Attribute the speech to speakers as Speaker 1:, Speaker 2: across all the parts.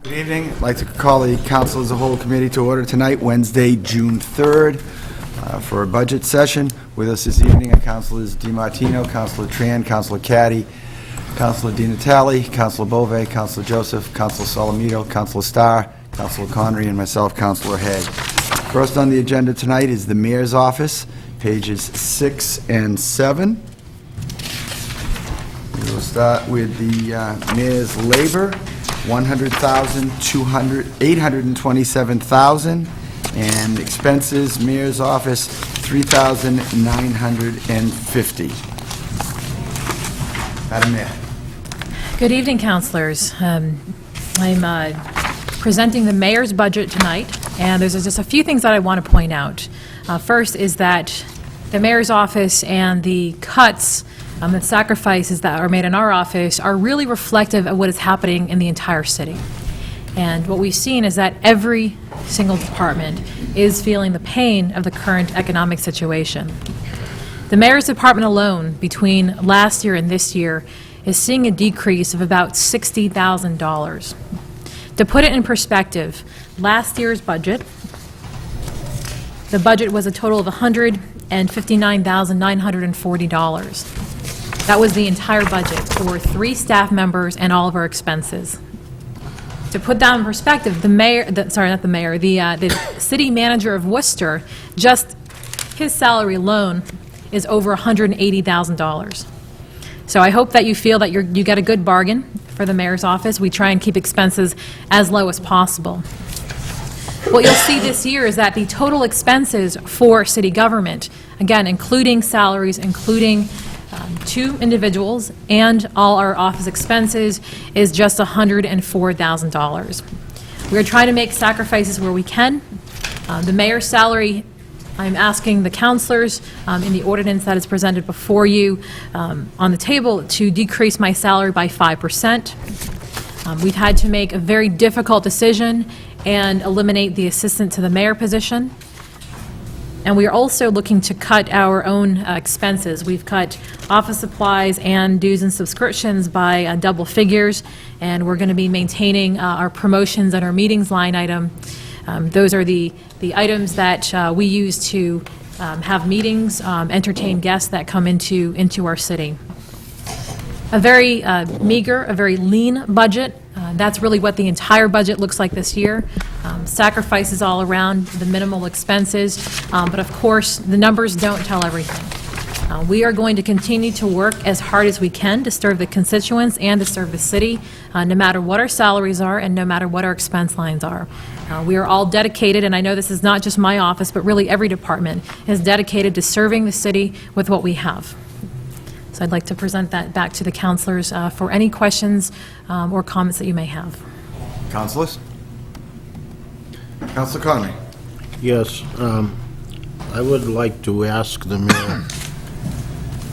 Speaker 1: Good evening. I'd like to call the Council as a Whole Committee to order tonight, Wednesday, June 3rd, for a budget session. With us this evening are Councilors DiMartino, Councilor Tran, Councilor Caddy, Councilor Di Natale, Councilor Bove, Councilor Joseph, Councilor Solomito, Councilor Starr, Councilor Connery, and myself, Councilor Hay. First on the agenda tonight is the Mayor's Office, pages 6 and 7. We will start with the Mayor's Labor. $100,827,000, and expenses, Mayor's Office, $3,950. Madam Mayor.
Speaker 2: Good evening, councilors. I'm presenting the mayor's budget tonight, and there's just a few things that I want to point out. First is that the mayor's office and the cuts and sacrifices that are made in our office are really reflective of what is happening in the entire city. And what we've seen is that every single department is feeling the pain of the current economic situation. The mayor's department alone, between last year and this year, is seeing a decrease of about $60,000. To put it in perspective, last year's budget, the budget was a total of $159,940. That was the entire budget for 3 staff members and all of our expenses. To put that in perspective, the city manager of Worcester, just his salary alone is over $180,000. So I hope that you feel that you get a good bargain for the mayor's office. We try and keep expenses as low as possible. What you'll see this year is that the total expenses for city government, again, including salaries, including 2 individuals, and all our office expenses, is just $104,000. We're trying to make sacrifices where we can. The mayor's salary, I'm asking the councilors in the ordinance that is presented before you on the table to decrease my salary by 5%. We've had to make a very difficult decision and eliminate the assistant to the mayor position. And we are also looking to cut our own expenses. We've cut office supplies and dues and subscriptions by double figures, and we're going to be maintaining our promotions and our meetings line item. Those are the items that we use to have meetings, entertain guests that come into our city. A very meager, a very lean budget. That's really what the entire budget looks like this year. Sacrifices all around, the minimal expenses, but of course the numbers don't tell everything. We are going to continue to work as hard as we can to serve the constituents and to serve the city, no matter what our salaries are and no matter what our expense lines are. We are all dedicated, and I know this is not just my office, but really every department is dedicated to serving the city with what we have. So I'd like to present that back to the councilors for any questions or comments that you may have.
Speaker 1: Councilors? Councilor Connery.
Speaker 3: Yes, I would like to ask the mayor,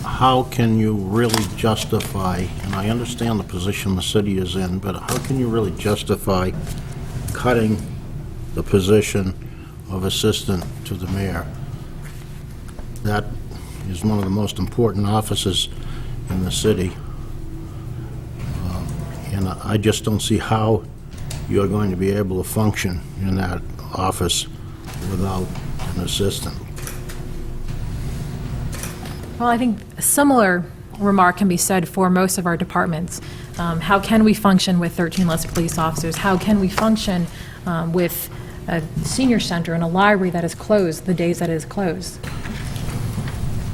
Speaker 3: how can you really justify, and I understand the position the city is in, but how can you really justify cutting the position of assistant to the mayor? That is one of the most important offices in the city. And I just don't see how you're going to be able to function in that office without an assistant.
Speaker 2: Well, I think a similar remark can be said for most of our departments. How can we function with 13 less police officers? How can we function with a senior center and a library that is closed the days that it is closed?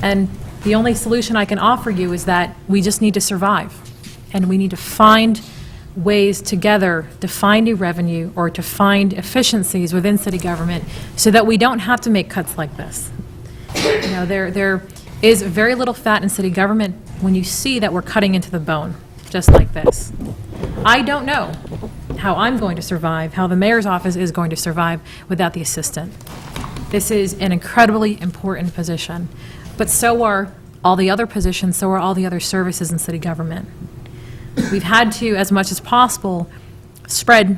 Speaker 2: And the only solution I can offer you is that we just need to survive. And we need to find ways together to find new revenue or to find efficiencies within city government so that we don't have to make cuts like this. You know, there is very little fat in city government when you see that we're cutting into the bone, just like this. I don't know how I'm going to survive, how the mayor's office is going to survive without the assistant. This is an incredibly important position. But so are all the other positions, so are all the other services in city government. We've had to, as much as possible, spread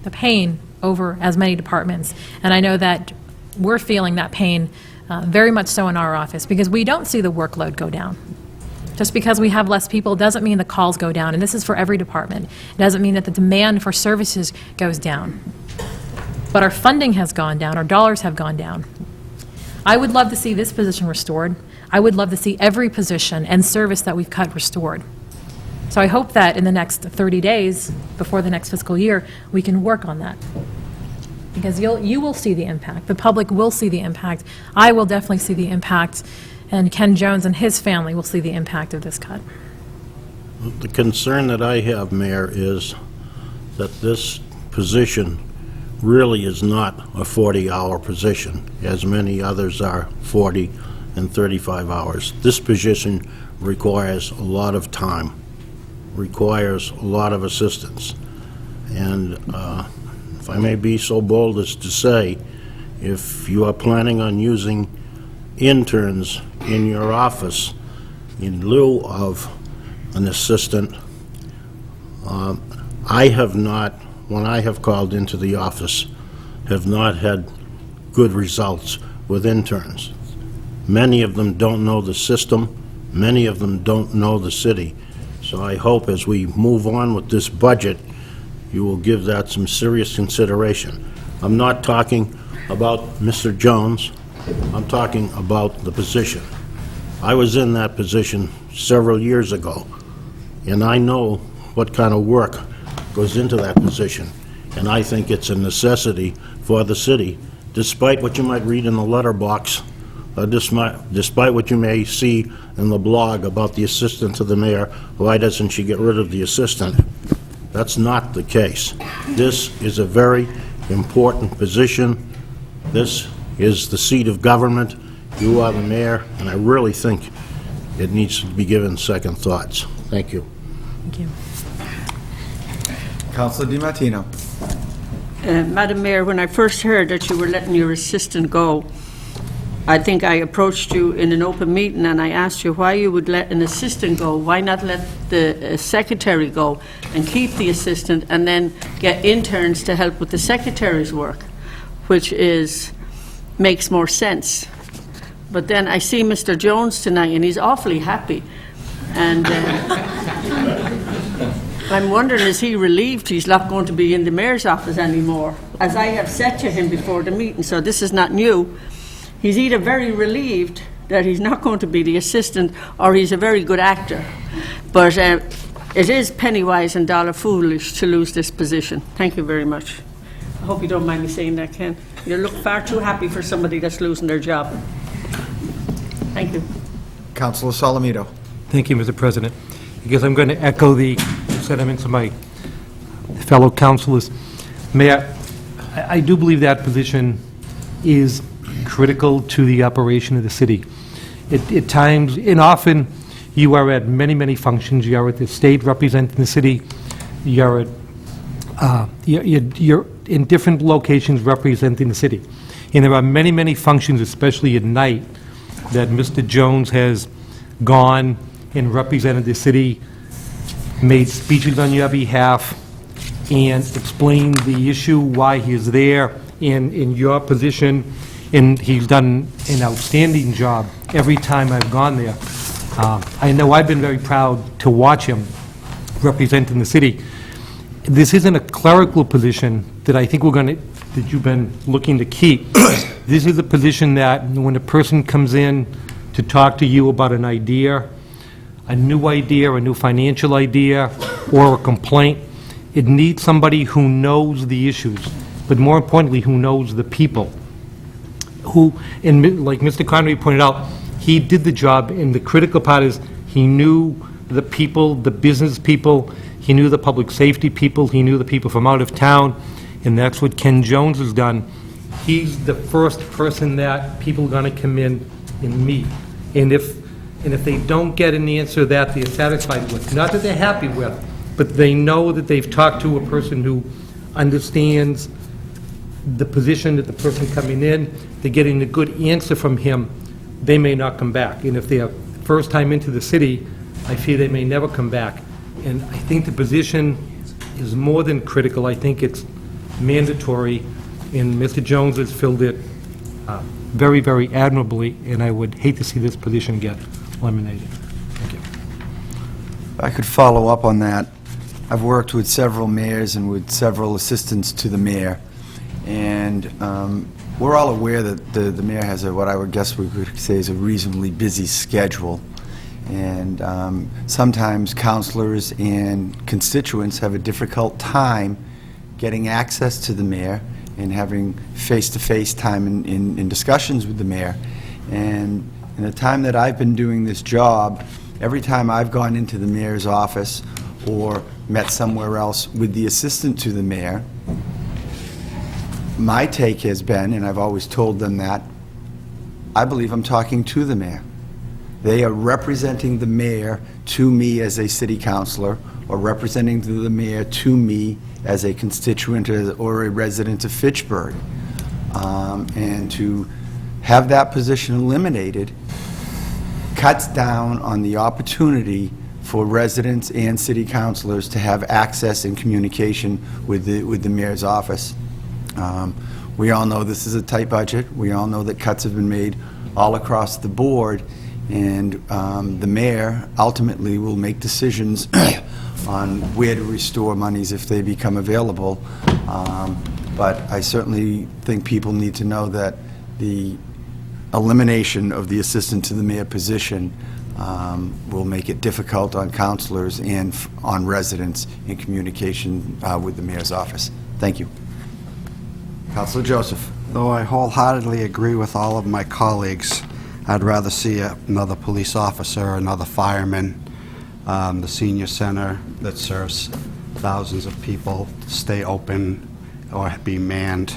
Speaker 2: the pain over as many departments. And I know that we're feeling that pain very much so in our office because we don't see the workload go down. Just because we have less people doesn't mean the calls go down, and this is for every department. It doesn't mean that the demand for services goes down. But our funding has gone down, our dollars have gone down. I would love to see this position restored. I would love to see every position and service that we've cut restored. So I hope that in the next 30 days, before the next fiscal year, we can work on that. Because you will see the impact. The public will see the impact. I will definitely see the impact. And Ken Jones and his family will see the impact of this cut.
Speaker 3: The concern that I have, Mayor, is that this position really is not a 40-hour position, as many others are 40 and 35 hours. This position requires a lot of time, requires a lot of assistance. And if I may be so bold as to say, if you are planning on using interns in your office in lieu of an assistant, I have not, when I have called into the office, have not had good results with interns. Many of them don't know the system. Many of them don't know the city. So I hope as we move on with this budget, you will give that some serious consideration. I'm not talking about Mr. Jones. I'm talking about the position. I was in that position several years ago, and I know what kind of work goes into that position. And I think it's a necessity for the city, despite what you might read in the letterbox, despite what you may see in the blog about the assistant to the mayor, why doesn't she get rid of the assistant? That's not the case. This is a very important position. This is the seat of government. You are the mayor, and I really think it needs to be given second thoughts. Thank you.
Speaker 2: Thank you.
Speaker 1: Councilor DiMartino.
Speaker 4: Madam Mayor, when I first heard that you were letting your assistant go, I think I approached you in an open meeting and I asked you why you would let an assistant go. Why not let the secretary go and keep the assistant and then get interns to help with the secretary's work, which makes more sense. But then I see Mr. Jones tonight and he's awfully happy. And I'm wondering, is he relieved he's not going to be in the mayor's office anymore? As I have said to him before the meeting, so this is not new. He's either very relieved that he's not going to be the assistant or he's a very good actor. But it is penny wise and dollar foolish to lose this position. Thank you very much. I hope you don't mind me saying that, Ken. You look far too happy for somebody that's losing their job. Thank you.
Speaker 1: Councilor Solomito.
Speaker 5: Thank you, Mr. President. I guess I'm going to echo the sentiments of my fellow councilors. Mayor, I do believe that position is critical to the operation of the city. At times, and often, you are at many, many functions. You are at the state representing the city. You are at, you're in different locations representing the city. And there are many, many functions, especially at night, that Mr. Jones has gone and represented the city, made speeches on your behalf, and explained the issue, why he is there, in your position, and he's done an outstanding job every time I've gone there. I know I've been very proud to watch him representing the city. This isn't a clerical position that I think that you've been looking to keep. This is a position that when a person comes in to talk to you about an idea, a new financial idea, or a complaint, it needs somebody who knows the issues, but more importantly, who knows the people. And like Mr. Connery pointed out, he did the job, and the critical part is he knew the people, the business people, he knew the public safety people, he knew the people from out of town, and that's what Ken Jones has done. He's the first person that people are going to come in and meet. And if they don't get an answer that they're satisfied with, not that they're happy with, but they know that they've talked to a person who understands the position that the person coming in, they're getting a good answer from him, they may not come back. And if they're first time into the city, I fear they may never come back. And I think the position is more than critical. I think it's mandatory, and Mr. Jones has filled it very, very admirably, and I would hate to see this position get eliminated. Thank you.
Speaker 1: I could follow up on that. I've worked with several mayors and with several assistants to the mayor, and we're all aware that the mayor has what I would guess we could say is a reasonably busy schedule. And sometimes councilors and constituents have a difficult time getting access to the mayor and having face-to-face time in discussions with the mayor. And in the time that I've been doing this job, every time I've gone into the mayor's office or met somewhere else with the assistant to the mayor, my take has been, and I've always told them that, I believe I'm talking to the mayor. They are representing the mayor to me as a city councilor, or representing the mayor to me as a constituent or a resident of Fitchburg. And to have that position eliminated cuts down on the opportunity for residents and city councilors to have access and communication with the mayor's office. We all know this is a tight budget. We all know that cuts have been made all across the board, and the mayor ultimately will make decisions on where to restore monies if they become available. But I certainly think people need to know that the elimination of the assistant to the mayor position will make it difficult on councilors and on residents in communication with the mayor's office. Thank you. Councilor Joseph.
Speaker 6: Though I wholeheartedly agree with all of my colleagues, I'd rather see another police officer, another fireman, the senior center that serves thousands of people stay open or be manned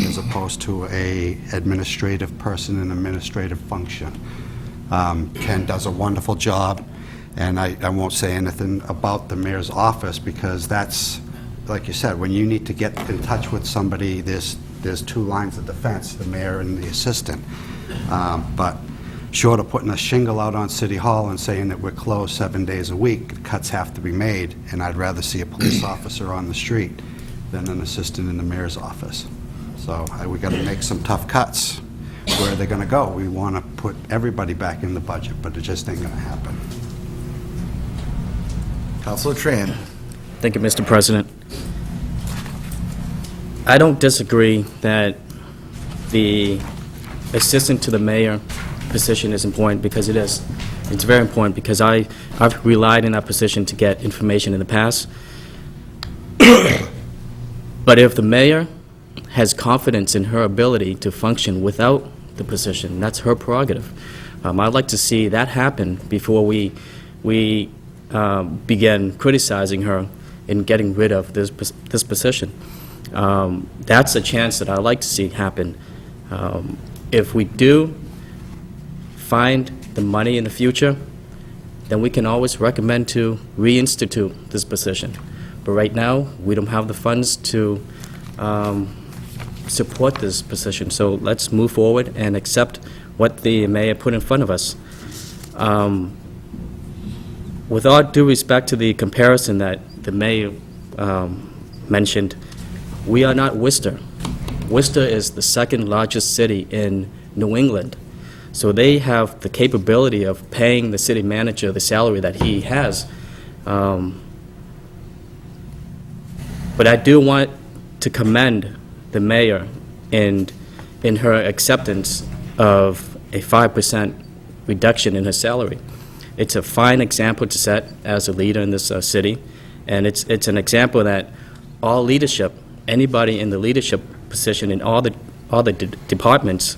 Speaker 6: as opposed to a administrative person in administrative function. Ken does a wonderful job, and I won't say anything about the mayor's office because that's, like you said, when you need to get in touch with somebody, there's two lines of defense, the mayor and the assistant. But short of putting a shingle out on City Hall and saying that we're closed 7 days a week, cuts have to be made, and I'd rather see a police officer on the street than an assistant in the mayor's office. So we got to make some tough cuts. Where are they going to go? We want to put everybody back in the budget, but it just ain't going to happen.
Speaker 1: Councilor Tran.
Speaker 7: Thank you, Mr. President. I don't disagree that the assistant to the mayor position is important, because it is. It's very important because I've relied on that position to get information in the past. But if the mayor has confidence in her ability to function without the position, that's her prerogative. I'd like to see that happen before we begin criticizing her in getting rid of this position. That's a chance that I'd like to see happen. If we do find the money in the future, then we can always recommend to reinstitute this position. But right now, we don't have the funds to support this position. So let's move forward and accept what the mayor put in front of us. With all due respect to the comparison that the mayor mentioned, we are not Worcester. Worcester is the second largest city in New England. So they have the capability of paying the city manager the salary that he has. But I do want to commend the mayor in her acceptance of a 5% reduction in her salary. It's a fine example to set as a leader in this city, and it's an example that all leadership, anybody in the leadership position in all the departments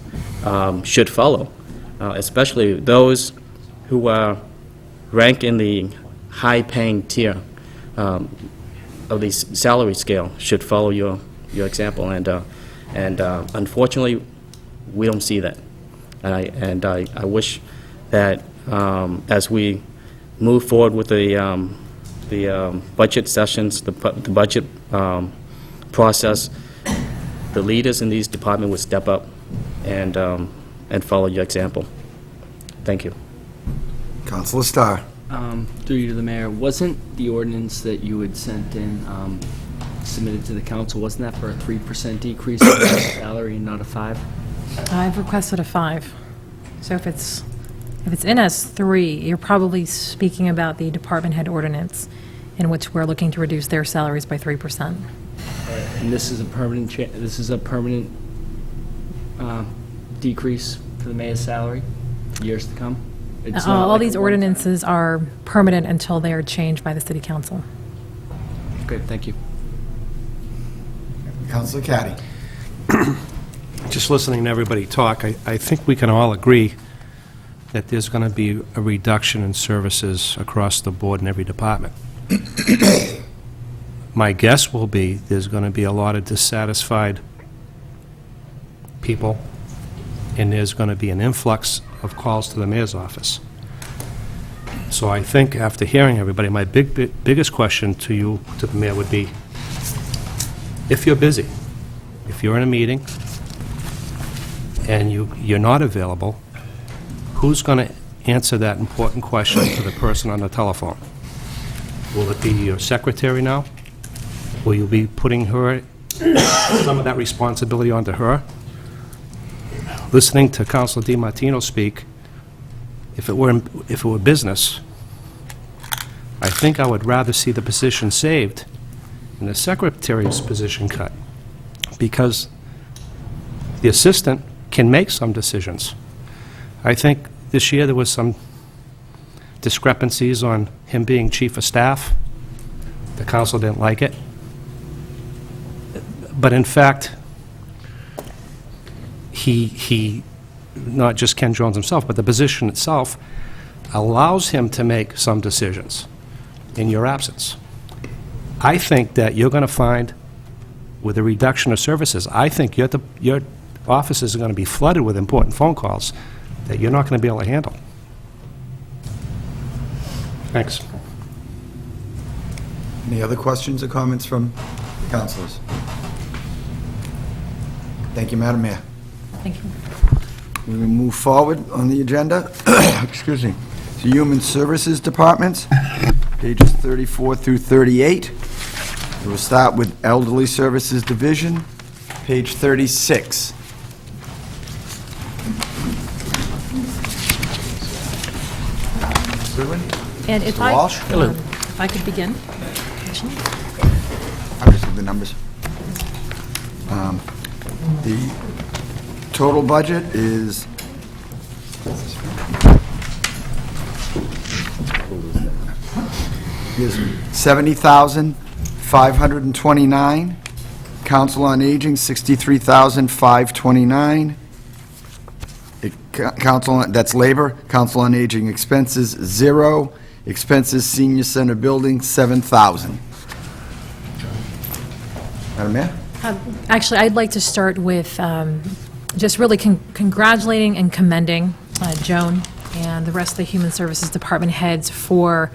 Speaker 7: should follow, especially those who are ranked in the high-paying tier of the salary scale should follow your example, and unfortunately, we don't see that. And I wish that as we move forward with the budget sessions, the budget process, the leaders in these departments would step up and follow your example. Thank you.
Speaker 1: Councilor Starr.
Speaker 8: Through you to the mayor, wasn't the ordinance that you had sent in submitted to the council, wasn't that for a 3% decrease in the salary and not a 5%?
Speaker 2: I've requested a 5. So if If it's in as 3, you're probably speaking about the department head ordinance, in which we're looking to reduce their salaries by 3%.
Speaker 8: And this is a permanent, decrease to the mayor's salary for years to come? It's not
Speaker 2: All
Speaker 8: like
Speaker 2: these
Speaker 8: a one-time-
Speaker 2: ordinances are permanent until they are changed by the city council.
Speaker 8: Great, thank you.
Speaker 1: Counselor Caddy.
Speaker 5: Just listening to everybody talk, I think we can all agree that there's going to be a reduction in services across the board in every department. My guess will be there's going to be a lot of dissatisfied people, and there's going to be an influx of calls to the mayor's office. So I think after hearing everybody, my biggest question to you, to the mayor, would be, if you're busy, if you're in a meeting and you're not available, who's going to answer that important question to the person on the telephone? Will it be your secretary now? Will you be putting her, some of that responsibility onto her? Listening to Councilor DiMartino speak, if it were business, I think I would rather see the position saved and the secretary's position cut, because the assistant can make some decisions. I think this year there was some discrepancies on him being chief of staff. The council didn't like it. But in fact, he, not just Ken Jones himself, but the position itself allows him to make some decisions in your absence. I think that you're going to find, with a reduction of services, I think your offices are going to be flooded with important phone calls that you're not going to be able to handle. Thanks.
Speaker 1: Any other questions or comments from councilors? Thank you, Madam Mayor.
Speaker 2: Thank you.
Speaker 1: We will move forward on the agenda. Excuse me. To Human Services Departments, pages 34 through 38. We will start with Elderly Services Division, page 36.
Speaker 2: And if
Speaker 1: Mr. Walsh?
Speaker 2: if I could begin.
Speaker 1: I'll just give the numbers. The total budget is $70,529. Council on Aging, $63,529. That's labor. Council on Aging expenses, 0. Expenses, Senior Center Building, $7,000. Madam Mayor?
Speaker 2: Actually, I'd like to start with just really congratulating and commending Joan and the rest of the Human Services Department heads for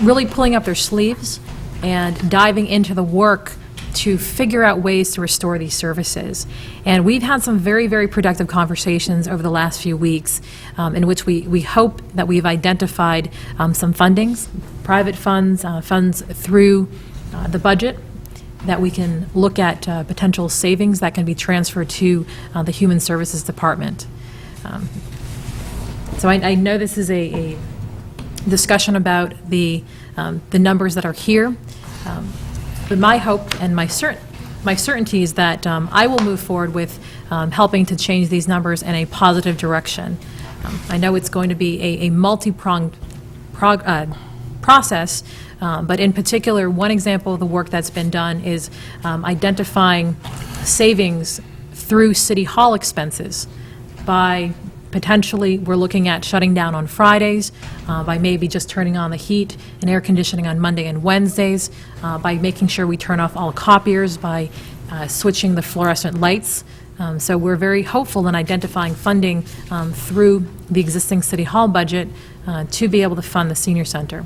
Speaker 2: really pulling up their sleeves and diving into the work to figure out ways to restore these services. And we've had some very, very productive conversations over the last few weeks in which we hope that we've identified some fundings, private funds, funds through the budget, that we can look at potential savings that can be transferred to the Human Services Department. So I know this is a discussion about the numbers that are here, but my hope and my certainty is that I will move forward with helping to change these numbers in a positive direction. I know it's going to be a multi-pronged process, but in particular, one example of the work that's been done is identifying savings through City Hall expenses by potentially, we're looking at shutting down on Fridays, by maybe just turning on the heat and air conditioning on Monday and Wednesdays, by making sure we turn off all copiers, by switching the fluorescent lights. So we're very hopeful in identifying funding through the existing City Hall budget to be able to fund the senior center.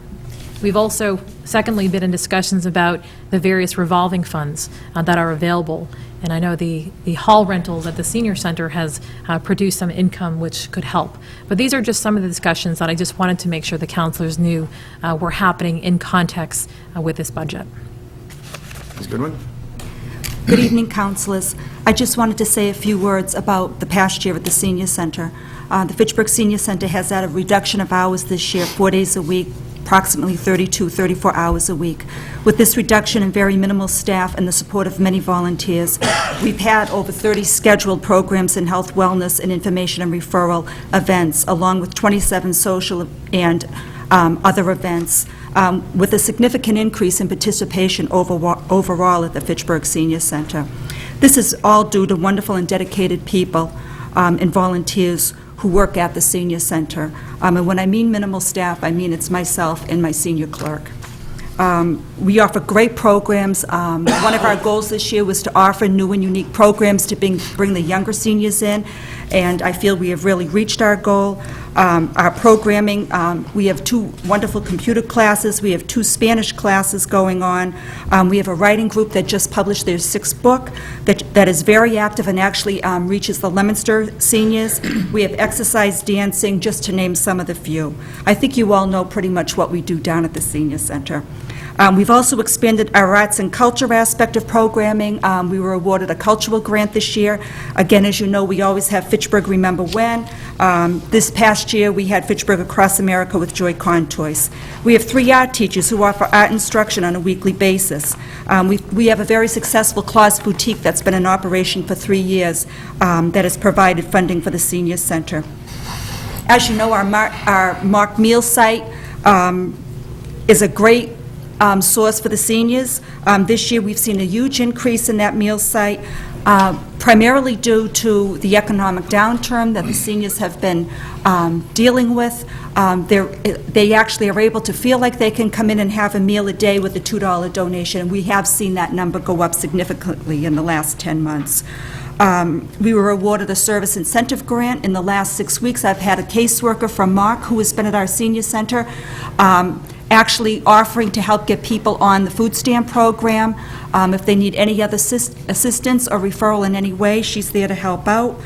Speaker 2: We've also, secondly, been in discussions about the various revolving funds that are available. And I know the hall rentals at the senior center has produced some income which could help. But these are just some of the discussions that I just wanted to make sure the councilors knew were happening in context with this budget.
Speaker 1: Ms. Goodwin?
Speaker 9: Good evening, councilors. I just wanted to say a few words about the past year at the Senior Center. The Fitchburg Senior Center has had a reduction of hours this year, 4 days a week, approximately 34 hours a week. With this reduction in very minimal staff and the support of many volunteers, we've had over 30 scheduled programs in health, wellness, and information and referral events, along with 27 social and other events, with a significant increase in participation overall at the Fitchburg Senior Center. This is all due to wonderful and dedicated people and volunteers who work at the Senior Center. And when I mean minimal staff, I mean it's myself and my senior clerk. We offer great programs. One of our goals this year was to offer new and unique programs to bring the younger seniors in, and I feel we have really reached our goal. Our programming, we have 2 wonderful computer classes. We have 2 Spanish classes going on. We have a writing group that just published their 6th book that is very active and actually reaches the Leominster seniors. We have exercise, dancing, just to name some of the few. I think you all know pretty much what we do down at the Senior Center. We've also expanded our arts and culture aspect of programming. We were awarded a cultural grant this year. Again, as you know, we always have Fitchburg Remember When. This past year, we had Fitchburg Across America with Joy Contois. We have 3 art teachers who offer art instruction on a weekly basis. We have a very successful Claus Boutique that's been in operation for 3 years that has provided funding for the Senior Center. As you know, our Mark Meal site is a great source for the seniors. This year, we've seen a huge increase in that meal site, primarily due to the economic downturn that the seniors have been dealing with. They actually are able to feel like they can come in and have a meal a day with a $2 donation, and we have seen that number go up significantly in the last 10 months. We were awarded a service incentive grant. In the last 6 weeks, I've had a caseworker from Mark, who has been at our senior center, actually offering to help get people on the food stamp program. If they need any other assistance or referral in any way, she's there to help out.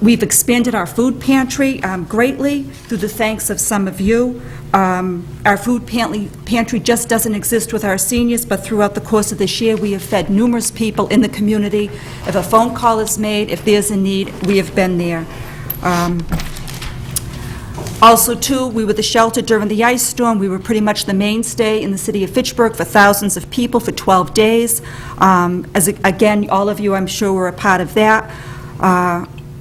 Speaker 9: We've expanded our food pantry greatly through the thanks of some of you. Our food pantry just doesn't exist with our seniors, but throughout the course of this year, we have fed numerous people in the community. If a phone call is made, if there's a need, we have been there. Also, too, we were the shelter during the ice storm. We were pretty much the mainstay in the city of Fitchburg for thousands of people for 12 days. Again, all of you, I'm sure, were a part of that.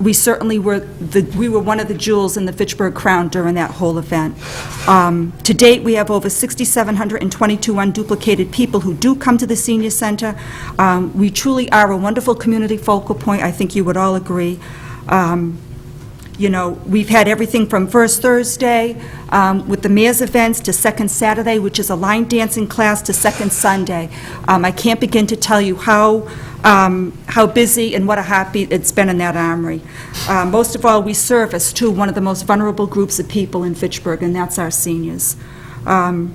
Speaker 9: We certainly were one of the jewels in the Fitchburg crown during that whole event. To date, we have over 6,722 unduplicated people who do come to the Senior Center. We truly are a wonderful community focal point. I think you would all agree. You know, we've had everything from First Thursday with the mayor's events to Second Saturday, which is a line dancing class, to Second Sunday. I can't begin to tell you how busy and what a heartbeat it's been in that armory. Most of all, we service, too, one of the most vulnerable groups of people in Fitchburg, and that's our seniors. And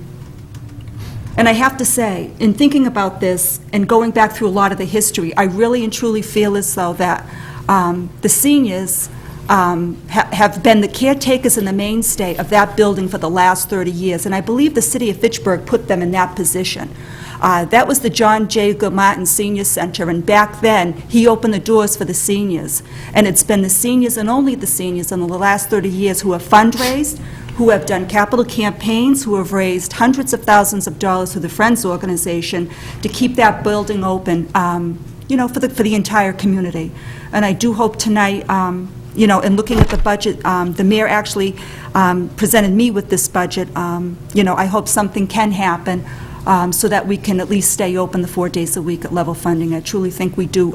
Speaker 9: I have to say, in thinking about this and going back through a lot of the history, I really and truly feel as though that the seniors have been the caretakers and the mainstay of that building for the last 30 years, and I believe the city of Fitchburg put them in that position. That was the John J. Gilmartin Senior Center, and back then, he opened the doors for the seniors. And it's been the seniors and only the seniors in the last 30 years who have fundraised, who have done capital campaigns, who have raised hundreds of thousands of dollars through the Friends organization to keep that building open, you know, for the entire community. And I do hope tonight, you know, in looking at the budget, the mayor actually presented me with this budget. You know, I hope something can happen so that we can at least stay open the 4 days a week at level funding. I truly think we do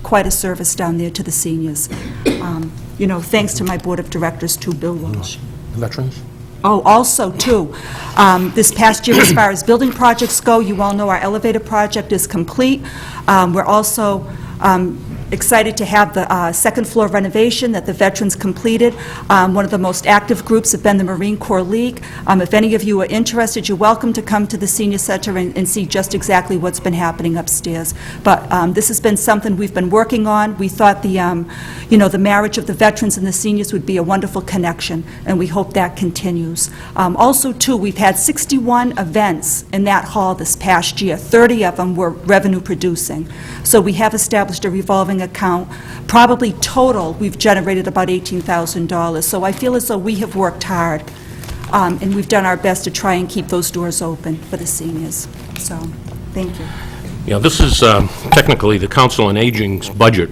Speaker 9: quite a service down there to the seniors. You know, thanks to my board of directors, too, Bill Walsh.
Speaker 3: Veterans?
Speaker 9: Oh, also, too, this past year, as far as building projects go, you all know our elevator project is complete. We're also excited to have the second floor renovation that the veterans completed. One of the most active groups have been the Marine Corps League. If any of you are interested, you're welcome to come to the Senior Center and see just exactly what's been happening upstairs. But this has been something we've been working on. We thought the marriage of the veterans and the seniors would be a wonderful connection, and we hope that continues. Also, too, we've had 61 events in that hall this past year. 30 of them were revenue producing. So we have established a revolving account. Probably total, we've generated about $18,000. So I feel as though we have worked hard, and we've done our best to try and keep those doors open for the seniors. So, thank you.
Speaker 10: Yeah, this is technically the Council on Aging's budget.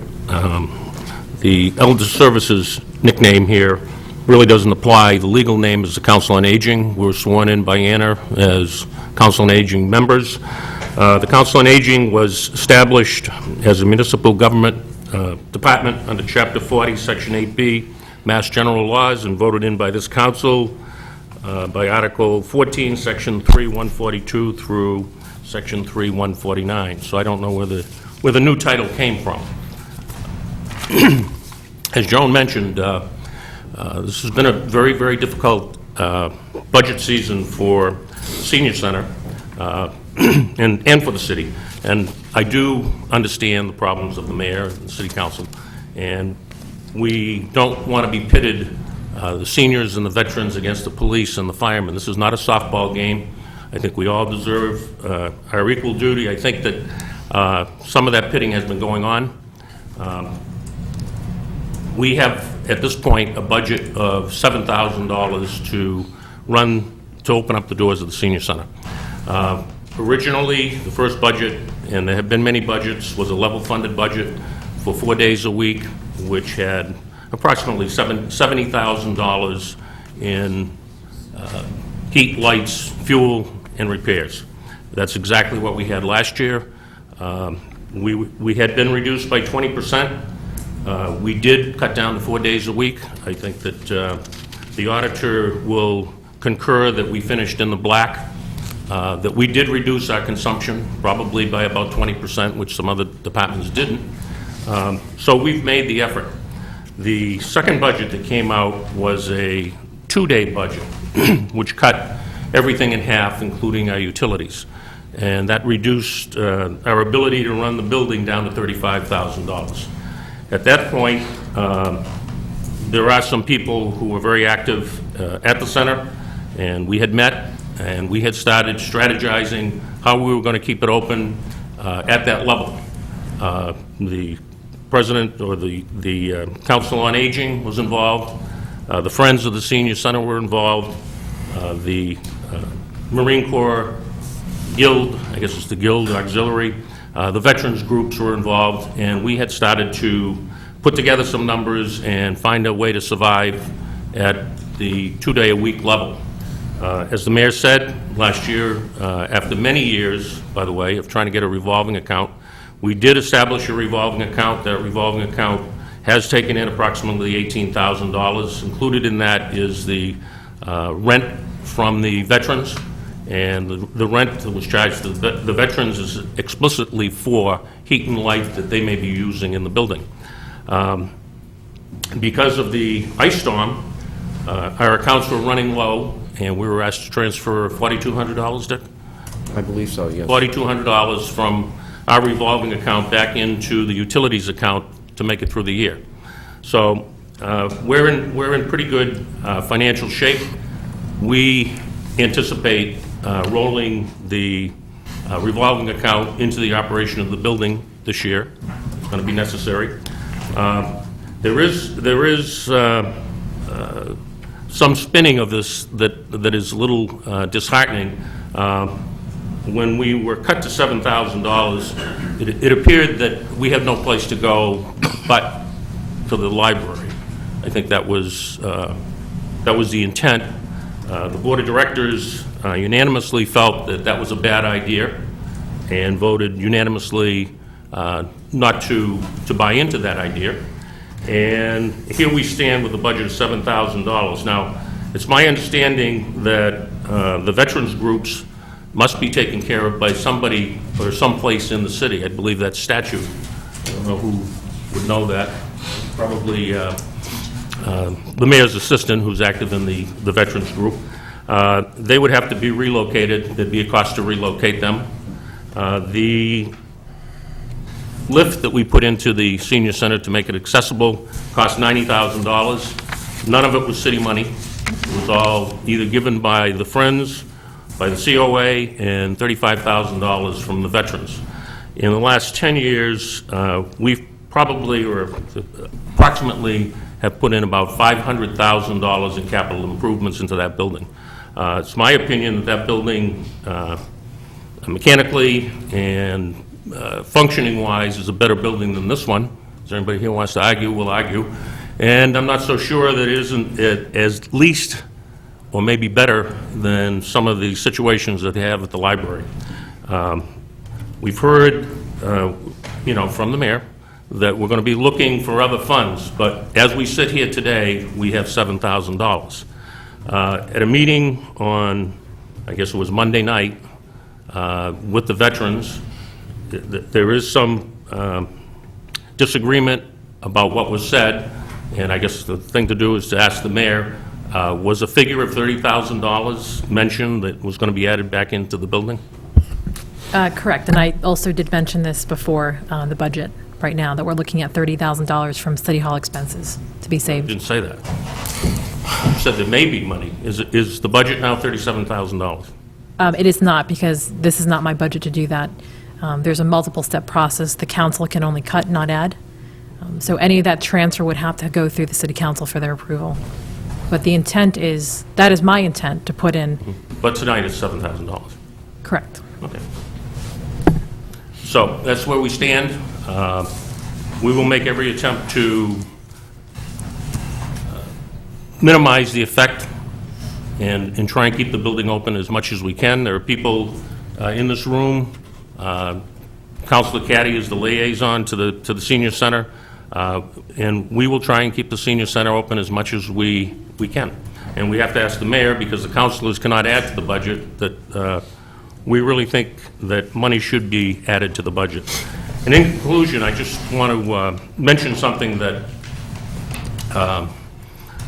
Speaker 10: The Elder Services nickname here really doesn't apply. The legal name is the Council on Aging. We're sworn in by Anna as Council on Aging members. The Council on Aging was established as a municipal government department under Chapter 40, Section 8B, Mass General Laws, and voted in by this council by Article 14, Section 3-142 through Section 3-149. So I don't know where the new title came from. As Joan mentioned, this has been a very, very difficult budget season for Senior Center and for the city. And I do understand the problems of the mayor and the city council, and we don't want to be pitted, the seniors and the veterans, against the police and the firemen. This is not a softball game. I think we all deserve our equal duty. I think that some of that pitting has been going on. We have, at this point, a budget of $7,000 to open up the doors of the Senior Center. Originally, the first budget, and there have been many budgets, was a level-funded budget for 4 days a week, which had approximately $70,000 in heat, lights, fuel, and repairs. That's exactly what we had last year. We had been reduced by 20%. We did cut down to 4 days a week. I think that the auditor will concur that we finished in the black, that we did reduce our consumption, probably by about 20%, which some other departments didn't. So we've made the effort. The second budget that came out was a 2-day budget, which cut everything in half, including our utilities. And that reduced our ability to run the building down to $35,000. At that point, there are some people who were very active at the center, and we had met, and we had started strategizing how we were going to keep it open at that level. The president, or the Council on Aging, was involved. The Friends of the Senior Center were involved. The Marine Corps Guild, I guess it's the Guild Auxiliary, the veterans groups were involved, and we had started to put together some numbers and find a way to survive at the 2-day-a-week level. As the mayor said, last year, after many years, by the way, of trying to get a revolving account, we did establish a revolving account. That revolving account has taken in approximately $18,000. Included in that is the rent from the veterans, and the rent that was charged to the veterans is explicitly for heat and light that they may be using in the building. Because of the ice storm, our accounts were running low, and we were asked to transfer $4,200, Dick?
Speaker 7: I believe so, yes.
Speaker 10: $4,200 from our revolving account back into the utilities account to make it through the year. So we're in pretty good financial shape. We anticipate rolling the revolving account into the operation of the building this year. It's going to be necessary. There is some spinning of this that is a little disheartening. When we were cut to $7,000, it appeared that we had no place to go but to the library. I think that was the intent. The Board of Directors unanimously felt that that was a bad idea and voted unanimously not to buy into that idea. And here we stand with a budget of $7,000. Now, it's my understanding that the veterans groups must be taken care of by somebody or someplace in the city. I believe that's statute. I don't know who would know that. Probably the mayor's assistant, who's active in the veterans group. They would have to be relocated. There'd be a cost to relocate them. The lift that we put into the senior center to make it accessible cost $90,000. None of it was city money. It was all either given by the Friends, by the COA, and $35,000 from the veterans. In the last 10 years, we've probably, or approximately, have put in about $500,000 in capital improvements into that building. It's my opinion that that building, mechanically and functioning-wise, is a better building than this one. Is there anybody here who wants to argue? We'll argue. And I'm not so sure that it isn't at least, or maybe better, than some of the situations that they have at the library. We've heard, from the mayor, that we're going to be looking for other funds, but as we sit here today, we have $7,000. At a meeting on, I guess it was Monday night, with the veterans, there is some disagreement about what was said, and I guess the thing to do is to ask the mayor, was a figure of $30,000 mentioned that was going to be added back into the building?
Speaker 2: Correct, and I also did mention this before the budget, right now, that we're looking at $30,000 from City Hall expenses to be saved.
Speaker 10: Didn't say that. You said there may be money. Is the budget now $37,000?
Speaker 2: It is not, because this is not my budget to do that. There's a multiple-step process. The council can only cut, not add. So any of that transfer would have to go through the city council for their approval. But the intent is, that is my intent, to put in.
Speaker 10: But tonight it's $7,000.
Speaker 2: Correct.
Speaker 10: Okay. So that's where we stand. We will make every attempt to minimize the effect and try and keep the building open as much as we can. There are people in this room. Councilor Caddy is the liaison to the senior center, and we will try and keep the senior center open as much as we can. And we have to ask the mayor, because the councilors cannot add to the budget, that we really think that money should be added to the budget. And in conclusion, I just want to mention something that,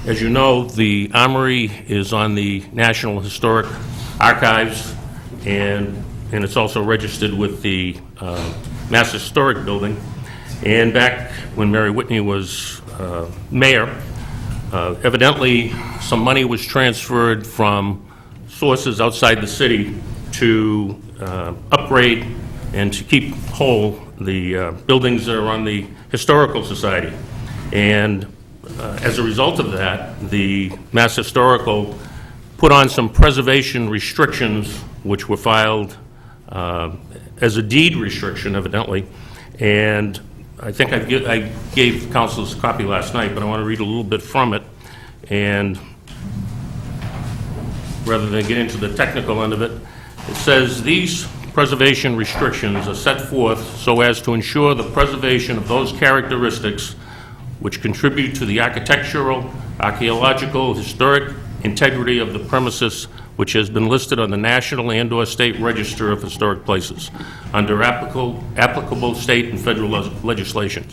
Speaker 10: as you know, the Armory is on the National Historic Archives, and it's also registered with the Mass Historic Building. And back when Mary Whitney was mayor, evidently some money was transferred from sources outside the city to upgrade and to keep whole the buildings that are on the Historical Society. And as a result of that, the Mass Historical put on some preservation restrictions, which were filed as a deed restriction, evidently. And I think I gave councilors a copy last night, but I want to read a little bit from it. And rather than get into the technical end of it, it says, these preservation restrictions are set forth so as to ensure the preservation of those characteristics which contribute to the architectural, archaeological, historic integrity of the premises, which has been listed on the National and/or State Register of Historic Places under applicable state and federal legislation.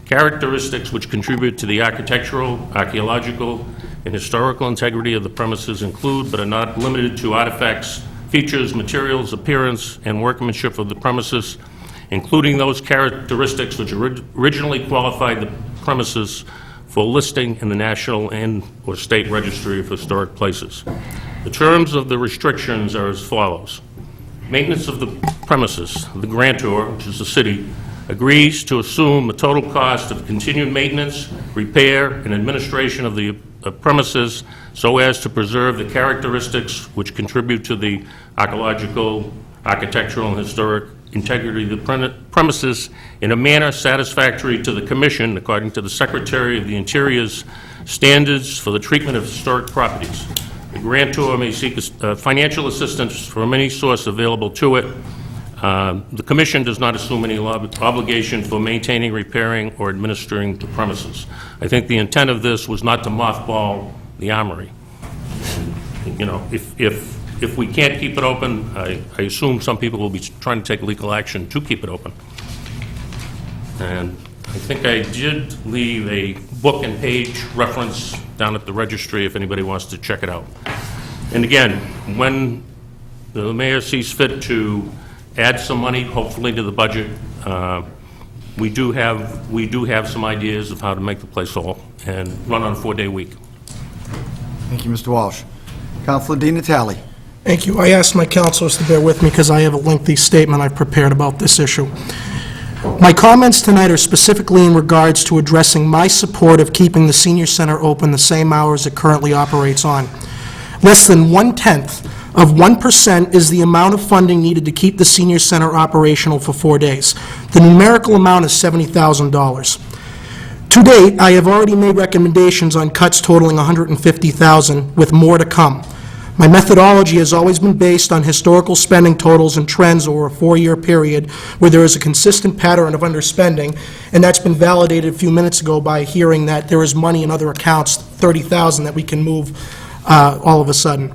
Speaker 10: Characteristics which contribute to the architectural, archaeological, and historical integrity of the premises include, but are not limited to, artifacts, features, materials, appearance, and workmanship of the premises, including those characteristics which originally qualified the premises for listing in the National and/or State Registry of Historic Places. The terms of the restrictions are as follows. Maintenance of the premises. The grantor, which is the city, agrees to assume the total cost of continued maintenance, repair, and administration of the premises so as to preserve the characteristics which contribute to the archaeological, architectural, and historic integrity of the premises in a manner satisfactory to the Commission, according to the Secretary of the Interior's standards for the treatment of historic properties. The grantor may seek financial assistance from any source available to it. The Commission does not assume any obligation for maintaining, repairing, or administering the premises. I think the intent of this was not to mothball the Armory. You know, if we can't keep it open, I assume some people will be trying to take legal action to keep it open. And I think I did leave a book and page reference down at the registry if anybody wants to check it out. And again, when the mayor sees fit to add some money, hopefully, to the budget, we do have some ideas of how to make the place whole and run on a 4-day week.
Speaker 1: Thank you, Mr. Walsh. Councilor Di Natale.
Speaker 11: Thank you. I asked my counselors to bear with me because I have a lengthy statement I've prepared about this issue. My comments tonight are specifically in regards to addressing my support of keeping the senior center open the same hours it currently operates on. Less than 1/10 of 1% is the amount of funding needed to keep the senior center operational for 4 days. The numerical amount is $70,000. To date, I have already made recommendations on cuts totaling $150,000, with more to come. My methodology has always been based on historical spending totals and trends over a 4-year period where there is a consistent pattern of underspending, and that's been validated a few minutes ago by hearing that there is money in other accounts, $30,000, that we can move all of a sudden.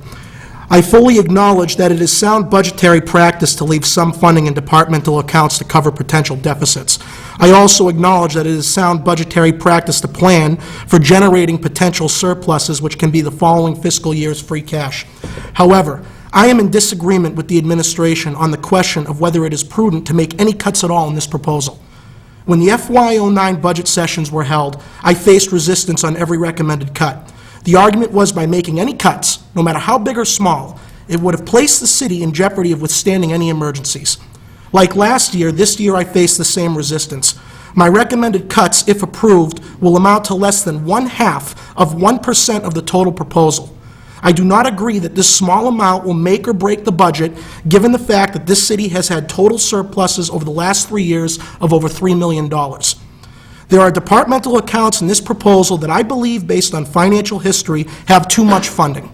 Speaker 11: I fully acknowledge that it is sound budgetary practice to leave some funding in departmental accounts to cover potential deficits. I also acknowledge that it is sound budgetary practice to plan for generating potential surpluses, which can be the following fiscal year's free cash. However, I am in disagreement with the administration on the question of whether it is prudent to make any cuts at all in this proposal. When the FY09 budget sessions were held, I faced resistance on every recommended cut. The argument was by making any cuts, no matter how big or small, it would have placed the city in jeopardy of withstanding any emergencies. Like last year, this year I faced the same resistance. My recommended cuts, if approved, will amount to less than 1/2 of 1% of the total proposal. I do not agree that this small amount will make or break the budget, given the fact that this city has had total surpluses over the last 3 years of over $3 million. There are departmental accounts in this proposal that I believe, based on financial history, have too much funding.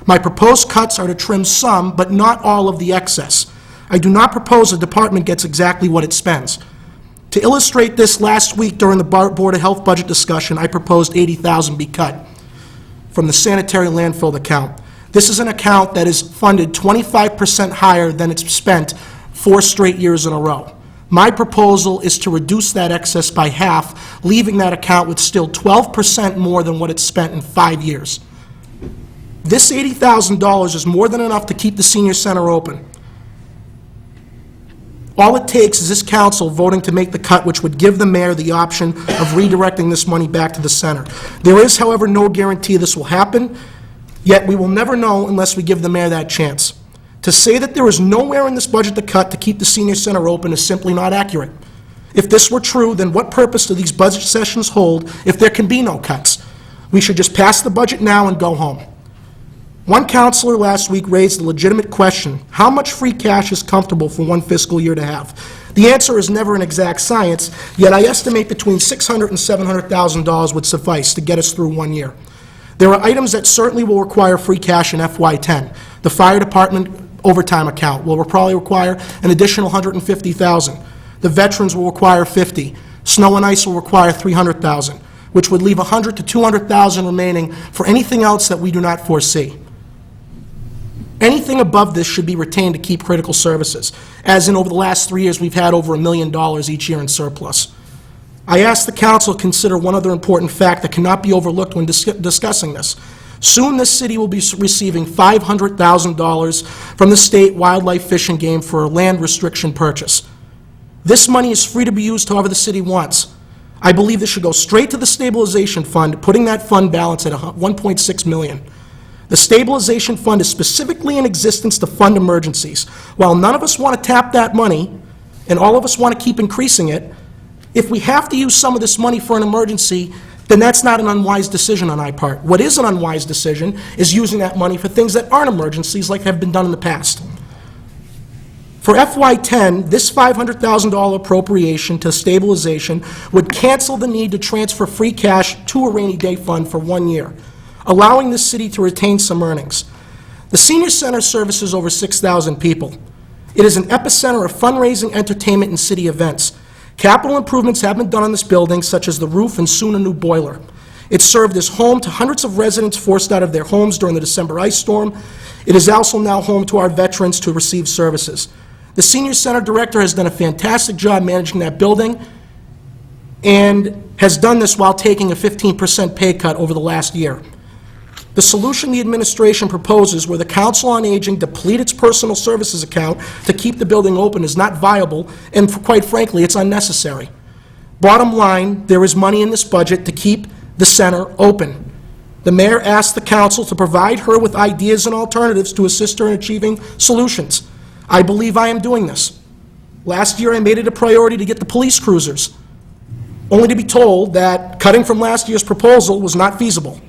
Speaker 11: My proposed cuts are to trim some, but not all of the excess. I do not propose a department gets exactly what it spends. To illustrate this, last week during the Board of Health budget discussion, I proposed $80,000 be cut from the sanitary landfill account. This is an account that is funded 25% higher than it's spent 4 straight years in a row. My proposal is to reduce that excess by half, leaving that account with still 12% more than what it's spent in 5 years. This $80,000 is more than enough to keep the senior center open. All it takes is this council voting to make the cut, which would give the mayor the option of redirecting this money back to the center. There is, however, no guarantee this will happen, yet we will never know unless we give the mayor that chance. To say that there is nowhere in this budget to cut to keep the senior center open is simply not accurate. If this were true, then what purpose do these budget sessions hold if there can be no cuts? We should just pass the budget now and go home. One councilor last week raised a legitimate question: how much free cash is comfortable for one fiscal year to have? The answer is never an exact science, yet I estimate between $600,000 and $700,000 would suffice to get us through 1 year. There are items that certainly will require free cash in FY10. The fire department overtime account will probably require an additional $150,000. The veterans will require $50,000. Snow and ice will require $300,000, which would leave $100,000 to $200,000 remaining for anything else that we do not foresee. Anything above this should be retained to keep critical services, as in over the last 3 years we've had over $1 million each year in surplus. I ask the council to consider one other important fact that cannot be overlooked when discussing this. Soon this city will be receiving $500,000 from the state wildlife fish and game for a land restriction purchase. This money is free to be used however the city wants. I believe this should go straight to the stabilization fund, putting that fund balance at $1.6 million. The stabilization fund is specifically in existence to fund emergencies. While none of us want to tap that money, and all of us want to keep increasing it, if we have to use some of this money for an emergency, then that's not an unwise decision on our part. What is an unwise decision is using that money for things that aren't emergencies like have been done in the past. For FY10, this $500,000 appropriation to stabilization would cancel the need to transfer free cash to a rainy day fund for 1 year, allowing this city to retain some earnings. The senior center services over 6,000 people. It is an epicenter of fundraising, entertainment, and city events. Capital improvements have been done on this building, such as the roof and soon a new boiler. It served as home to hundreds of residents forced out of their homes during the December ice storm. It is also now home to our veterans to receive services. The senior center director has done a fantastic job managing that building, and has done this while taking a 15% pay cut over the last year. The solution the administration proposes, where the Council on Aging deplete its personal services account to keep the building open, is not viable, and quite frankly, it's unnecessary. Bottom line, there is money in this budget to keep the center open. The mayor asked the council to provide her with ideas and alternatives to assist her in achieving solutions. I believe I am doing this. Last year, I made it a priority to get the police cruisers, only to be told that cutting from last year's proposal was not feasible.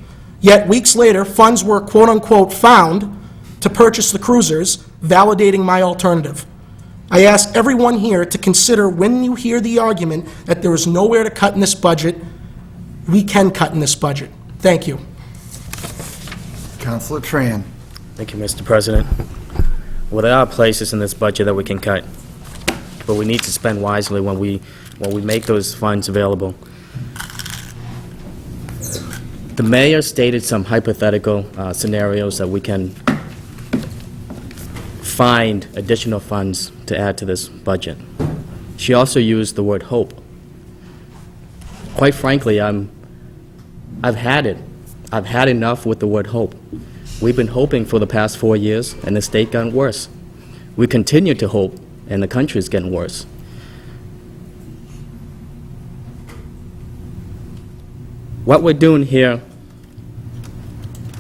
Speaker 11: Yet, weeks later, funds were quote-unquote found to purchase the cruisers, validating my alternative. I ask everyone here to consider, when you hear the argument that there is nowhere to cut in this budget, we can cut in this budget. Thank you.
Speaker 1: Councilor Tran.
Speaker 7: Thank you, Mr. President. Well, there are places in this budget that we can cut, but we need to spend wisely when we make those funds available. The mayor stated some hypothetical scenarios that we can find additional funds to add to this budget. She also used the word hope. Quite frankly, I've had it. I've had enough with the word hope. We've been hoping for the past 4 years, and the state got worse. We continue to hope, and the country is getting worse. What we're doing here,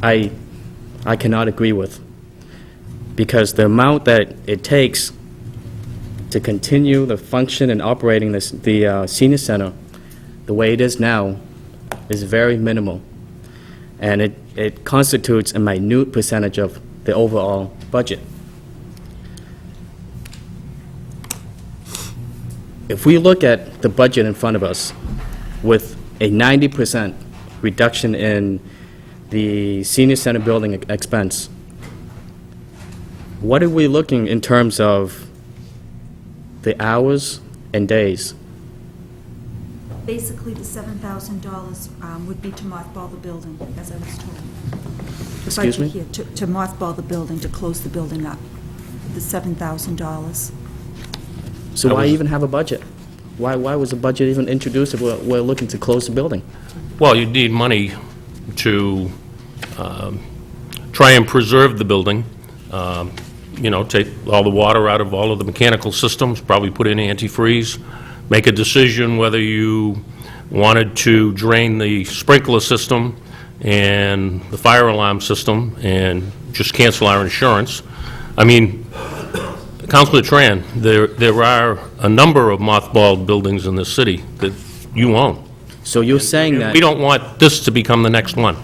Speaker 7: I cannot agree with, because the amount that it takes to continue the function and operating the senior center the way it is now is very minimal, and it constitutes a minute percentage of the overall budget. If we look at the budget in front of us with a 90% reduction in the senior center building expense, what are we looking in terms of the hours and days?
Speaker 9: Basically, the $7,000 would be to mothball the building, as I was told. The
Speaker 7: Excuse
Speaker 9: budget
Speaker 7: me?
Speaker 9: here, to mothball the building, to close the building up, the $7,000.
Speaker 7: So why even have a budget? Why was the budget even introduced if we're looking to close the building?
Speaker 10: Well, you need money to try and preserve the building, take all the water out of all of the mechanical systems, probably put in antifreeze, make a decision whether you wanted to drain the sprinkler system and the fire alarm system and just cancel our insurance. I mean, Councilor Tran, there are a number of mothballed buildings in this city that you own.
Speaker 7: So you're saying that...
Speaker 10: We don't want this to become the next one.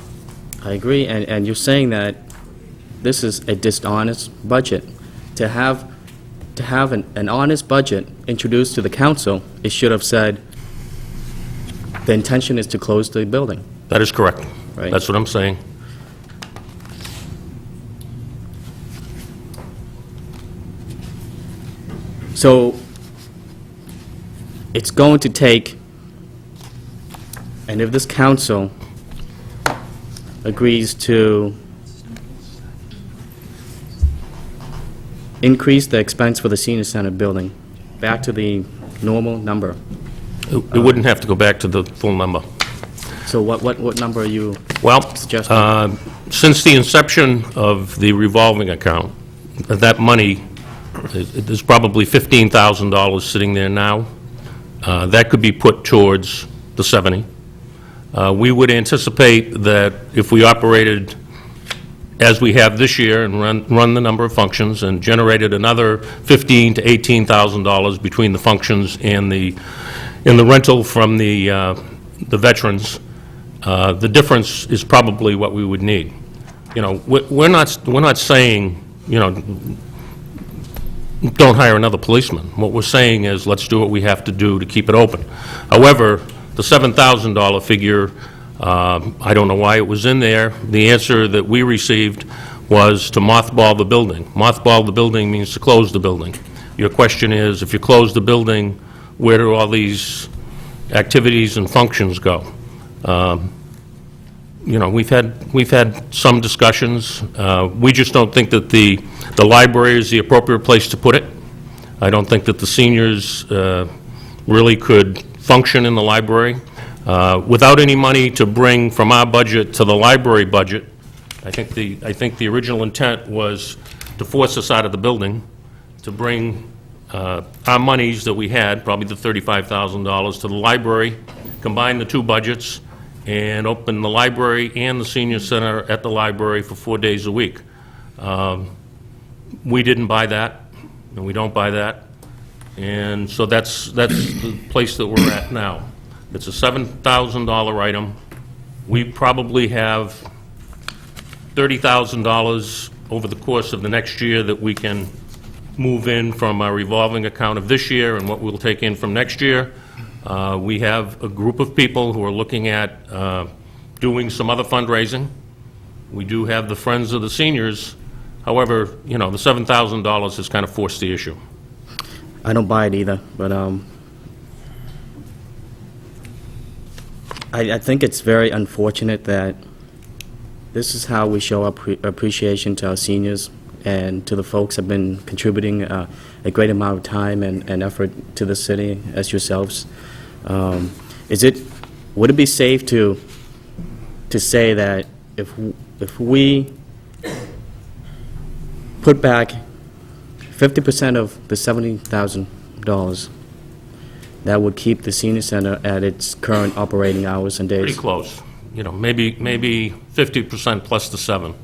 Speaker 7: I agree, and you're saying that this is a dishonest budget. To have an honest budget introduced to the council, it should have said the intention is to close the building.
Speaker 10: That is correct.
Speaker 7: Right.
Speaker 10: That's what I'm saying.
Speaker 7: So it's going to take, and if this council agrees to increase the expense for the senior center building back to the normal number.
Speaker 10: It wouldn't have to go back to the full number.
Speaker 7: So what number are you
Speaker 10: Well,
Speaker 7: suggesting?
Speaker 10: since the inception of the revolving account, that money, there's probably $15,000 sitting there now. That could be put towards the 70. We would anticipate that if we operated as we have this year and run the number of functions and generated another $15,000 to $18,000 between the functions and the rental from the veterans, the difference is probably what we would need. We're not saying, don't hire another policeman. What we're saying is, let's do what we have to do to keep it open. However, the $7,000 figure, I don't know why it was in there. The answer that we received was to mothball the building. Mothball the building means to close the building. Your question is, if you close the building, where do all these activities and functions go? We've had some discussions. We just don't think that the library is the appropriate place to put it. I don't think that the seniors really could function in the library. Without any money to bring from our budget to the library budget, I think the original intent was to force us out of the building, to bring our monies that we had, probably the $35,000, to the library, combine the two budgets, and open the library and the senior center at the library for 4 days a week. We didn't buy that, and we don't buy that, and so that's the place that we're at now. It's a $7,000 item. We probably have $30,000 over the course of the next year that we can move in from our revolving account of this year and what we'll take in from next year. We have a group of people who are looking at doing some other fundraising. We do have the Friends of the Seniors. However, you know, the $7,000 has kind of forced the issue.
Speaker 7: I don't buy it either, but I think it's very unfortunate that this is how we show appreciation to our seniors and to the folks who have been contributing a great amount of time and effort to the city, as yourselves. Would it be safe to say that if we put back 50% of the $70,000, that would keep the senior center at its current operating hours and days?
Speaker 10: Pretty close. You know, maybe 50% plus the 7.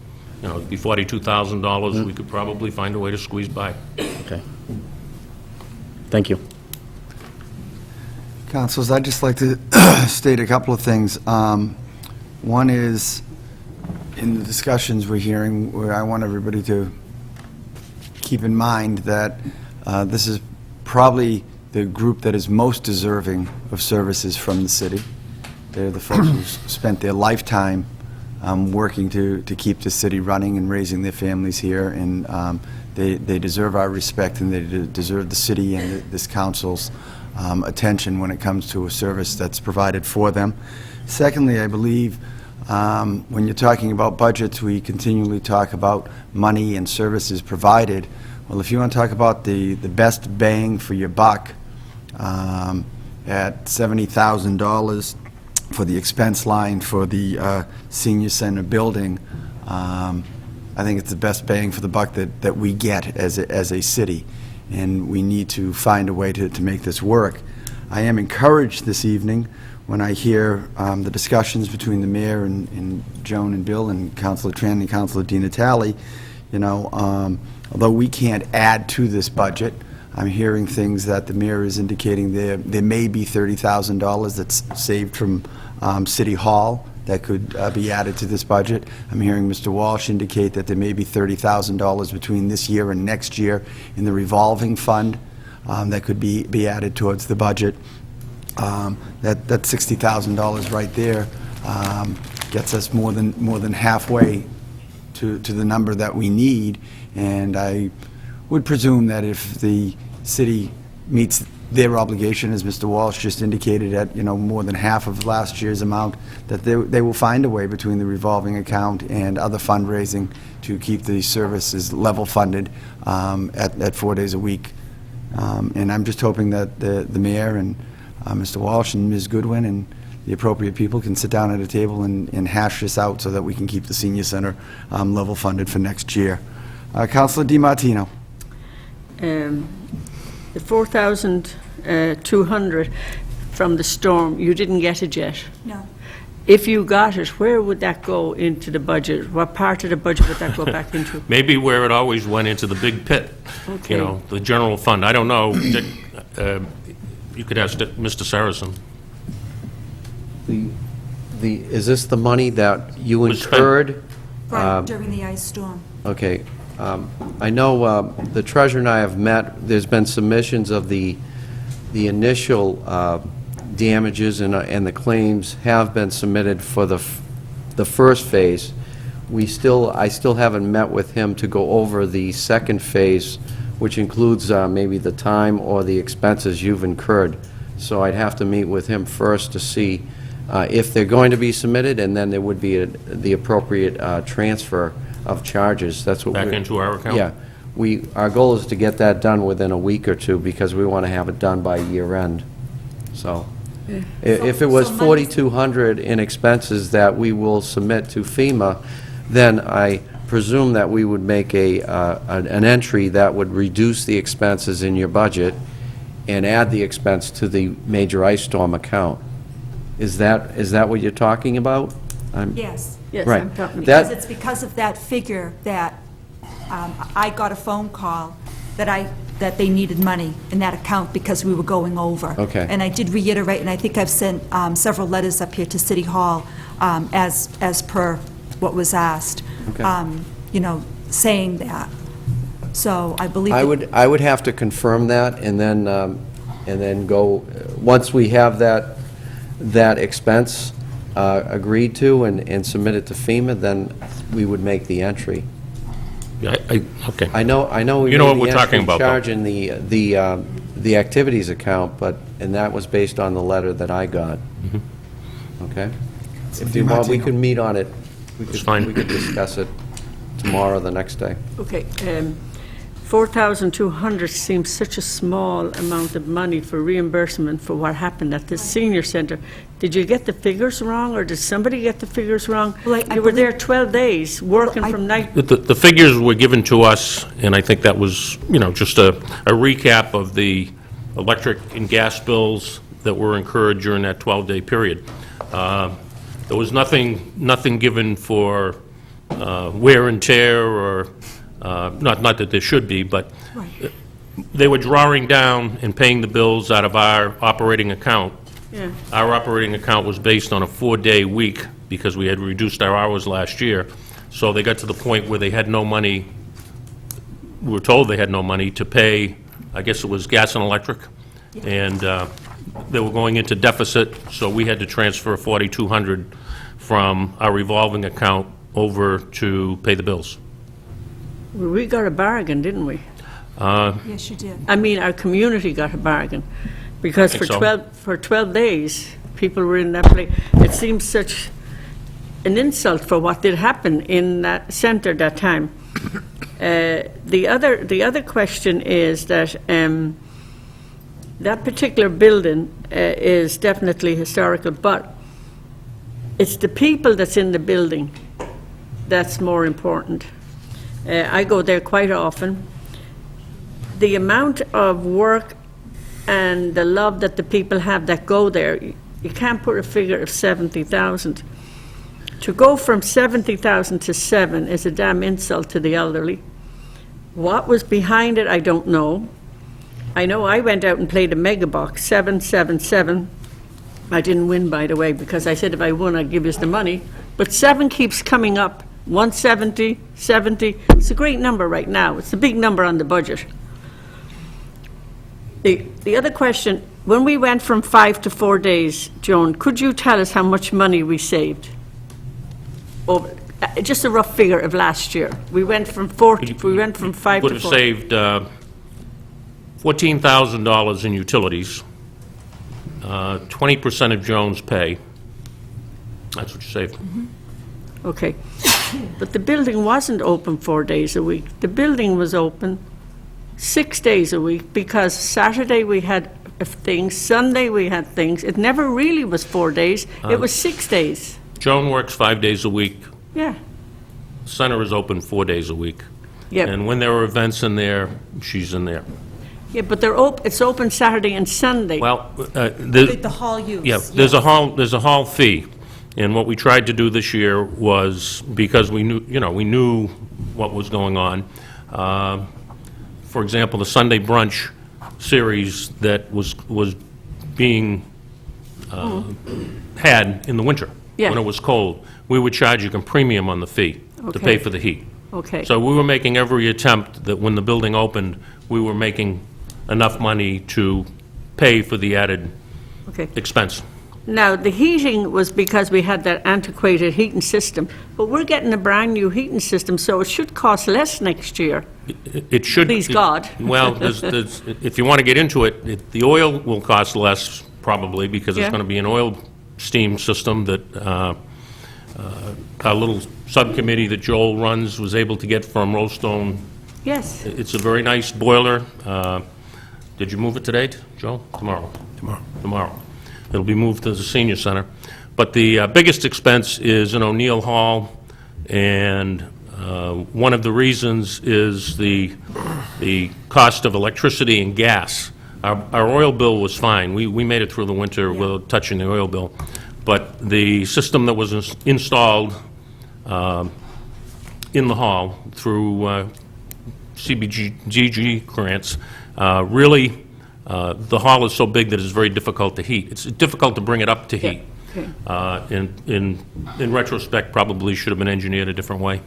Speaker 10: You know, it'd be $42,000. We could probably find a way to squeeze by.
Speaker 7: Okay. Thank you.
Speaker 1: Councilors, I'd just like to state a couple of things. One is, in the discussions we're hearing, where I want everybody to keep in mind that this is probably the group that is most deserving of services from the city. They're the folks who spent their lifetime working to keep the city running and raising their families here, and they deserve our respect, and they deserve the city and this council's attention when it comes to a service that's provided for them. Secondly, I believe when you're talking about budgets, we continually talk about money and services provided. Well, if you want to talk about the best bang for your buck, at $70,000 for the expense line for the senior center building, I think it's the best bang for the buck that we get as a city, and we need to find a way to make this work. I am encouraged this evening when I hear the discussions between the mayor and Joan and Bill and Councilor Tran and Councilor Di Natale. You know, although we can't add to this budget, I'm hearing things that the mayor is indicating there may be $30,000 that's saved from City Hall that could be added to this budget. I'm hearing Mr. Walsh indicate that there may be $30,000 between this year and next year in the revolving fund that could be added towards the budget. That $60,000 right there gets us more than halfway to the number that we need, and I would presume that if the city meets their obligation, as Mr. Walsh just indicated, at more than half of last year's amount, that they will find a way between the revolving account and other fundraising to keep the services level funded at 4 days a week. And I'm just hoping that the mayor and Mr. Walsh and Ms. Goodwin and the appropriate people can sit down at a table and hash this out so that we can keep the senior center level funded for next year. Councilor DiMartino.
Speaker 4: The 4,200 from the storm, you didn't get it yet?
Speaker 9: No.
Speaker 4: If you got it, where would that go into the budget? What part of the budget would that go back into?
Speaker 10: Maybe where it always went, into the big pit.
Speaker 4: Okay.
Speaker 10: You know, the general fund. I don't know. Dick, you could ask Mr. Saracen.
Speaker 12: Is this the money that you
Speaker 10: Was spent-
Speaker 12: incurred?
Speaker 9: Right, during the ice storm.
Speaker 12: Okay. I know the treasurer and I have met. There's been submissions of the initial damages, and the claims have been submitted for the first phase. I still haven't met with him to go over the second phase, which includes maybe the time or the expenses you've incurred. So I'd have to meet with him first to see if they're going to be submitted, and then there would be the appropriate transfer of charges. That's what
Speaker 10: Back into our account?
Speaker 12: Yeah. Our goal is to get that done within a week or two, because we want to have it done by year end. So If it was
Speaker 9: So money's-
Speaker 12: 4,200 in expenses that we will submit to FEMA, then I presume that we would make an entry that would reduce the expenses in your budget and add the expense to the major ice storm account. Is that what you're talking about?
Speaker 9: Yes.
Speaker 4: Yes,
Speaker 12: Right.
Speaker 4: I'm talking
Speaker 12: That-
Speaker 9: Because it's because of that figure that I got a phone call that they needed money in that account because we were going over.
Speaker 12: Okay.
Speaker 9: And I did reiterate, and I think I've sent several letters up here to City Hall as per what was asked,
Speaker 12: Okay.
Speaker 9: saying that. So I believe.
Speaker 12: I would have to confirm that, and then go, once we have that expense agreed to and submit it to FEMA, then we would make the entry.
Speaker 10: Yeah, okay.
Speaker 12: I know we
Speaker 10: You know
Speaker 12: made
Speaker 10: what we're
Speaker 12: the
Speaker 10: talking
Speaker 12: entry
Speaker 10: about, though.
Speaker 12: charge in the activities account, and that was based on the letter that I got. Okay? If you want, we can meet on it.
Speaker 10: That's fine.
Speaker 12: We could discuss it tomorrow or the next day.
Speaker 4: Okay, 4,200 seems such a small amount of money for reimbursement for what happened at the senior center. Did you get the figures wrong, or did somebody get the figures wrong?
Speaker 9: Well, I
Speaker 4: You were there
Speaker 9: believe-
Speaker 4: 12 days, working from night.
Speaker 10: The figures were given to us, and I think that was, just a recap of the electric and gas bills that were incurred during that 12-day period. There was nothing given for wear and tear, or, not that there should be, but they were drawing down and paying the bills out of our operating account.
Speaker 4: Yeah.
Speaker 10: Our operating account was based on a 4-day week because we had reduced our hours last year. So they got to the point where they had no money, we were told they had no money to pay, I guess it was gas and electric. And they were going into deficit, so we had to transfer 4,200 from our revolving account over to pay the bills.
Speaker 4: Well, we got a bargain, didn't we?
Speaker 9: Yes, you did.
Speaker 4: I mean, our community got a bargain, because
Speaker 10: Think
Speaker 4: for 12 days, people were in that place. It seems such an insult for what did happen in that center that time. The other question is that that particular building is definitely historical, but it's the people that's in the building that's more important. I go there quite often. The amount of work and the love that the people have that go there, you can't put a figure of 70,000. To go from 70,000 to 7 is a damn insult to the elderly. What was behind it, I don't know. I know I went out and played a mega box, 777. I didn't win, by the way, because I said if I won, I'd give you the money. But 7 keeps coming up, 170, 70. It's a great number right now. It's a big number on the budget. The other question, when we went from 5 to 4 days, Joan, could you tell us how much money we saved? Just a rough figure of last year. We went from 5 to 4.
Speaker 10: Would have saved $14,000 in utilities, 20% of Joan's pay. That's what you saved.
Speaker 4: Okay. But the building wasn't open 4 days a week. The building was open 6 days a week, because Saturday we had things, Sunday we had things. It never really was 4 days. It was 6 days.
Speaker 10: Joan works 5 days a week.
Speaker 4: Yeah.
Speaker 10: Center is open 4 days a week.
Speaker 4: Yeah.
Speaker 10: And when there are events in there, she's in there.
Speaker 4: Yeah, but it's open Saturday and Sunday.
Speaker 10: Well,
Speaker 9: The hall use.
Speaker 10: yeah, there's a hall fee. And what we tried to do this year was, because we knew what was going on. For example, the Sunday brunch series that was being had in the winter,
Speaker 4: Yeah.
Speaker 10: when it was cold, we would charge you a premium on the fee to pay
Speaker 4: Okay.
Speaker 10: for the heat.
Speaker 4: Okay.
Speaker 10: So we were making every attempt that when the building opened, we were making enough money to pay for the added
Speaker 4: Okay.
Speaker 10: expense.
Speaker 4: Now, the heating was because we had that antiquated heating system, but we're getting a brand-new heating system, so it should cost less next year.
Speaker 10: It should...
Speaker 4: Please God.
Speaker 10: Well, if you want to get into it, the oil will cost less, probably, because it's
Speaker 4: Yeah.
Speaker 10: going to be an oil steam system that our little subcommittee that Joel runs was able to get from Rollstone.
Speaker 4: Yes.
Speaker 10: It's a very nice boiler. Did you move it today, Joel? Tomorrow? Tomorrow. It'll be moved to the senior center. But the biggest expense is in O'Neill Hall, and one of the reasons is the cost of electricity and gas. Our oil bill was fine. We made it through the winter without touching the oil bill. But the system that was installed in the hall through CBGG grants, really, the hall is so big that it's very difficult to heat. It's difficult to bring it up to heat. In retrospect, probably should have been engineered a different way.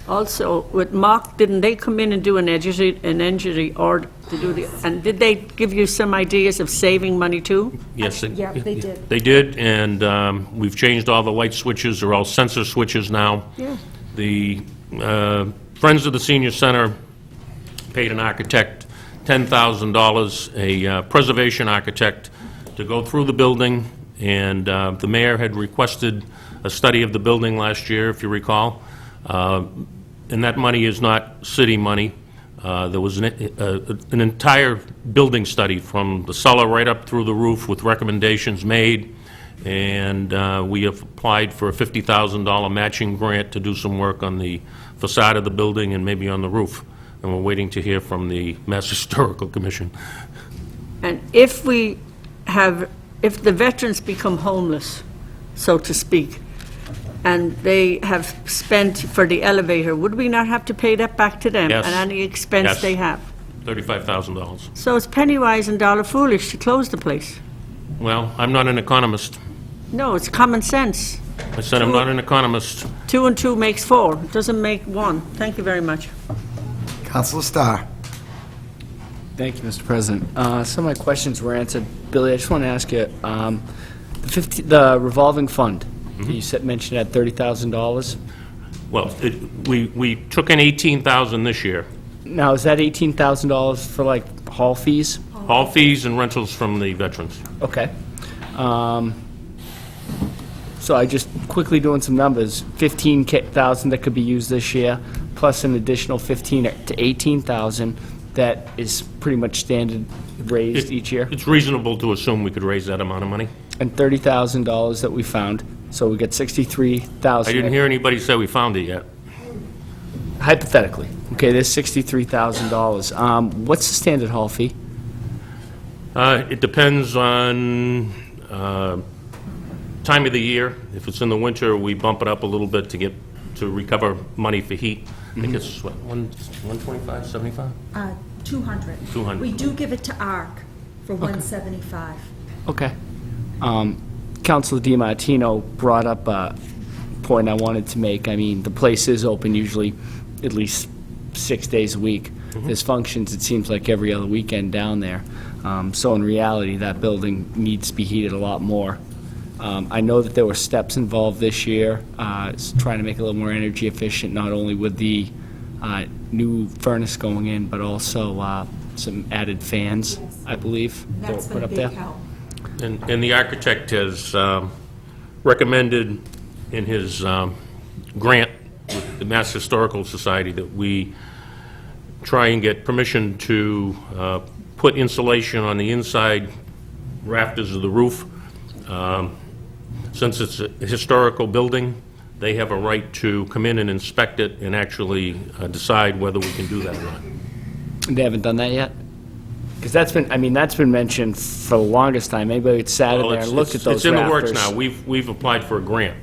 Speaker 4: Also, with Mock, didn't they come in and do an engineering order to do the, and did they give you some ideas of saving money too?
Speaker 10: Yes,
Speaker 9: Yeah, they did.
Speaker 10: They did, and we've changed all the light switches. They're all sensor switches now.
Speaker 4: Yeah.
Speaker 10: The Friends of the Senior Center paid an architect $10,000, a preservation architect, to go through the building, and the mayor had requested a study of the building last year, if you recall. And that money is not city money. There was an entire building study from the cellar right up through the roof with recommendations made, and we have applied for a $50,000 matching grant to do some work on the facade of the building and maybe on the roof. And we're waiting to hear from the Mass Historical Commission.
Speaker 4: And if the veterans become homeless, so to speak, and they have spent for the elevator, would we not have to pay that back to them?
Speaker 10: Yes.
Speaker 4: And any expense
Speaker 10: Yes.
Speaker 4: they have?
Speaker 10: $35,000.
Speaker 4: So it's penny wise and dollar foolish to close the place.
Speaker 10: Well, I'm not an economist.
Speaker 4: No, it's common sense.
Speaker 10: I said I'm not an economist.
Speaker 4: 2 and 2 makes 4. It doesn't make 1. Thank you very much.
Speaker 1: Councilor Starr.
Speaker 8: Thank you, Mr. President. Some of my questions were answered. Billy, I just want to ask you, the revolving fund, you mentioned at $30,000.
Speaker 10: Well, we took in $18,000 this year.
Speaker 8: Now, is that $18,000 for like hall fees?
Speaker 10: All fees and rentals from the veterans.
Speaker 8: Okay. So I just quickly doing some numbers, 15,000 that could be used this year, plus an additional 15 to 18,000 that is pretty much standard raised each year,
Speaker 10: It's reasonable to assume we could raise that amount of money.
Speaker 8: and $30,000 that we found. So we get 63,000.
Speaker 10: I didn't hear anybody say we found it yet.
Speaker 8: Hypothetically, okay, there's $63,000. What's the standard hall fee?
Speaker 10: It depends on time of the year. If it's in the winter, we bump it up a little bit to recover money for heat. I think it's, what, 125, 75?
Speaker 9: 200.
Speaker 10: 200.
Speaker 9: We do give it to ARC for 175.
Speaker 8: Okay. Councilor DiMartino brought up a point I wanted to make. I mean, the place is open usually at least 6 days a week. There's functions, it seems like, every other weekend down there. So in reality, that building needs to be heated a lot more. I know that there were steps involved this year, trying to make it a little more energy efficient, not only with the new furnace going in, but also some added fans, I believe, that
Speaker 9: That's
Speaker 8: were
Speaker 9: been
Speaker 8: put
Speaker 9: a
Speaker 8: up
Speaker 9: big
Speaker 8: there.
Speaker 9: help.
Speaker 10: And the architect has recommended in his grant with the Mass Historical Society that we try and get permission to put insulation on the inside rafters of the roof. Since it's a historical building, they have a right to come in and inspect it and actually decide whether we can do that or not.
Speaker 8: They haven't done that yet? Because that's been mentioned for the longest time. Anybody that's sat in
Speaker 10: Well,
Speaker 8: there and looked at those
Speaker 10: It's in the works
Speaker 8: rafters-
Speaker 10: now. We've applied for a grant.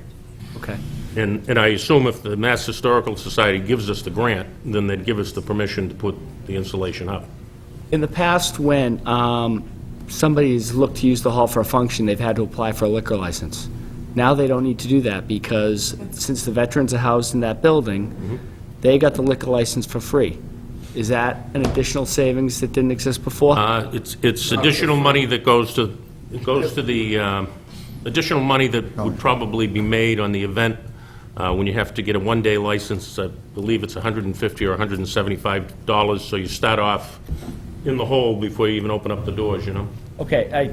Speaker 8: Okay.
Speaker 10: And I assume if the Mass Historical Society gives us the grant, then they'd give us the permission to put the insulation up.
Speaker 8: In the past, when somebody's looked to use the hall for a function, they've had to apply for a liquor license. Now they don't need to do that because since the veterans are housed in that building, they got the liquor license for free. Is that an additional savings that didn't exist before?
Speaker 10: It's additional money that goes to the, additional money that would probably be made on the event when you have to get a one-day license. I believe it's $150 or $175, so you start off in the hole before you even open up the doors, you know?
Speaker 8: Okay, I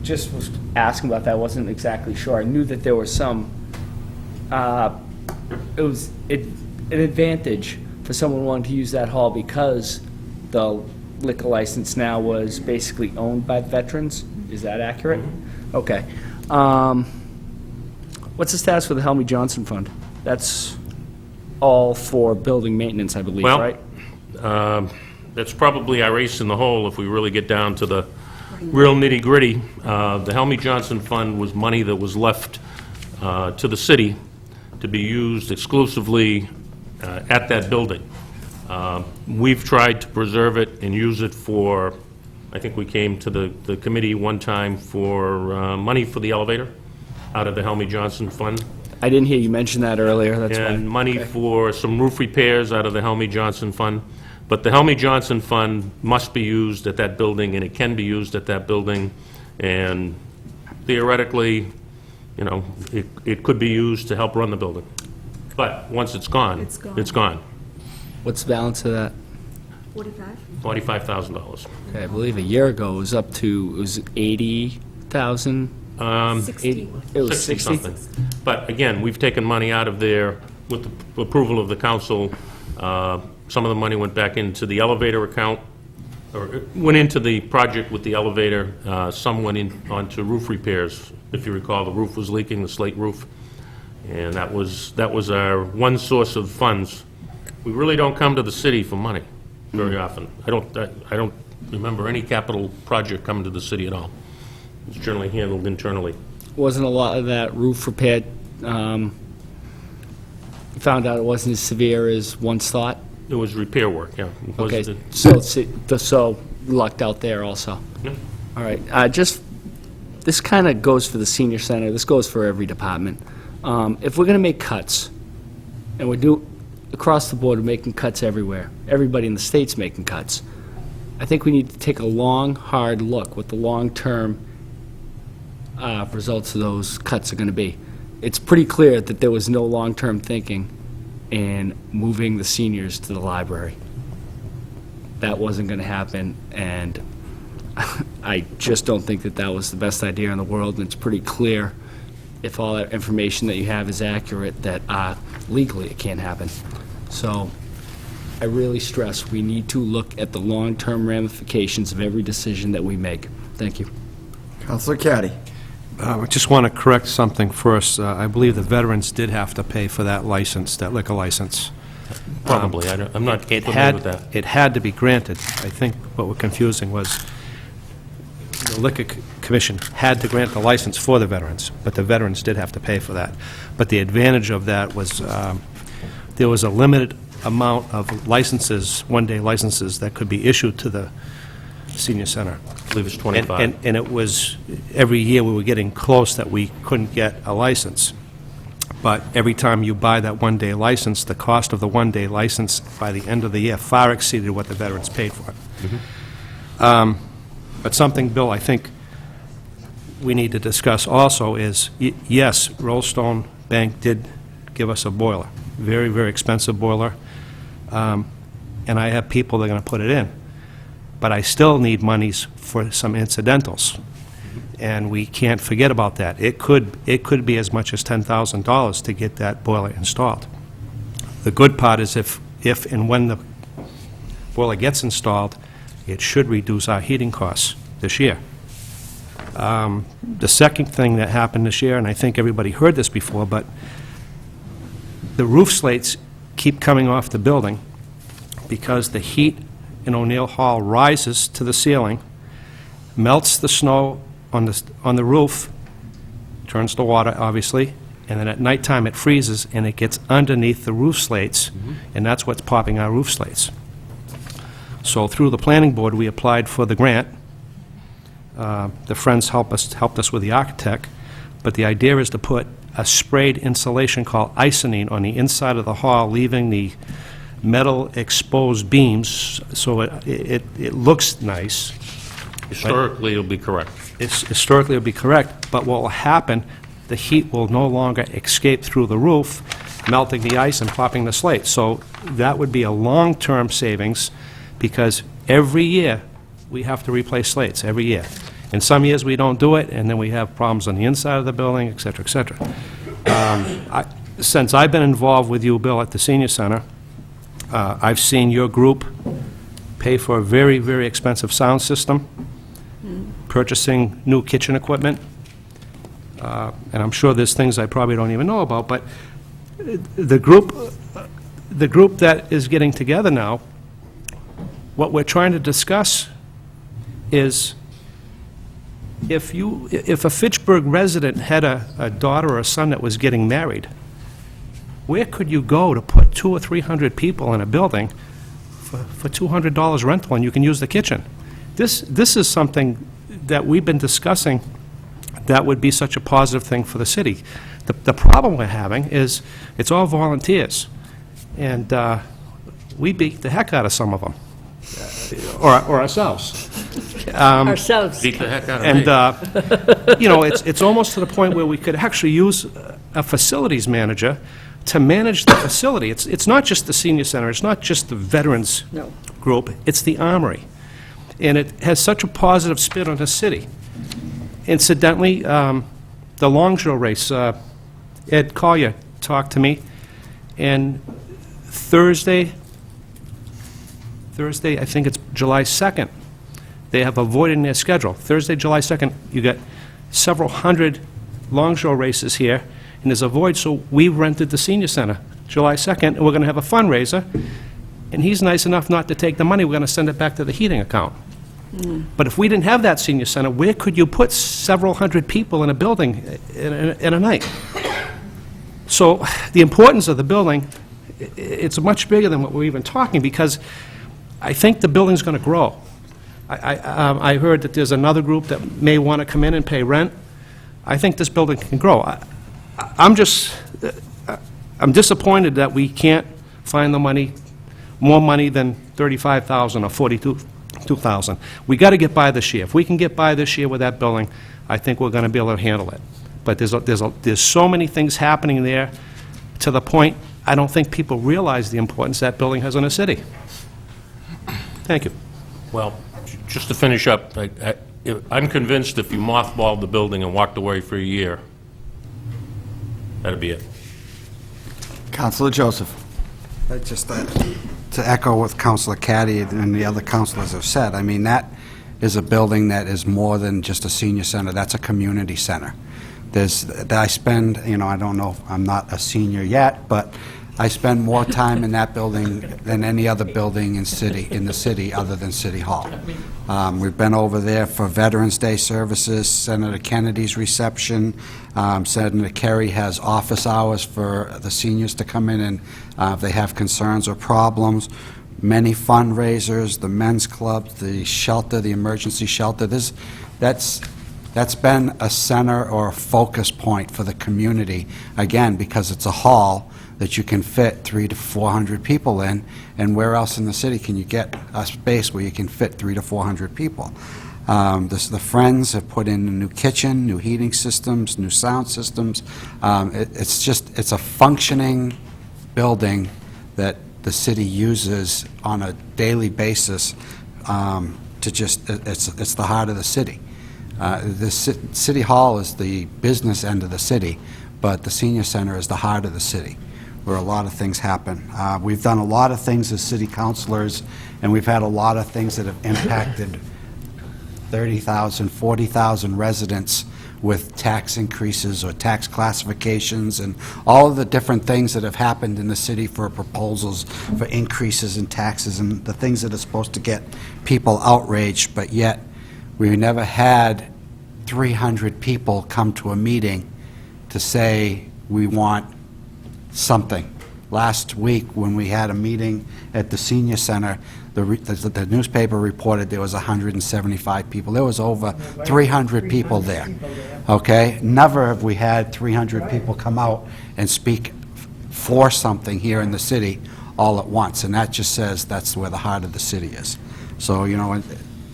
Speaker 8: just was asking about that. I wasn't exactly sure. I knew that there was some, it was an advantage for someone wanting to use that hall because the liquor license now was basically owned by the veterans. Is that accurate? Okay. What's the status for the Helmy Johnson Fund? That's all for building maintenance, I believe,
Speaker 10: Well,
Speaker 8: right?
Speaker 10: That's probably our ace in the hole if we really get down to the real nitty-gritty. The Helmy Johnson Fund was money that was left to the city to be used exclusively at that building. We've tried to preserve it and use it for, I think we came to the committee one time for money for the elevator out of the Helmy Johnson Fund.
Speaker 8: I didn't hear you mention that earlier, that's why.
Speaker 10: And money for some roof repairs out of the Helmy Johnson Fund. But the Helmy Johnson Fund must be used at that building, and it can be used at that building. And theoretically, you know, it could be used to help run the building. But once it's gone, it's gone.
Speaker 8: What's the balance of that?
Speaker 9: 45?
Speaker 10: $45,000.
Speaker 8: Okay, I believe a year ago it was up to, it was 80,000?
Speaker 9: 60.
Speaker 8: It was 60?
Speaker 10: Something. But again, we've taken money out of there with the approval of the council. Some of the money went back into the elevator account, or it went into the project with the elevator. Some went in onto roof repairs. If you recall, the roof was leaking, the slate roof. And that was our one source of funds. We really don't come to the city for money very often. I don't remember any capital project coming to the city at all. It's generally handled internally.
Speaker 8: Wasn't a lot of that roof repaired, found out it wasn't as severe as once thought?
Speaker 10: It was repair work, yeah. It
Speaker 8: Okay,
Speaker 10: wasn't-
Speaker 8: so lucked out there also.
Speaker 10: Yeah.
Speaker 8: All right, this kind of goes for the senior center, this goes for every department. If we're going to make cuts, and across the board, we're making cuts everywhere, everybody in the state's making cuts, I think we need to take a long, hard look what the long-term results of those cuts are going to be. It's pretty clear that there was no long-term thinking in moving the seniors to the library. That wasn't going to happen, and I just don't think that that was the best idea in the world, and it's pretty clear, if all that information that you have is accurate, that legally it can't happen. So I really stress we need to look at the long-term ramifications of every decision that we make. Thank you.
Speaker 1: Counselor Caddy.
Speaker 13: I just want to correct something first. I believe the veterans did have to pay for that license, that liquor license.
Speaker 10: Probably. I'm not familiar with that.
Speaker 13: It had to be granted. I think what was confusing was the Liquor Commission had to grant the license for the veterans, but the veterans did have to pay for that. But the advantage of that was there was a limited amount of licenses, one-day licenses, that could be issued to the senior center.
Speaker 10: I believe it's 25.
Speaker 13: And it was, every year we were getting close that we couldn't get a license. But every time you buy that one-day license, the cost of the one-day license by the end of the year far exceeded what the veterans paid for it. But something, Bill, I think we need to discuss also is, yes, Rollstone Bank did give us a boiler, very, very expensive boiler, and I have people that are going to put it in. But I still need monies for some incidentals, and we can't forget about that. It could be as much as $10,000 to get that boiler installed. The good part is if and when the boiler gets installed, it should reduce our heating costs this year. The second thing that happened this year, and I think everybody heard this before, but the roof slates keep coming off the building because the heat in O'Neill Hall rises to the ceiling, melts the snow on the roof, turns to water, obviously, and then at nighttime it freezes and it gets underneath the roof slates, and that's what's popping our roof slates. So through the planning board, we applied for the grant. The Friends helped us with the architect, but the idea is to put a sprayed insulation called Isonine on the inside of the hall, leaving the metal exposed beams, so it looks nice.
Speaker 10: Historically, it'll be correct.
Speaker 13: Historically, it'll be correct, but what will happen, the heat will no longer escape through the roof, melting the ice and popping the slate. So that would be a long-term savings, because every year we have to replace slates, every year. In some years we don't do it, and then we have problems on the inside of the building, et cetera, et cetera. Since I've been involved with you, Bill, at the senior center, I've seen your group pay for a very, very expensive sound system, purchasing new kitchen equipment. And I'm sure there's things I probably don't even know about, but the group that is getting together now, what we're trying to discuss is if a Fitchburg resident had a daughter or a son that was getting married, where could you go to put 200 or 300 people in a building for $200 rental and you can use the kitchen? This is something that we've been discussing that would be such a positive thing for the city. The problem we're having is it's all volunteers, and we beat the heck out of some of them, or ourselves.
Speaker 4: Ourselves.
Speaker 10: Beat the heck out of me.
Speaker 13: And, you know, it's almost to the point where we could actually use a facilities manager to manage the facility. It's not just the senior center, it's not just the veterans
Speaker 4: No.
Speaker 13: group, it's the Armory. And it has such a positive spin on the city. Incidentally, the Longshore race, Ed Collier talked to me, and Thursday, I think it's July 2nd, they have a void in their schedule. Thursday, July 2nd, you got several hundred Longshore races here, and there's a void, so we rented the senior center July 2nd, and we're going to have a fundraiser, and he's nice enough not to take the money, we're going to send it back to the heating account. But if we didn't have that senior center, where could you put several hundred people in a building in a night? So the importance of the building, it's much bigger than what we're even talking, because I think the building's going to grow. I heard that there's another group that may want to come in and pay rent. I think this building can grow. I'm disappointed that we can't find the money, more money than $35,000 or $42,000. We got to get by this year. If we can get by this year with that building, I think we're going to be able to handle it. But there's so many things happening there to the point I don't think people realize the importance that building has on a city. Thank you.
Speaker 10: Well, just to finish up, I'm convinced if you mothballed the building and walked away for a year, that'd be it.
Speaker 1: Councilor Joseph.
Speaker 6: Just to echo what Councilor Caddy and the other councilors have said, I mean, that is a building that is more than just a senior center. That's a community center. I spend, you know, I don't know, I'm not a senior yet, but I spend more time in that building than any other building in the city other than City Hall. We've been over there for Veterans Day services, Senator Kennedy's reception. Senator Kerry has office hours for the seniors to come in and if they have concerns or problems. Many fundraisers, the men's club, the shelter, the emergency shelter. That's been a center or a focus point for the community, again, because it's a hall that you can fit 300 to 400 people in, and where else in the city can you get a space where you can fit 300 to 400 people? The Friends have put in a new kitchen, new heating systems, new sound systems. It's a functioning building that the city uses on a daily basis it's the heart of the city. The City Hall is the business end of the city, but the senior center is the heart of the city, where a lot of things happen. We've done a lot of things as city councilors, and we've had a lot of things that have impacted 30,000, 40,000 residents with tax increases or tax classifications and all of the different things that have happened in the city for proposals for increases in taxes and the things that are supposed to get people outraged, but yet we never had 300 people come to a meeting to say we want something. Last week, when we had a meeting at the senior center, the newspaper reported there was 175 people. There was over 300 people there. Okay? Never have we had 300 people come out and speak for something here in the city all at once, and that just says that's where the heart of the city is. So, you know,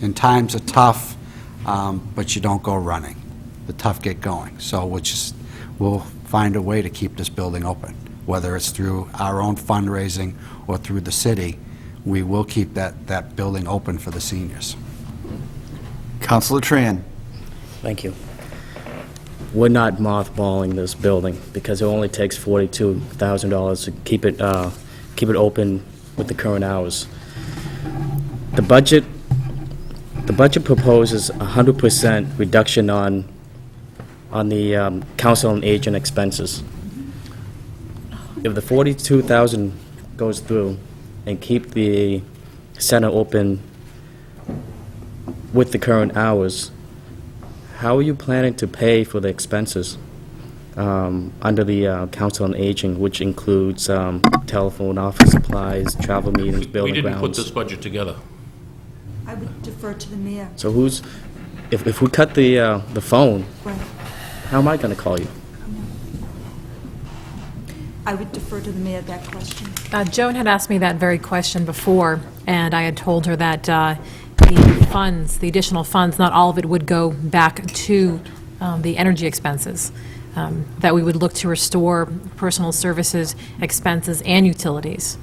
Speaker 6: in times are tough, but you don't go running. The tough get going. So we'll find a way to keep this building open, whether it's through our own fundraising or through the city. We will keep that building open for the seniors.
Speaker 1: Councilor Tran.
Speaker 7: Thank you. We're not mothballing this building because it only takes $42,000 to keep it open with the current hours. The budget The budget proposes 100% reduction on the council and agent expenses. If the 42,000 goes through and keep the center open with the current hours, how are you planning to pay for the expenses under the council on aging, which includes telephone, office supplies, travel meetings,
Speaker 10: We
Speaker 7: building
Speaker 10: didn't put
Speaker 7: grounds?
Speaker 10: this budget together.
Speaker 9: I would defer to the mayor.
Speaker 7: So who's, if we cut the phone,
Speaker 9: Right.
Speaker 7: how am I going to call you?
Speaker 9: I would defer to the mayor that question.
Speaker 2: Joan had asked me that very question before, and I had told her that the funds, the additional funds, not all of it would go back to the energy expenses, that we would look to restore personal services expenses and utilities.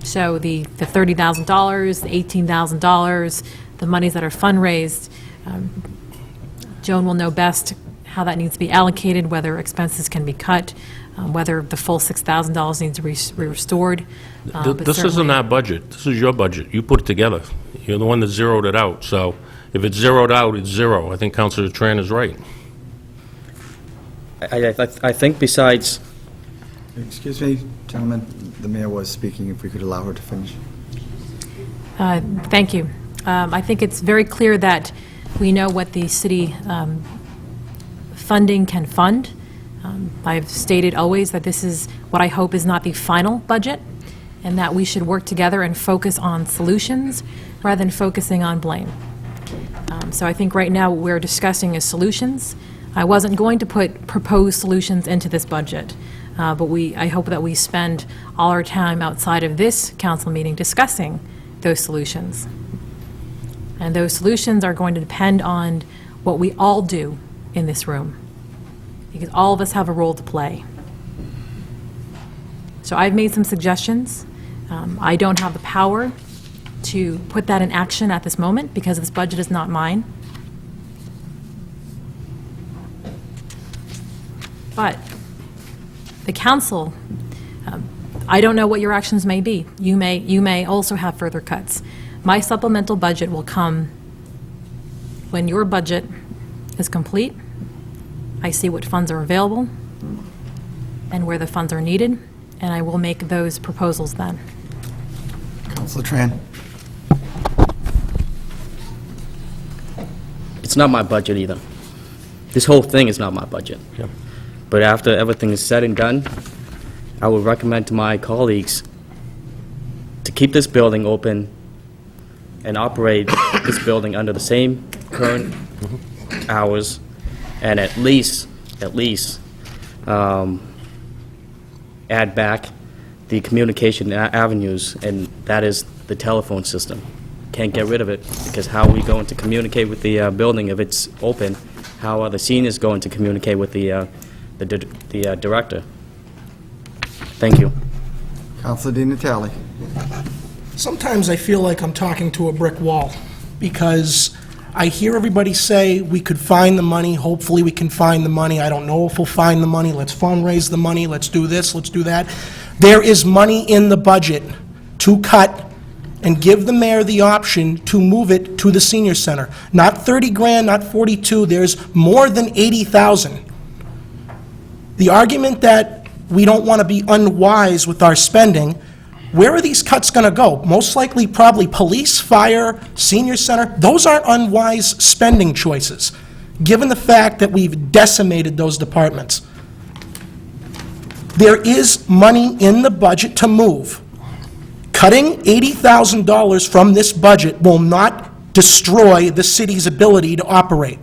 Speaker 2: So the $30,000, the $18,000, the monies that are fundraised, Joan will know best how that needs to be allocated, whether expenses can be cut, whether the full $6,000 needs to be restored. But
Speaker 10: This isn't
Speaker 2: certainly-
Speaker 10: our budget. This is your budget. You put it together. You're the one that zeroed it out. So if it's zeroed out, it's zero. I think Councilor Tran is right.
Speaker 7: I think besides,
Speaker 1: Excuse me, gentlemen, the mayor was speaking, if we could allow her to finish.
Speaker 2: Thank you. I think it's very clear that we know what the city funding can fund. I've stated always that this is what I hope is not the final budget, and that we should work together and focus on solutions rather than focusing on blame. So I think right now what we're discussing is solutions. I wasn't going to put proposed solutions into this budget, but I hope that we spend all our time outside of this council meeting discussing those solutions. And those solutions are going to depend on what we all do in this room, because all of us have a role to play. So I've made some suggestions. I don't have the power to put that in action at this moment because this budget is not mine. But the council, I don't know what your actions may be. You may also have further cuts. My supplemental budget will come when your budget is complete. I see what funds are available and where the funds are needed, and I will make those proposals then.
Speaker 1: Councilor Tran?
Speaker 7: it's not my budget either. This whole thing is not my budget.
Speaker 10: Yeah.
Speaker 7: But after everything is said and done, I would recommend to my colleagues to keep this building open and operate this building under the same current hours, and at least add back the communication avenues, and that is the telephone system. Can't get rid of it, because how are we going to communicate with the building if it's open? How are the seniors going to communicate with the director? Thank you.
Speaker 1: Councilor Di Natale?
Speaker 11: Sometimes I feel like I'm talking to a brick wall, because I hear everybody say, we could find the money, hopefully we can find the money, I don't know if we'll find the money, let's fundraise the money, let's do this, let's do that. There is money in the budget to cut and give the mayor the option to move it to the senior center. Not 30 grand, not 42, there's more than 80,000. The argument that we don't want to be unwise with our spending, where are these cuts going to go? Most likely, probably police, fire, senior center. Those aren't unwise spending choices, given the fact that we've decimated those departments. There is money in the budget to move. Cutting $80,000 from this budget will not destroy the city's ability to operate.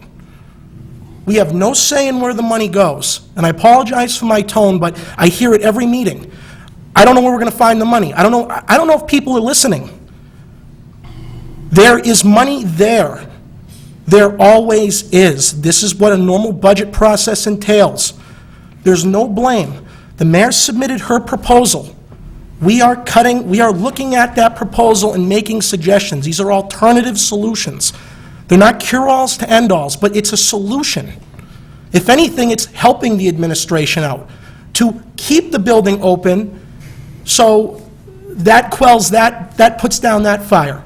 Speaker 11: We have no say in where the money goes, and I apologize for my tone, but I hear it every meeting. I don't know where we're going to find the money. I don't know if people are listening. There is money there. There always is. This is what a normal budget process entails. There's no blame. The mayor submitted her proposal. We are looking at that proposal and making suggestions. These are alternative solutions. They're not cure-alls to end-alls, but it's a solution. If anything, it's helping the administration out to keep the building open, so that quells that puts down that fire.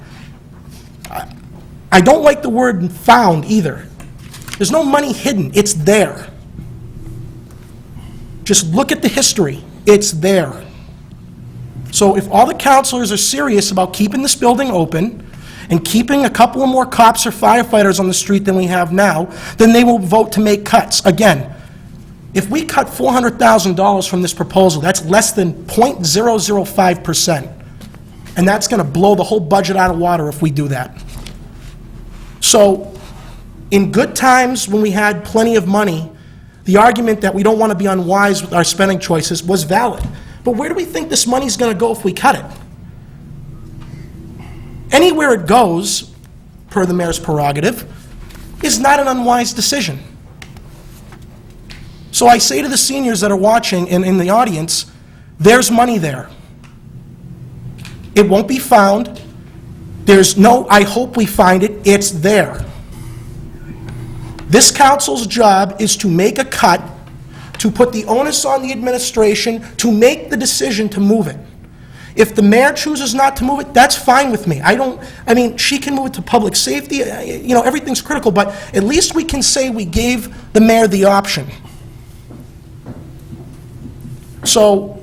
Speaker 11: I don't like the word found either. There's no money hidden, it's there. Just look at the history, it's there. So if all the counselors are serious about keeping this building open and keeping a couple of more cops or firefighters on the street than we have now, then they will vote to make cuts. Again, if we cut $400,000 from this proposal, that's less than 0.005%. And that's going to blow the whole budget out of water if we do that. So, in good times when we had plenty of money, the argument that we don't want to be unwise with our spending choices was valid. But where do we think this money's going to go if we cut it? Anywhere it goes, per the mayor's prerogative, is not an unwise decision. So I say to the seniors that are watching and in the audience, there's money there. It won't be found. There's no, I hope we find it, it's there. This council's job is to make a cut, to put the onus on the administration, to make the decision to move it. If the mayor chooses not to move it, that's fine with me. I mean, she can move it to public safety, you know, everything's critical, but at least we can say we gave the mayor the option. So,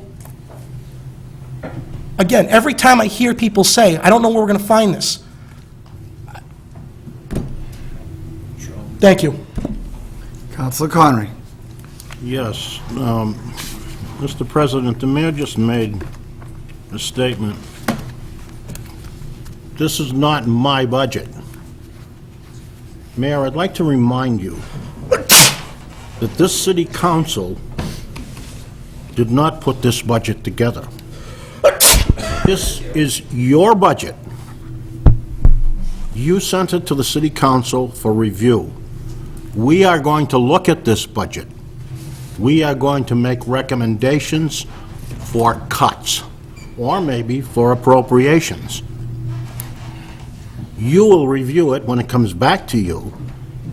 Speaker 11: again, every time I hear people say, I don't know where we're going to find this. Thank you.
Speaker 1: Councilor Connery.
Speaker 3: Yes. Mr. President, the mayor just made a statement. This is not my budget. Mayor, I'd like to remind you that this city council did not put this budget together. This is your budget. You sent it to the city council for review. We are going to look at this budget. We are going to make recommendations for cuts, or maybe for appropriations. You will review it when it comes back to you,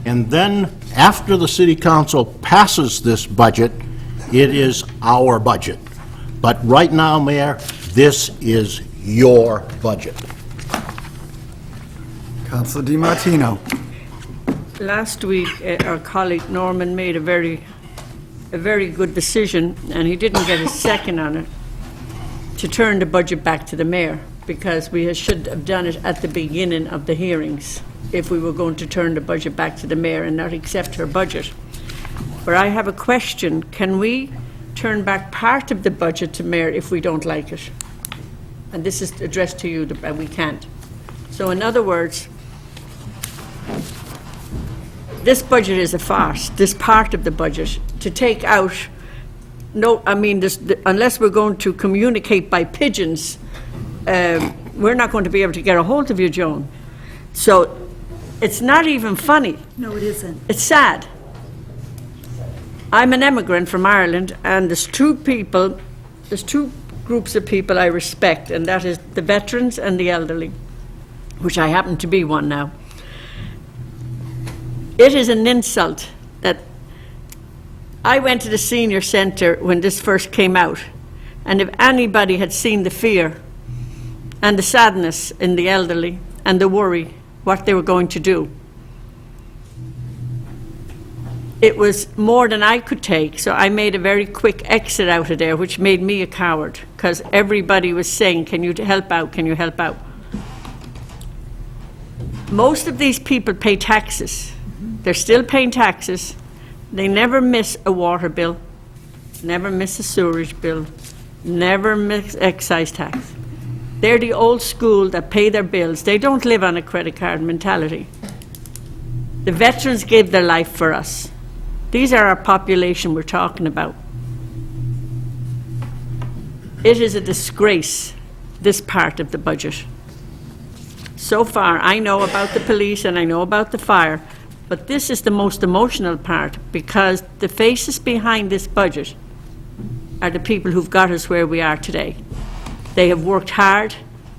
Speaker 3: and then after the city council passes this budget, it is our budget. But right now, Mayor, this is your budget.
Speaker 1: Councilor DiMartino.
Speaker 4: Last week, our colleague Norman made a very good decision, and he didn't get a second on it, to turn the budget back to the mayor, because we should have done it at the beginning of the hearings, if we were going to turn the budget back to the mayor and not accept her budget. But I have a question. Can we turn back part of the budget to mayor if we don't like it? And this is addressed to you, and we can't. So in other words, this budget is a farce, this part of the budget, to take out, no, I mean, unless we're going to communicate by pigeons, we're not going to be able to get a hold of you, Joan. So it's not even funny.
Speaker 9: No, it isn't.
Speaker 4: It's sad. I'm an immigrant from Ireland, and there's two groups of people I respect, and that is the veterans and the elderly, which I happen to be one now. It is an insult that I went to the senior centre when this first came out, and if anybody had seen the fear and the sadness in the elderly and the worry what they were going to do, it was more than I could take, so I made a very quick exit out of there, which made me a coward, because everybody was saying, can you help out, can you help out? Most of these people pay taxes. They're still paying taxes. They never miss a water bill, never miss a sewerage bill, never miss excise tax. They're the old school that pay their bills. They don't live on a credit card mentality. The veterans gave their life for us. These are our population we're talking about. It is a disgrace, this part of the budget. So far, I know about the police and I know about the fire, but this is the most emotional part, because the faces behind this budget are the people who've got us where we are today. They have worked hard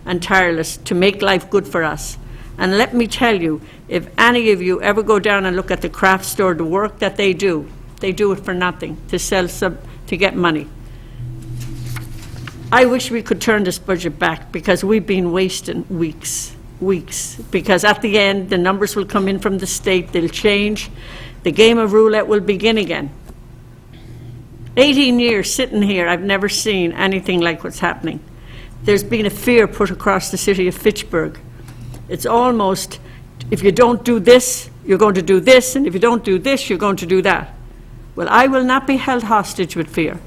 Speaker 4: and tireless to make life good for us. And let me tell you, if any of you ever go down and look at the craft store, the work that they do it for nothing, to sell to get money. I wish we could turn this budget back, because we've been wasting weeks. weeks, because at the end, the numbers will come in from the state, they'll change, the game of roulette will begin again. 18 years sitting here, I've never seen anything like what's happening. There's been a fear put across the city of Fitchburg. It's almost, if you don't do this, you're going to do this, and if you don't do this, you're going to do that. Well, I will not be held hostage with fear.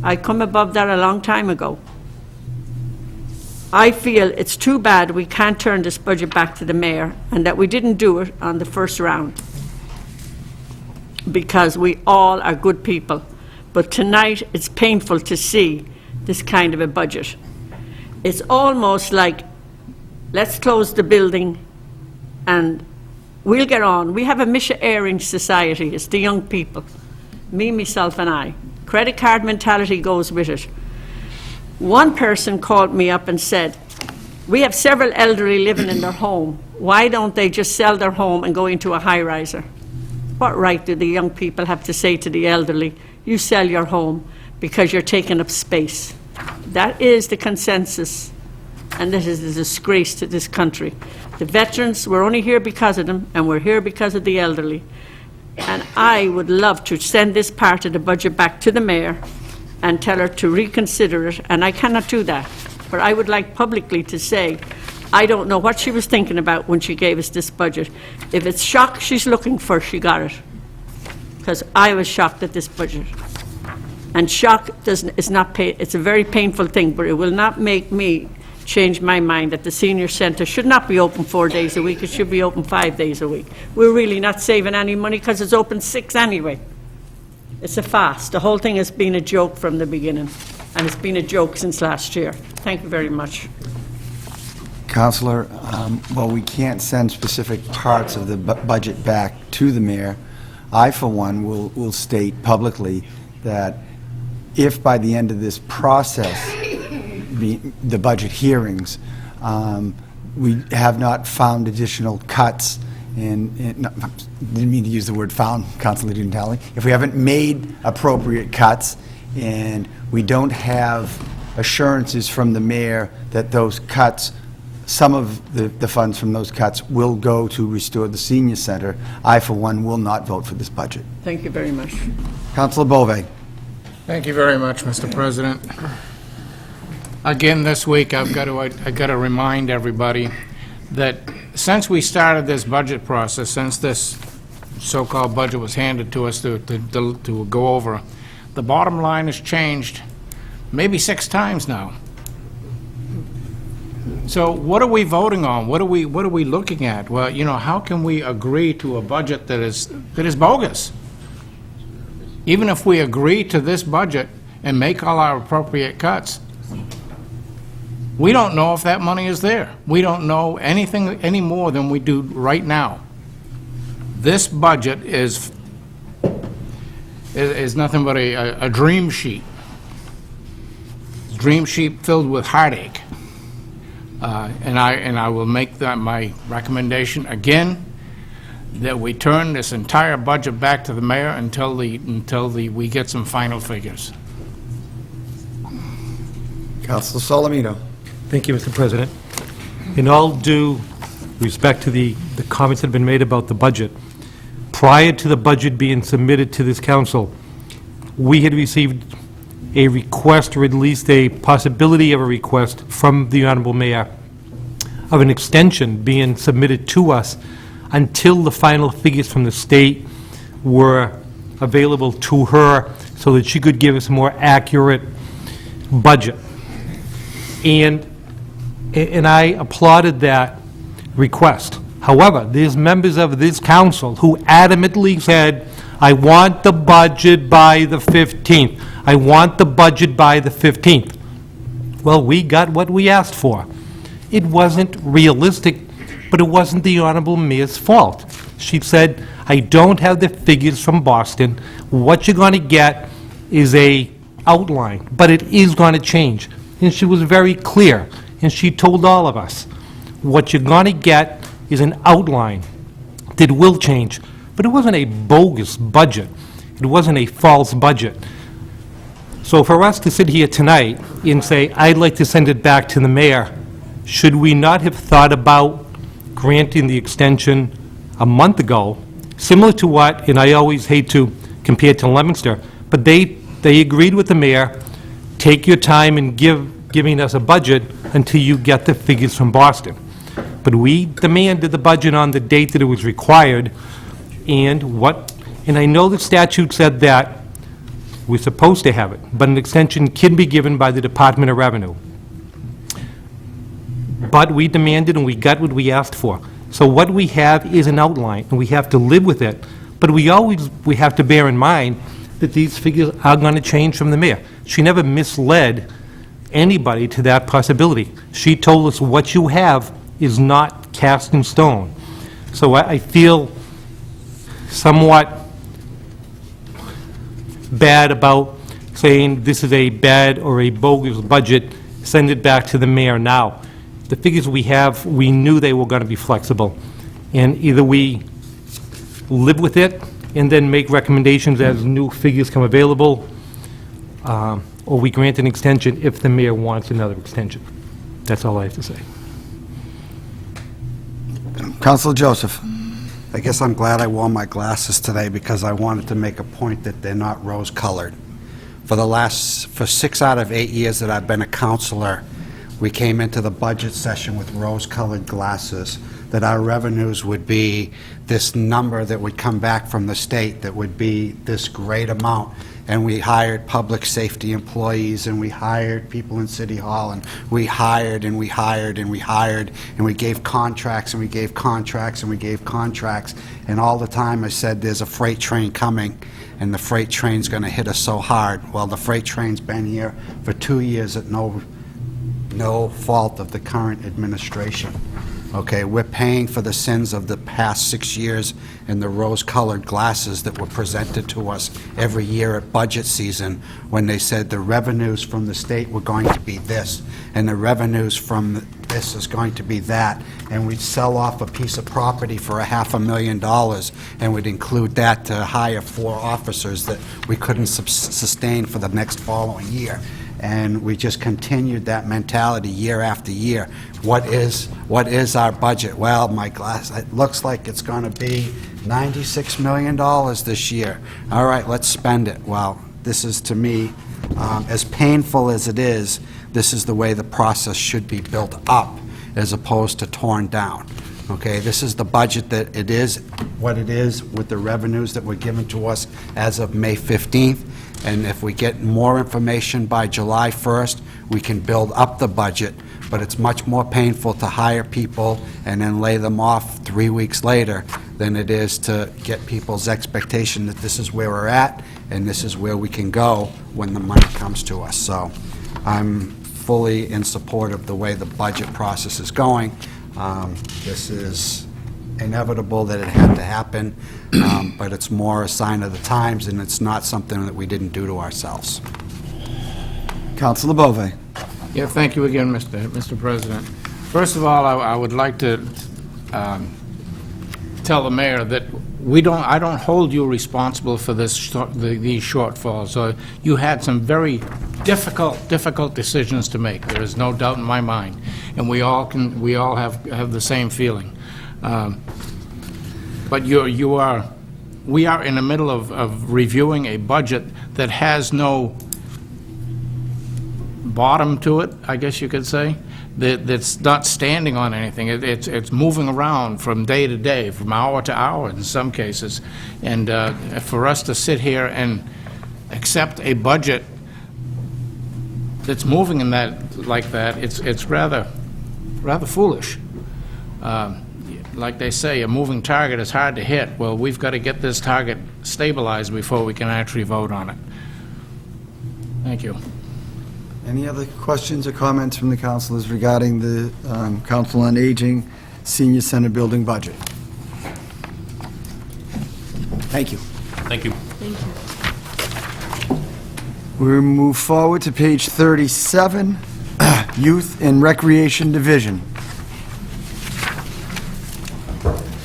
Speaker 4: I come above that a long time ago. I feel it's too bad we can't turn this budget back to the mayor, and that we didn't do it on the first round, because we all are good people. But tonight, it's painful to see this kind of a budget. It's almost like, let's close the building and we'll get on. We have a Misha-airing society. It's the young people, me, myself, and I. Credit card mentality goes with it. One person called me up and said, we have several elderly living in their home. Why don't they just sell their home and go into a high-riser? What right do the young people have to say to the elderly, you sell your home because you're taking up space? That is the consensus, and this is a disgrace to this country. The veterans, we're only here because of them, and we're here because of the elderly. And I would love to send this part of the budget back to the mayor and tell her to reconsider it, and I cannot do that. But I would like publicly to say, I don't know what she was thinking about when she gave us this budget. If it's shock she's looking for, she got it. Because I was shocked at this budget. And shock is not it's a very painful thing, but it will not make me change my mind that the senior centre should not be open 4 days a week. It should be open 5 days a week. We're really not saving any money because it's open 6 anyway. It's a farce. The whole thing has been a joke from the beginning, and it's been a joke since last year. Thank you very much.
Speaker 1: Counselor, well, we can't send specific parts of the budget back to the mayor. I, for one, will state publicly that if by the end of this process, the budget hearings, we have not found additional cuts, didn't mean to use the word found, Councilor Dintelli. If we haven't made appropriate cuts and we don't have assurances from the mayor that those cuts, some of the funds from those cuts will go to restore the senior center, I, for one, will not vote for this budget.
Speaker 4: Thank you very much.
Speaker 1: Councilor Bove.
Speaker 14: Thank you very much, Mr. President. Again, this week, I got to remind everybody that since we started this budget process, since this so-called budget was handed to us to go over, the bottom line has changed maybe 6 times now. So what are we voting on? What are we looking at? Well, you know, how can we agree to a budget that is bogus? Even if we agree to this budget and make all our appropriate cuts, we don't know if that money is there. We don't know anything any more than we do right now. This budget is nothing but a dream sheet. Dream sheet filled with heartache. And I will make that my recommendation again, that we turn this entire budget back to the mayor until we get some final figures.
Speaker 1: Councilor Solomino.
Speaker 5: Thank you, Mr. President. In all due respect to the comments that have been made about the budget, prior to the budget being submitted to this council, we had received a request, or at least a possibility of a request from the Honorable Mayor of an extension being submitted to us until the final figures from the state were available to her so that she could give us a more accurate budget. And I applauded that request. However, there's members of this council who adamantly said, I want the budget by the 15th. I want the budget by the 15th. Well, we got what we asked for. It wasn't realistic, but it wasn't the Honorable Mayor's fault. She said, I don't have the figures from Boston. What you're going to get is a outline, but it is going to change. And she was very clear, and she told all of us, what you're going to get is an outline that will change. But it wasn't a bogus budget. It wasn't a false budget. So for us to sit here tonight and say, I'd like to send it back to the mayor, should we not have thought about granting the extension a month ago, similar to what, and I always hate to compare to Leominster, but they agreed with the mayor, take your time in giving us a budget until you get the figures from Boston. But we demanded the budget on the date that it was required, and I know the statute said that we're supposed to have it, but an extension can be given by the Department of Revenue. But we demanded and we got what we asked for. So what we have is an outline, and we have to live with it, but we have to bear in mind that these figures are going to change from the mayor. She never misled anybody to that possibility. She told us what you have is not cast in stone. So I feel somewhat bad about saying this is a bad or a bogus budget, send it back to the mayor now. The figures we have, we knew they were going to be flexible. And either we live with it and then make recommendations as new figures come available, or we grant an extension if the mayor wants another extension. That's all I have to say.
Speaker 1: Councilor Joseph.
Speaker 6: I guess I'm glad I wore my glasses today because I wanted to make a point that they're not rose-colored. For 6 out of 8 years that I've been a counselor, we came into the budget session with rose-colored glasses, that our revenues would be this number that would come back from the state that would be this great amount. And we hired public safety employees, and we hired people in City Hall, and we hired, and we hired, and we hired, and we gave contracts, and we gave contracts, and we gave contracts. And all the time I said, there's a freight train coming, and the freight train's going to hit us so hard. Well, the freight train's been here for 2 years at no fault of the current administration. Okay, we're paying for the sins of the past 6 years in the rose-colored glasses that were presented to us every year at budget season when they said the revenues from the state were going to be this, and the revenues from this is going to be that, and we'd sell off a piece of property for $500,000, and we'd include that to hire 4 officers that we couldn't sustain for the next following year. And we just continued that mentality year after year. What is our budget? Well, it looks like it's going to be $96 million this year. All right, let's spend it. Well, this is, to me, as painful as it is, this is the way the process should be built up as opposed to torn down. Okay, this is the budget that it is, what it is with the revenues that were given to us as of May 15th. And if we get more information by July 1st, we can build up the budget, but it's much more painful to hire people and then lay them off 3 weeks later than it is to get people's expectation that this is where we're at and this is where we can go when the money comes to us. So I'm fully in support of the way the budget process is going. This is inevitable that it had to happen, but it's more a sign of the times, and it's not something that we didn't do to ourselves.
Speaker 1: Councilor Bove.
Speaker 14: Yeah, thank you again, Mr. President. First of all, I would like to tell the mayor that I don't hold you responsible for these shortfalls. So you had some very difficult decisions to make. There is no doubt in my mind, and we all have the same feeling. But we are in the middle of reviewing a budget that has no bottom to it, I guess you could say, that's not standing on anything. It's moving around from day to day, from hour to hour in some cases. And for us to sit here and accept a budget that's moving in like that, it's rather foolish. Like they say, a moving target is hard to hit. Well, we've got to get this target stabilized before we can actually vote on it. Thank you.
Speaker 1: Any other questions or comments from the councilors regarding the Council on Aging Senior Center building budget? Thank you.
Speaker 10: Thank you.
Speaker 1: We move forward to page 37, Youth and Recreation Division.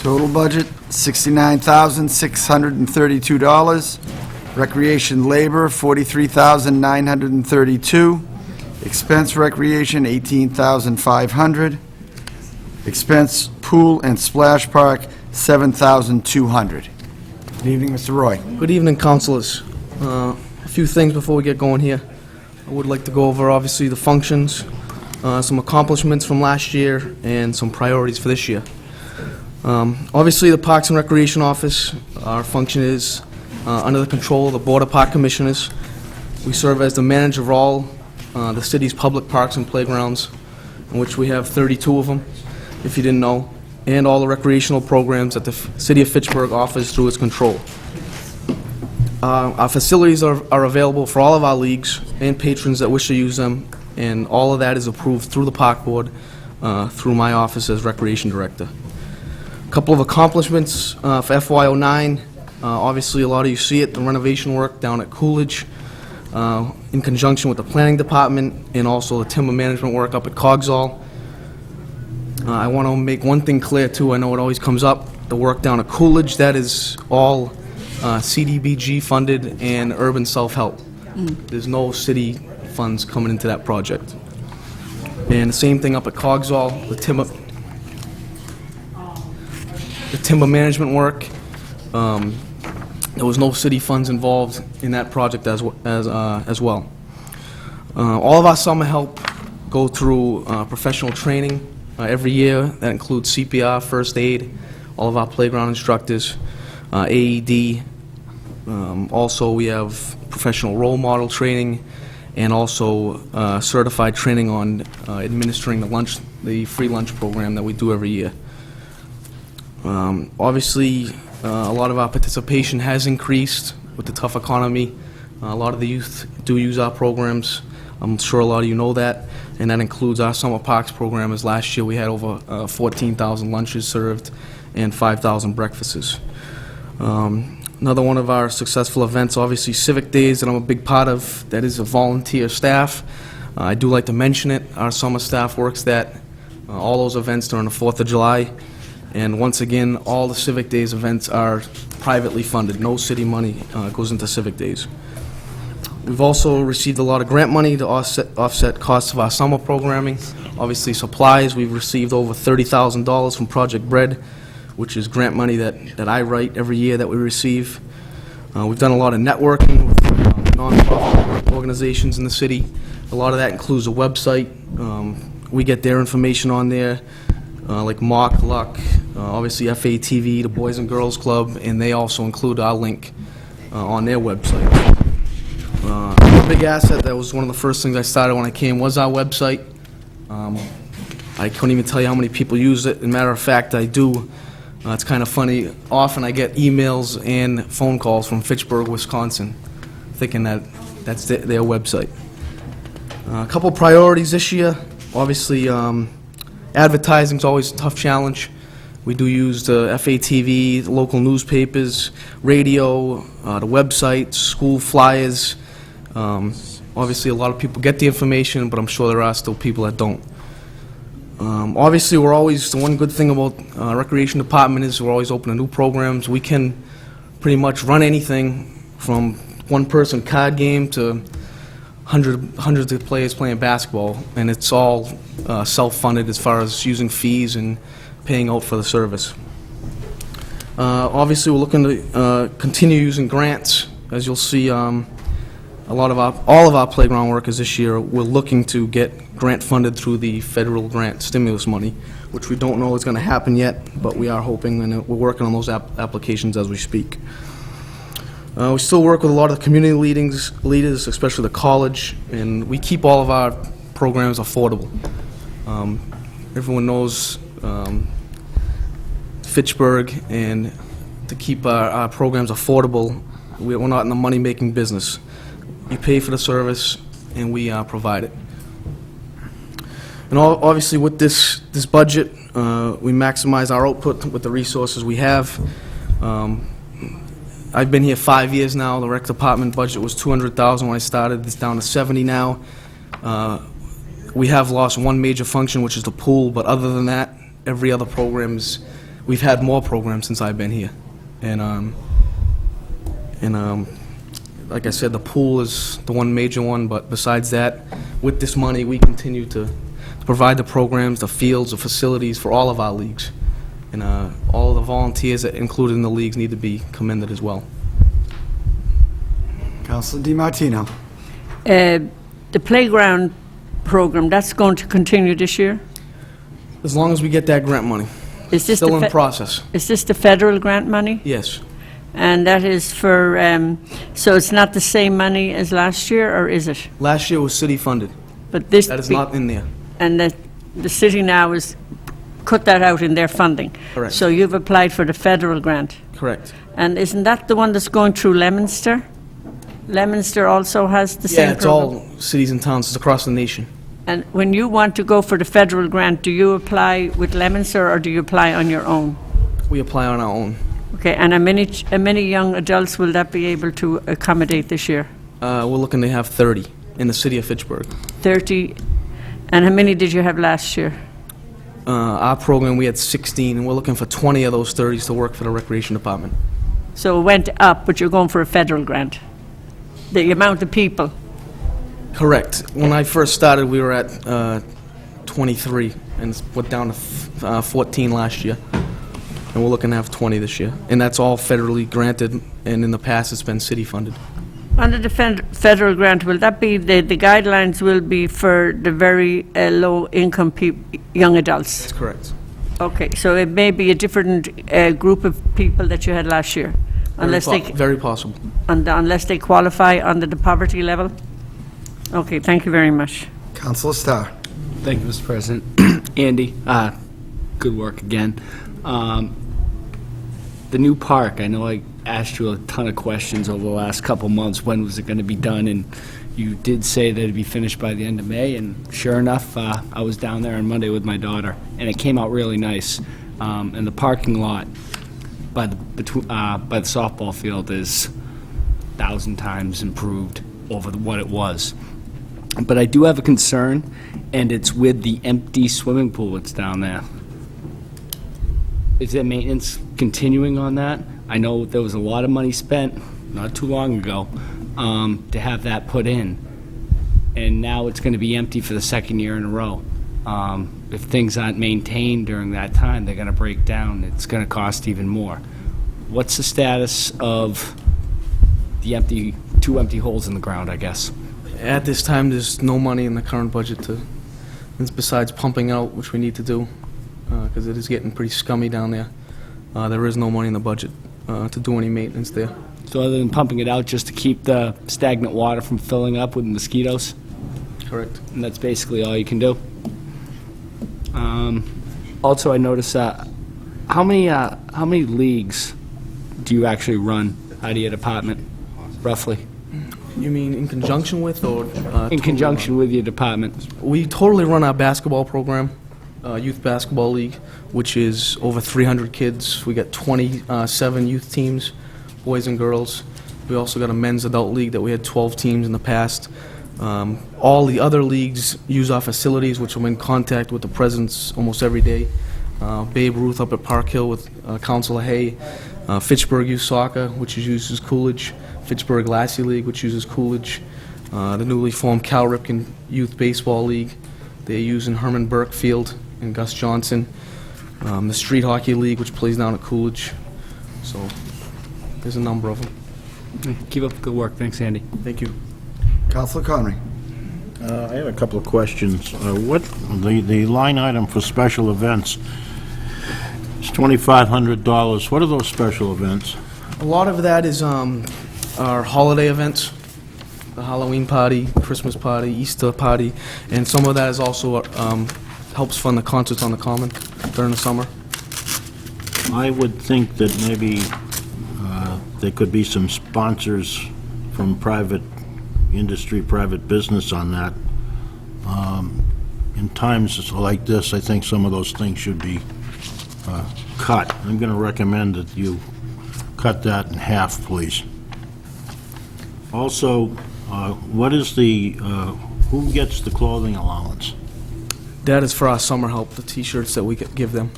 Speaker 1: Total budget, $69,632. Recreation labor, $43,932. Expense recreation, $18,500. Expense pool and splash park, $7,200. Good evening, Mr. Roy.
Speaker 15: Good evening, councilors. A few things before we get going here. I would like to go over, obviously, the functions, some accomplishments from last year, and some priorities for this year. Obviously, the Parks and Recreation Office, our function is under the control of the Board of Park Commissioners. We serve as the manager of all the city's public parks and playgrounds, in which we have 32 of them, if you didn't know, and all the recreational programs that the City of Fitchburg offers through its control. Our facilities are available for all of our leagues and patrons that wish to use them, and all of that is approved through the Park Board, through my office as Recreation Director. A couple of accomplishments for FY09. Obviously, a lot of you see it, the renovation work down at Coolidge, in conjunction with the Planning Department, and also the timber management work up at Cogsall. I want to make one thing clear, too. I know it always comes up. The work down at Coolidge, that is all CDBG funded and urban self-help. There's no city funds coming into that project. And the same thing up at Cogsall, the timber management work. There was no city funds involved in that project as well. All of our summer help go through professional training every year. That includes CPR, first aid, all of our playground instructors, AED. Also, we have professional role model training, and also certified training on administering the free lunch program that we do every year. Obviously, a lot of our participation has increased with the tough economy. A lot of the youth do use our programs. I'm sure a lot of you know that, and that includes our summer parks program. As last year we had over 14,000 lunches served and 5,000 breakfasts. Another one of our successful events, obviously Civic Days, that I'm a big part of. That is a volunteer staff. I do like to mention it. Our summer staff works all those events during the 4th of July. And once again, all the Civic Days events are privately funded. No city money goes into Civic Days. We've also received a lot of grant money to offset costs of our summer programming. Obviously, supplies, we've received over $30,000 from Project Bread, which is grant money that I write every year that we receive. We've done a lot of networking with nonprofit organizations in the city. A lot of that includes a website. We get their information on there, like Mock Luck, obviously FA-TV, the Boys and Girls Club, and they also include our link on their website. A big asset, that was one of the first things I started when I came, was our website. I couldn't even tell you how many people use it. As a matter of fact, I do. It's kind of funny. Often I get emails and phone calls from Fitchburg, Wisconsin, thinking that that's their website. A couple priorities this year. Obviously, advertising's always a tough challenge. We do use the FA-TV, the local newspapers, radio, the website, school flyers. Obviously, a lot of people get the information, but I'm sure there are still people that don't. Obviously, the one good thing about Recreation Department is we're always open to new programs. We can pretty much run anything from one-person card game to hundreds of players playing basketball, and it's all self-funded as far as using fees and paying out for the service. Obviously, we're looking to continue using grants. As you'll see, all of our playground workers this year, we're looking to get grant funded through the federal grant stimulus money, which we don't know is going to happen yet, but we are hoping, and we're working on those applications as we speak. We still work with a lot of the community leaders, especially the college, and we keep all of our programs affordable. Everyone knows Fitchburg, and to keep our programs affordable, we're not in the money-making business. You pay for the service, and we provide it. And obviously, with this budget, we maximize our output with the resources we have. I've been here 5 years now. The rec department budget was $200,000 when I started. It's down to $70,000 now. We have lost one major function, which is the pool, but other than that, every other program we've had more programs since I've been here. And like I said, the pool is the one major one, but besides that, with this money, we continue to provide the programs, the fields, the facilities for all of our leagues. And all of the volunteers that included in the leagues need to be commended as well.
Speaker 1: Councilor DiMartino.
Speaker 4: The playground program, that's going to continue this year?
Speaker 15: As long as we get that grant money.
Speaker 4: Is this
Speaker 15: Still
Speaker 4: the
Speaker 15: in process.
Speaker 4: Is this the federal grant money?
Speaker 15: Yes.
Speaker 4: And that is for, so it's not the same money as last year, or is it?
Speaker 15: Last year was city-funded.
Speaker 4: But this
Speaker 15: That is not in there.
Speaker 4: And the city now is cut that out in their funding.
Speaker 15: Correct.
Speaker 4: So you've applied for the federal grant.
Speaker 15: Correct.
Speaker 4: And isn't that the one that's going through Leominster? Leominster also has the same
Speaker 15: Yeah, it's
Speaker 4: program?
Speaker 15: all cities and towns. It's across the nation.
Speaker 4: And when you want to go for the federal grant, do you apply with Leominster or do you apply on your own?
Speaker 15: We apply on our own.
Speaker 4: Okay, and how many young adults will that be able to accommodate this year?
Speaker 15: We're looking to have 30 in the city of Fitchburg.
Speaker 4: 30, and how many did you have last year?
Speaker 15: Our program, we had 16, and we're looking for 20 of those 30s to work for the Recreation Department.
Speaker 4: So it went up, but you're going for a federal grant? The amount of people?
Speaker 15: Correct. When I first started, we were at 23, and it went down to 14 last year. And we're looking to have 20 this year. And that's all federally granted, and in the past, it's been city-funded.
Speaker 4: Under the federal grant, will that be, the guidelines will be for the very low-income young adults?
Speaker 15: That's correct.
Speaker 4: Okay, so it may be a different group of people that you had last year, unless
Speaker 15: Very possible.
Speaker 4: unless they qualify under the poverty level? Okay, thank you very much.
Speaker 1: Councilor Starr.
Speaker 8: Thank you, Mr. President. Andy, good work again. The new park, I know I asked you a ton of questions over the last couple months. When was it going to be done? And you did say that it'd be finished by the end of May, and sure enough, I was down there on Monday with my daughter, and it came out really nice. And the parking lot by the softball field is 1,000 times improved over what it was. But I do have a concern, and it's with the empty swimming pool that's down there. Is there maintenance continuing on that? I know there was a lot of money spent not too long ago to have that put in, and now it's going to be empty for the second year in a row. If things aren't maintained during that time, they're going to break down. It's going to cost even more. What's the status of the two empty holes in the ground, I guess?
Speaker 15: At this time, there's no money in the current budget besides pumping out, which we need to do, because it is getting pretty scummy down there. There is no money in the budget to do any maintenance there.
Speaker 8: So other than pumping it out just to keep the stagnant water from filling up with mosquitoes?
Speaker 15: Correct.
Speaker 8: And that's basically all you can do? Also, I noticed how many leagues do you actually run out of your department, roughly?
Speaker 15: You mean in conjunction with, or?
Speaker 8: In conjunction with your department.
Speaker 15: We totally run our basketball program, youth basketball league, which is over 300 kids. We got 27 youth teams, boys and girls. We also got a men's adult league that we had 12 teams in the past. All the other leagues use our facilities, which I'm in contact with the presidents almost every day. Babe Ruth up at Park Hill with Councilor Hay. Fitchburg Youth Soccer, which uses Coolidge. Fitchburg Lassie League, which uses Coolidge. The newly formed Cal Ripken Youth Baseball League. They're using Herman Burke Field and Gus Johnson. The Street Hockey League, which plays down at Coolidge. So there's a number of them.
Speaker 8: Keep up the good work. Thanks, Andy.
Speaker 15: Thank you.
Speaker 1: Councilor Conry.
Speaker 13: I have a couple of questions. The line item for special events is $2,500. What are those special events?
Speaker 15: A lot of that is our holiday events, the Halloween party, Christmas party, Easter party, and some of that is also helps fund the concerts on the Common during the summer.
Speaker 13: I would think that maybe there could be some sponsors from private industry, private business on that. In times like this, I think some of those things should be cut. I'm going to recommend that you cut that in half, please. Also, what is who gets the clothing allowance?
Speaker 15: That is for our summer help, the T-shirts that we give them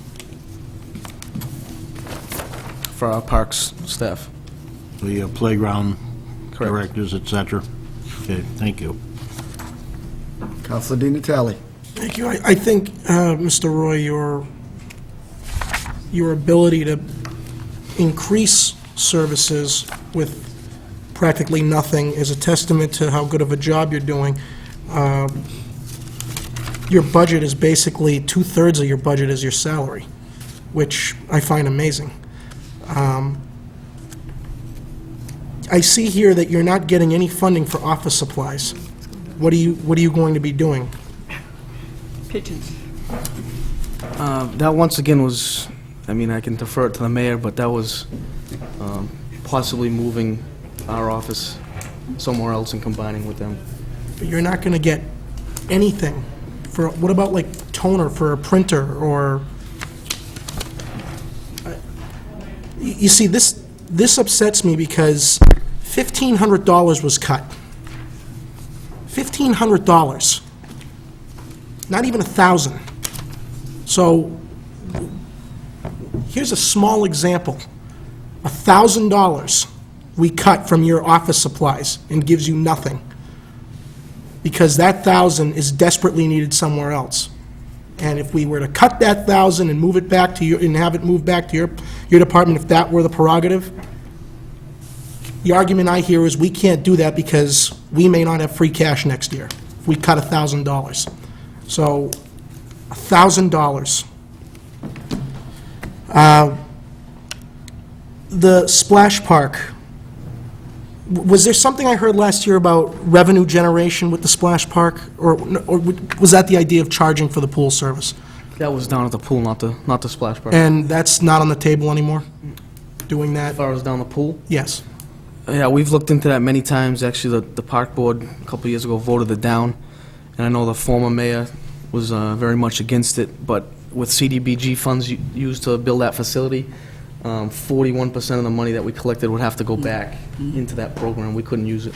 Speaker 15: for our parks staff.
Speaker 13: The playground directors, etc. Okay, thank you.
Speaker 1: Councilor Di Natale.
Speaker 11: Thank you. I think, Mr. Roy, your ability to increase services with practically nothing is a testament to how good of a job you're doing. Your budget is basically, two-thirds of your budget is your salary, which I find amazing. I see here that you're not getting any funding for office supplies. What are you going to be doing?
Speaker 4: Pigeons.
Speaker 15: That once again was, I mean, I can defer it to the mayor, but that was possibly moving our office somewhere else and combining with them.
Speaker 11: But you're not going to get anything for, what about like toner for a printer or, you see, this upsets me because $1,500 was cut. $1,500. Not even $1,000. So here's a small example. $1,000 we cut from your office supplies and gives you nothing, because that $1,000 is desperately needed somewhere else. And if we were to cut that $1,000 and move it back to your, and have it moved back to your department, if that were the prerogative, the argument I hear is we can't do that because we may not have free cash next year if we cut $1,000. So $1,000. The splash park, was there something I heard last year about revenue generation with the splash park? Or was that the idea of charging for the pool service?
Speaker 15: That was down at the pool, not the splash park.
Speaker 11: And that's not on the table anymore, doing that?
Speaker 15: As far as down the pool?
Speaker 11: Yes.
Speaker 15: Yeah, we've looked into that many times. Actually, the park board a couple of years ago voted it down, and I know the former mayor was very much against it, but with CDBG funds used to build that facility, 41% of the money that we collected would have to go back into that program. We couldn't use it.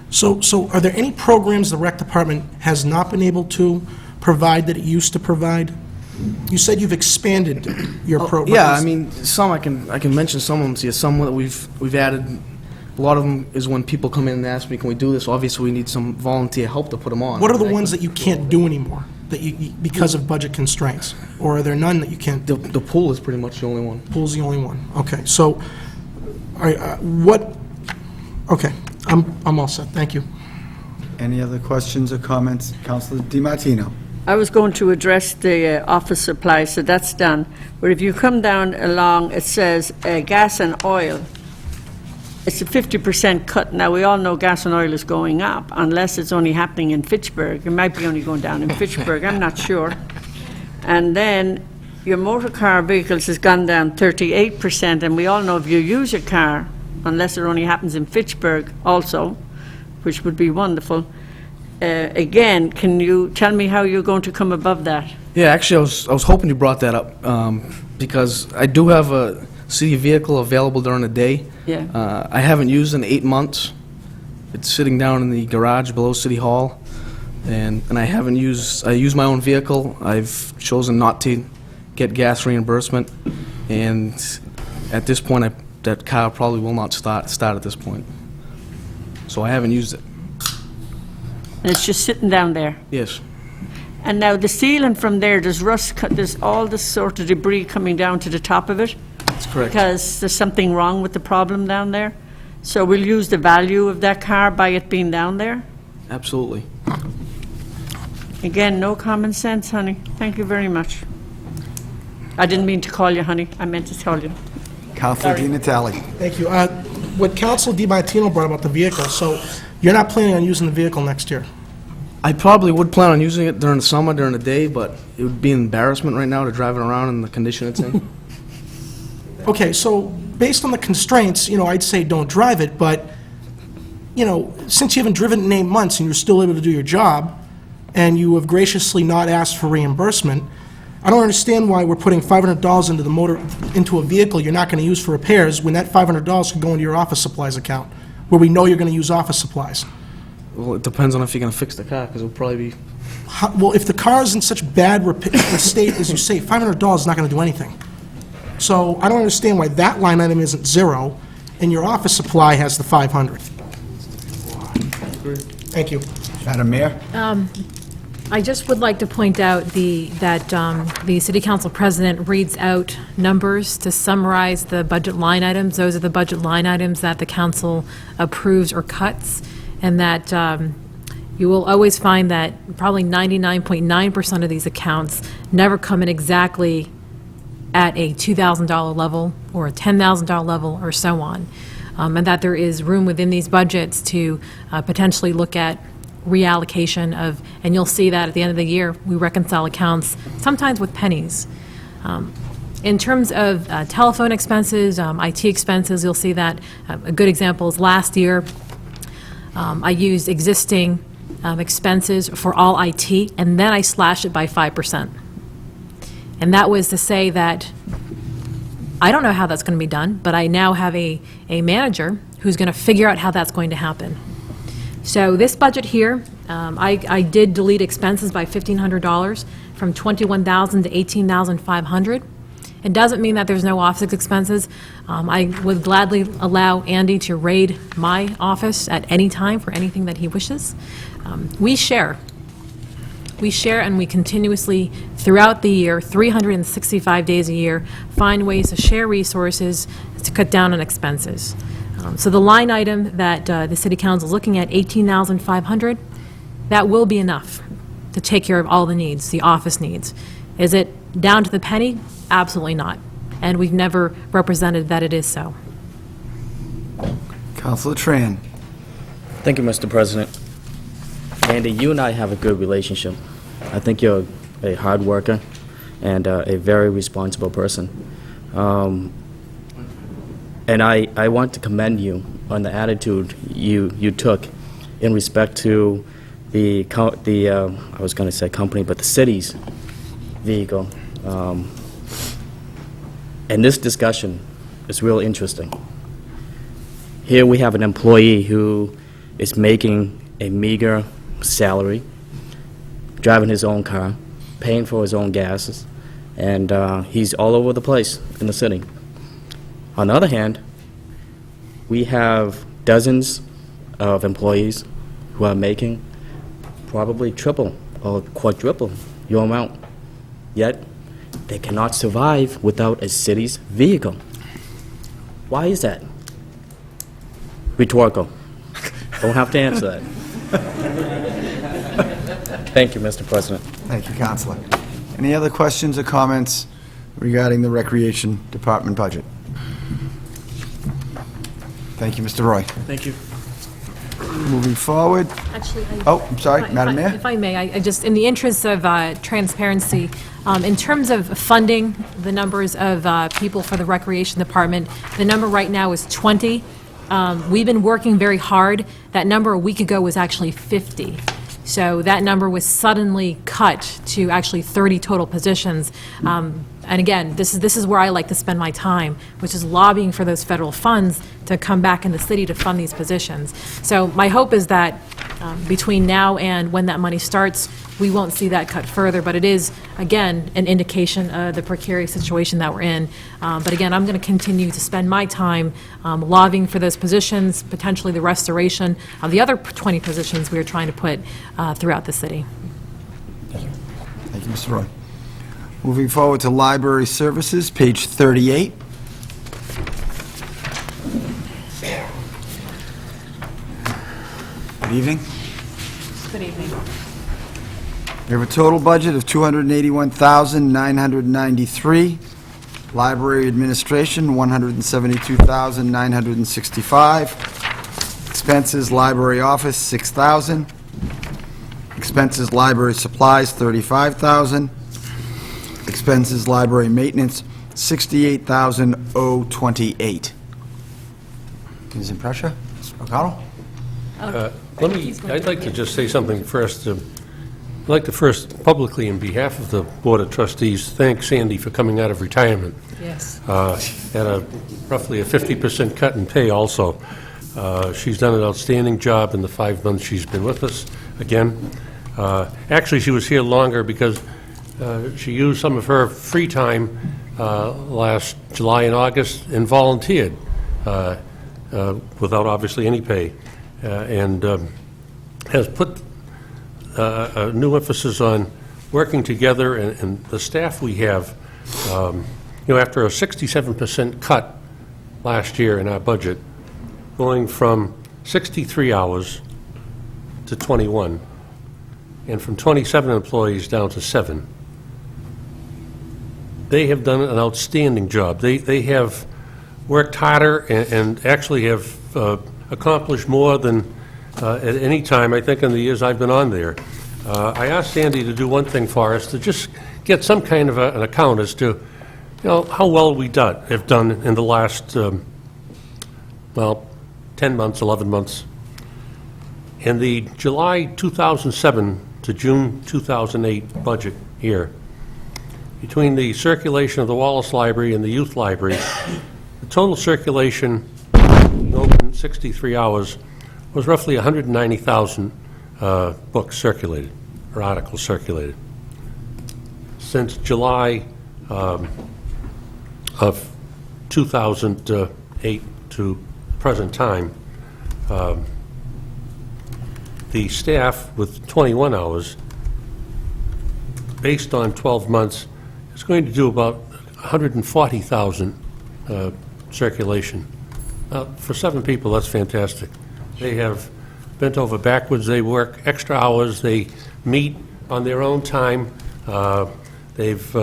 Speaker 11: So are there any programs the rec department has not been able to provide that it used to provide? You said you've expanded your programs.
Speaker 15: Yeah, I mean, some I can mention some of them to you. Some that we've added. A lot of them is when people come in and ask me, can we do this? Obviously, we need some volunteer help to put them on.
Speaker 11: What are the ones that you can't do anymore, that because of budget constraints? Or are there none that you can't do?
Speaker 15: The pool is pretty much the only one.
Speaker 11: Pool's the only one. Okay, so, okay, I'm all set. Thank you.
Speaker 1: Any other questions or comments? Councilor DiMartino.
Speaker 4: I was going to address the office supply, so that's done. But if you come down along, it says gas and oil. It's a 50% cut. Now, we all know gas and oil is going up, unless it's only happening in Fitchburg. It might be only going down in Fitchburg, I'm not sure. And then your motor car vehicles has gone down 38%, and we all know if you use your car, unless it only happens in Fitchburg also, which would be wonderful. Again, can you tell me how you're going to come above that?
Speaker 15: Yeah, actually, I was hoping you brought that up, because I do have a city vehicle available during the day.
Speaker 4: Yeah.
Speaker 15: I haven't used it in 8 months. It's sitting down in the garage below City Hall, and I haven't used. I use my own vehicle. I've chosen not to get gas reimbursement, and at this point, that car probably will not start at this point. So I haven't used it.
Speaker 4: And it's just sitting down there?
Speaker 15: Yes.
Speaker 4: And now the ceiling from there, there's all this sort of debris coming down to the top of it?
Speaker 15: That's correct.
Speaker 4: Because there's something wrong with the problem down there? So we'll use the value of that car by it being down there?
Speaker 15: Absolutely.
Speaker 4: Again, no common sense, honey. Thank you very much. I didn't mean to call you honey. I meant to tell you.
Speaker 1: Councilor Di Natale.
Speaker 11: Thank you. What Council DiMartino brought about the vehicle, so you're not planning on using the vehicle next year?
Speaker 15: I probably would plan on using it during the summer, during the day, but it would be an embarrassment right now to drive it around in the condition it's in.
Speaker 11: Okay, so based on the constraints, I'd say don't drive it, but, since you haven't driven it in 8 months and you're still able to do your job, and you have graciously not asked for reimbursement, I don't understand why we're putting $500 into a vehicle you're not going to use for repairs when that $500 could go into your office supplies account, where we know you're going to use office supplies.
Speaker 15: Well, it depends on if you're going to fix the car, because it'll probably be...
Speaker 11: Well, if the car is in such bad state as you say, $500 is not going to do anything. So I don't understand why that line item isn't zero, and your office supply has the 500. Thank you.
Speaker 1: Madam Mayor?
Speaker 2: I just would like to point out that the city council president reads out numbers to summarize the budget line items. Those are the budget line items that the council approves or cuts, and that you will always find that probably 99.9% of these accounts never come in exactly at a $2,000 level or a $10,000 level or so on, and that there is room within these budgets to potentially look at reallocation of, and you'll see that at the end of the year, we reconcile accounts sometimes with pennies. In terms of telephone expenses, IT expenses, you'll see that a good example is last year, I used existing expenses for all IT, and then I slashed it by 5%. And that was to say that I don't know how that's going to be done, but I now have a manager who's going to figure out how that's going to happen. So this budget here, I did delete expenses by $1,500 from $21,000 to $18,500. It doesn't mean that there's no office expenses. I would gladly allow Andy to raid my office at any time for anything that he wishes. We share. We share, and we continuously, throughout the year, 365 days a year, find ways to share resources to cut down on expenses. So the line item that the City Council is looking at, $18,500, that will be enough to take care of all the needs, the office needs. Is it down to the penny? Absolutely not. And we've never represented that it is so.
Speaker 1: Councilor Tran.
Speaker 7: Thank you, Mr. President. Andy, you and I have a good relationship. I think you're a hard worker and a very responsible person. And I want to commend you on the attitude you took in respect to the I was going to say company, but the city's vehicle. And this discussion is real interesting. Here we have an employee who is making a meager salary, driving his own car, paying for his own gases, and he's all over the place in the city. On the other hand, we have dozens of employees who are making probably triple or quadruple your amount, yet they cannot survive without a city's vehicle. Why is that? Rhetorical. Don't have to answer that. Thank you, Mr. President.
Speaker 1: Thank you, Councilor. Any other questions or comments regarding the Recreation Department budget? Thank you, Mr. Roy.
Speaker 15: Thank you.
Speaker 1: Moving forward.
Speaker 2: Actually,
Speaker 1: I'm sorry, Madam Mayor?
Speaker 2: If I may, I just, in the interest of transparency, in terms of funding the numbers of people for the Recreation Department, the number right now is 20. We've been working very hard. That number a week ago was actually 50. So that number was suddenly cut to actually 30 total positions. And again, this is where I like to spend my time, which is lobbying for those federal funds to come back in the city to fund these positions. So my hope is that between now and when that money starts, we won't see that cut further, but it is, again, an indication of the precarious situation that we're in. But again, I'm going to continue to spend my time lobbying for those positions, potentially the restoration of the other 20 positions we are trying to put throughout the city.
Speaker 1: Thank you, Mr. Roy. Moving forward to Library Services, page 38. Good evening.
Speaker 2: Good evening.
Speaker 1: We have a total budget of $281,993. Library administration, $172,965. Expenses, library office, $6,000. Expenses, library supplies, $35,000. Expenses, library maintenance, $68,028. Ms. Impressia? Mr. O'Connell?
Speaker 16: I'd like to just say something first. I'd like to first publicly, on behalf of the Board of Trustees, thank Sandy for coming out of retirement.
Speaker 2: Yes.
Speaker 16: At roughly a 50% cut in pay also. She's done an outstanding job in the 5 months she's been with us. Again, actually she was here longer because she used some of her free time last July and August and volunteered without obviously any pay, and has put a new emphasis on working together, and the staff we have, after a 67% cut last year in our budget, going from 63 hours to 21, and from 27 employees down to 7. They have done an outstanding job. They have worked harder and actually have accomplished more than at any time, I think, in the years I've been on there. I asked Sandy to do one thing for us, to just get some kind of an account as to, how well we have done in the last, 10 months, 11 months. In the July 2007 to June 2008 budget year, between the circulation of the Wallace Library and the Youth Library, the total circulation, open 63 hours, was roughly 190,000 books circulated, or articles circulated. Since July of 2008 to present time, the staff with 21 hours, based on 12 months, is going to do about 140,000 circulation. For 7 people, that's fantastic. They have bent over backwards. They work extra hours. They meet on their own time. They've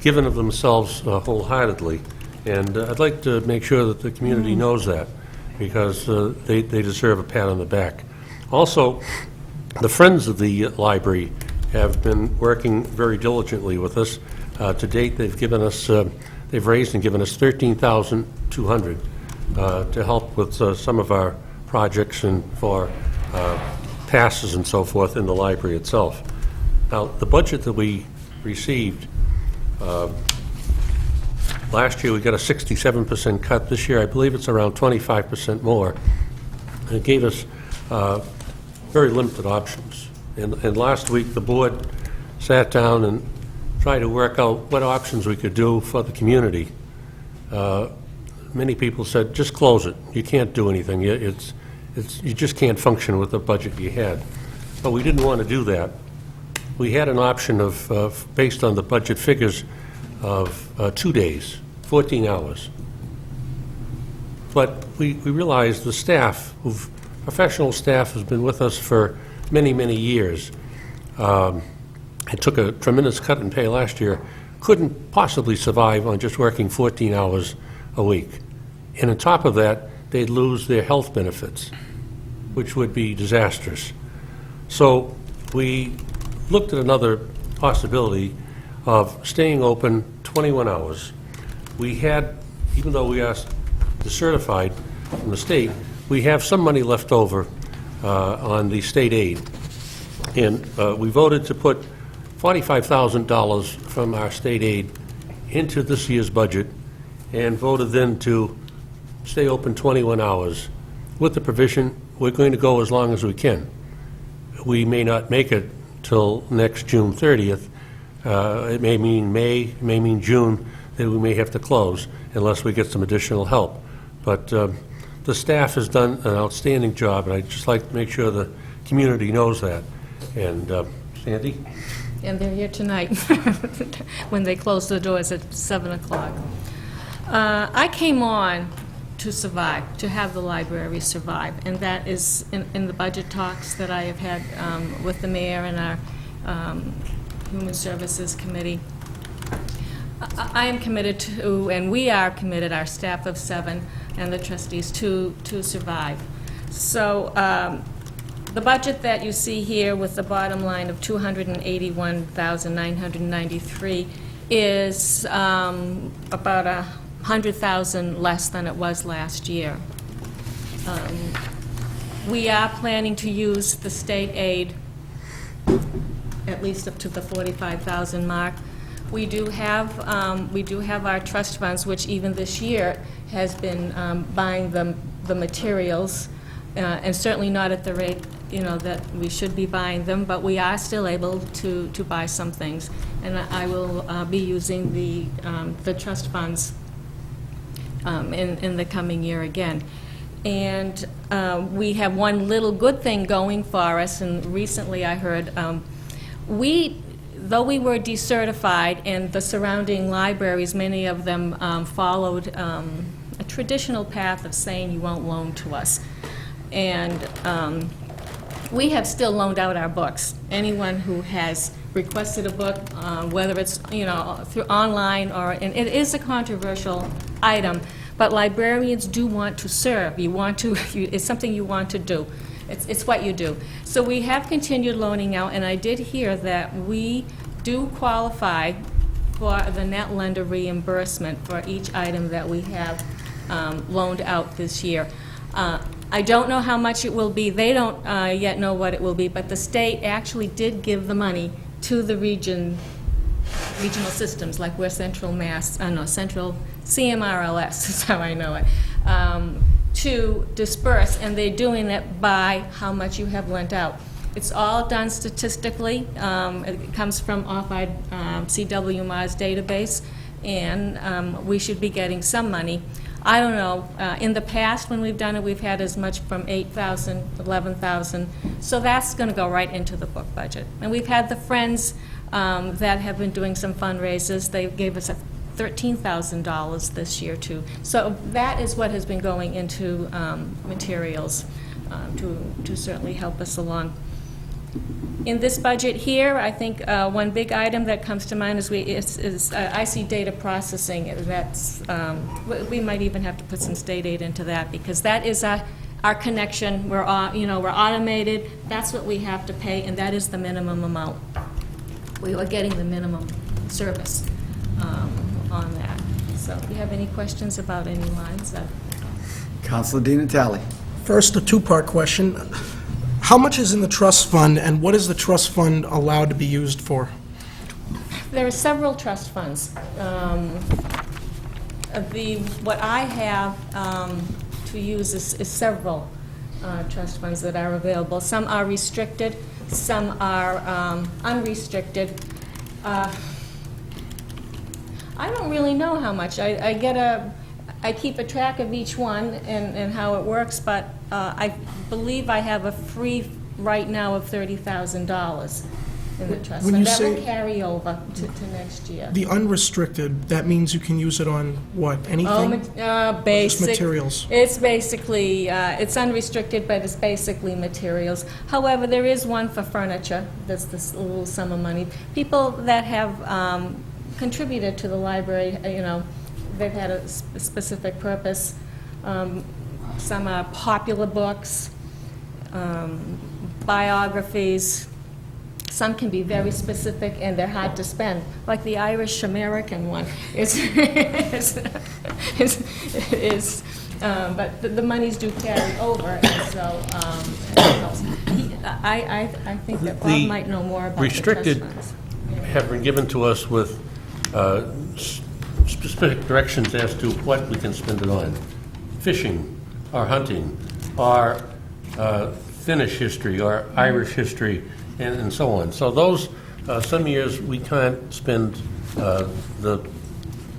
Speaker 16: given of themselves wholeheartedly. And I'd like to make sure that the community knows that, because they deserve a pat on the back. Also, the Friends of the Library have been working very diligently with us. To date, they've raised and given us $13,200 to help with some of our projects and for passes and so forth in the library itself. Now, the budget that we received, last year we got a 67% cut. This year I believe it's around 25% more. And it gave us very limited options. And last week the board sat down and tried to work out what options we could do for the community. Many people said, just close it. You can't do anything. You just can't function with the budget you had. But we didn't want to do that. We had an option of based on the budget figures, of 2 days, 14 hours. But we realized the staff, professional staff, has been with us for many, many years. It took a tremendous cut in pay last year, couldn't possibly survive on just working 14 hours a week. And on top of that, they'd lose their health benefits, which would be disastrous. So we looked at another possibility of staying open 21 hours. We had, even though we asked the certified from the state, we have some money left over on the state aid. And we voted to put $45,000 from our state aid into this year's budget, and voted then to stay open 21 hours with the provision we're going to go as long as we can. We may not make it till next June 30th. It may mean May, it may mean June, that we may have to close unless we get some additional help. But the staff has done an outstanding job, and I'd just like to make sure the community knows that. And Sandy?
Speaker 17: And they're here tonight when they close the doors at 7 o'clock. I came on to survive, to have the library survive, and that is in the budget talks that I have had with the mayor and our Human Services Committee. I am committed to, and we are committed, our staff of 7 and the trustees, to survive. So the budget that you see here with the bottom line of $281,993 is about $100,000 less than it was last year. We are planning to use the state aid at least up to the $45,000 mark. We do have our trust funds, which even this year has been buying the materials, and certainly not at the rate that we should be buying them, but we are still able to buy some things, and I will be using the trust funds in the coming year again. And we have one little good thing going for us, and recently I heard, though we were decertified, and the surrounding libraries, many of them followed a traditional path of saying you won't loan to us. And we have still loaned out our books. Anyone who has requested a book, whether it's, through online or, and it is a controversial item, but librarians do want to serve. You want to, it's something you want to do. It's what you do. So we have continued loaning out, and I did hear that we do qualify for the net lender reimbursement for each item that we have loaned out this year. I don't know how much it will be. They don't yet know what it will be, but the state actually did give the money to the regional systems, like where Central CMRLS is how I know it, to disperse, and they're doing it by how much you have lent out. It's all done statistically. It comes from off our CWMA's database, and we should be getting some money. I don't know. In the past, when we've done it, we've had as much from $8,000, $11,000. So that's going to go right into the book budget. And we've had the Friends that have been doing some fundraisers. They gave us $13,000 this year, too. So that is what has been going into materials to certainly help us along. In this budget here, I think one big item that comes to mind is IC data processing. That's we might even have to put some state aid into that, because that is our connection. We're automated. That's what we have to pay, and that is the minimum amount. We are getting the minimum service on that. So, if you have any questions about any lines,
Speaker 1: Councilor Di Natale.
Speaker 11: First, a two-part question. How much is in the trust fund, and what is the trust fund allowed to be used for?
Speaker 17: there are several trust funds. What I have to use is several trust funds that are available. Some are restricted, some are unrestricted. I don't really know how much. I keep a track of each one and how it works, but I believe I have a free right now of $30,000 in the trust
Speaker 11: When
Speaker 17: fund.
Speaker 11: you
Speaker 17: That will
Speaker 11: say
Speaker 17: carry over to next year.
Speaker 11: the unrestricted, that means you can use it on what, anything?
Speaker 17: Basic.
Speaker 11: Just materials?
Speaker 17: It's basically, it's unrestricted, but it's basically materials. However, there is one for furniture. That's this little sum of money. People that have contributed to the library, they've had a specific purpose. Some are popular books, biographies. Some can be very specific and they're hard to spend, like the Irish American one but the monies do carry over, and so I think that Bob might know more about the trust
Speaker 16: restricted
Speaker 17: funds.
Speaker 16: have been given to us with specific directions as to what we can spend it on. Fishing, or hunting, or Finnish history, or Irish history, and so on. So those, some years we can't spend the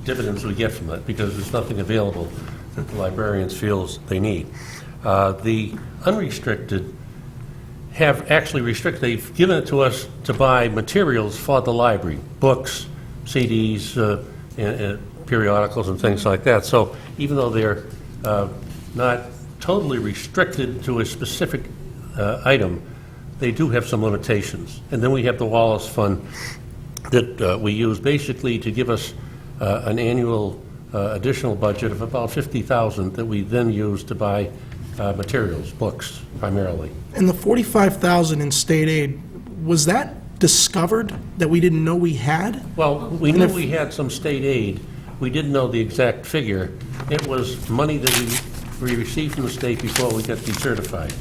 Speaker 16: dividends we get from it because there's nothing available that the librarians feels they need. The unrestricted have actually restricted, they've given it to us to buy materials for the library, books, CDs, and periodicals and things like that. So even though they're not totally restricted to a specific item, they do have some limitations. And then we have the Wallace Fund that we use basically to give us an annual additional budget of about $50,000 that we then use to buy materials, books primarily.
Speaker 11: And the $45,000 in state aid, was that discovered that we didn't know we had?
Speaker 16: Well, we knew we had some state aid. We didn't know the exact figure. It was money that we received from the state before we got decertified.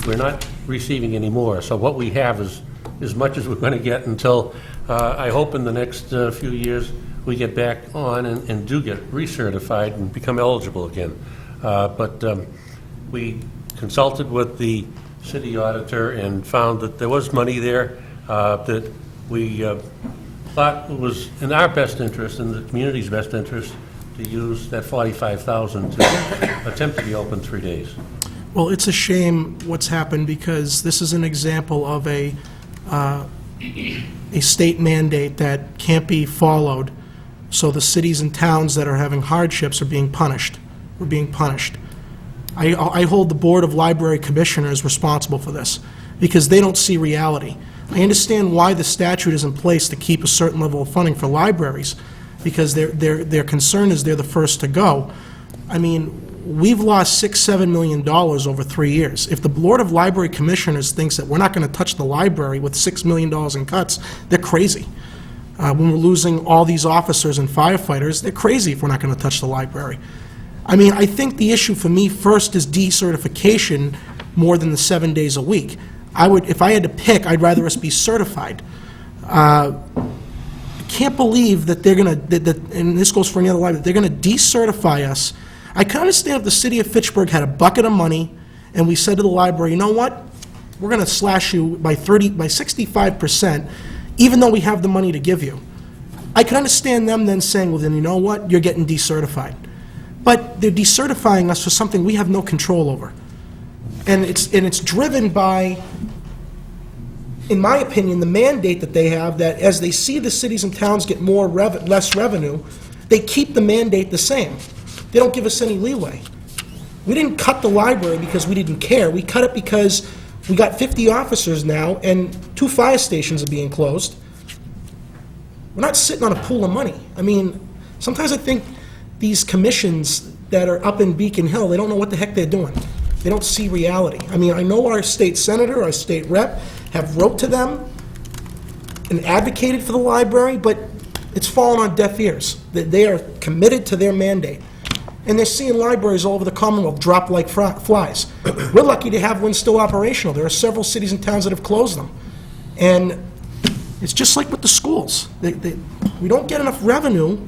Speaker 16: We're not receiving any more, so what we have is as much as we're going to get until, I hope in the next few years, we get back on and do get recertified and become eligible again. But we consulted with the city auditor and found that there was money there that we thought it was in our best interest and the community's best interest to to use that 45,000 to attempt to be open 3 days.
Speaker 11: Well, it's a shame what's happened, because this is an example of a state mandate that can't be followed, so the cities and towns that are having hardships are being punished. We're being punished. I hold the Board of Library Commissioners responsible for this, because they don't see reality. I understand why the statute is in place to keep a certain level of funding for libraries, because their concern is they're the first to go. I mean, we've lost $6-7 million over 3 years. If the Board of Library Commissioners thinks that we're not going to touch the library with $6 million in cuts, they're crazy. When we're losing all these officers and firefighters, they're crazy if we're not going to touch the library. I mean, I think the issue for me first is decertification more than the 7 days a week. If I had to pick, I'd rather us be certified. I can't believe that they're going to, and this goes for any other library, they're going to decertify us. I can understand if the city of Fitchburg had a bucket of money and we said to the library, you know what, we're going to slash you by 65%, even though we have the money to give you. I can understand them then saying, well, then you know what, you're getting decertified. But they're decertifying us for something we have no control over. And it's driven by, in my opinion, the mandate that they have, that as they see the cities and towns get less revenue, they keep the mandate the same. They don't give us any leeway. We didn't cut the library because we didn't care. We cut it because we got 50 officers now and 2 fire stations are being closed. We're not sitting on a pool of money. I mean, sometimes I think these commissions that are up in Beacon Hill, they don't know what the heck they're doing. They don't see reality. I mean, I know our state senator, our state rep have wrote to them and advocated for the library, but it's fallen on deaf ears. They are committed to their mandate. And they're seeing libraries all over the Commonwealth drop like flies. We're lucky to have one still operational. There are several cities and towns that have closed them. And it's just like with the schools. We don't get enough revenue,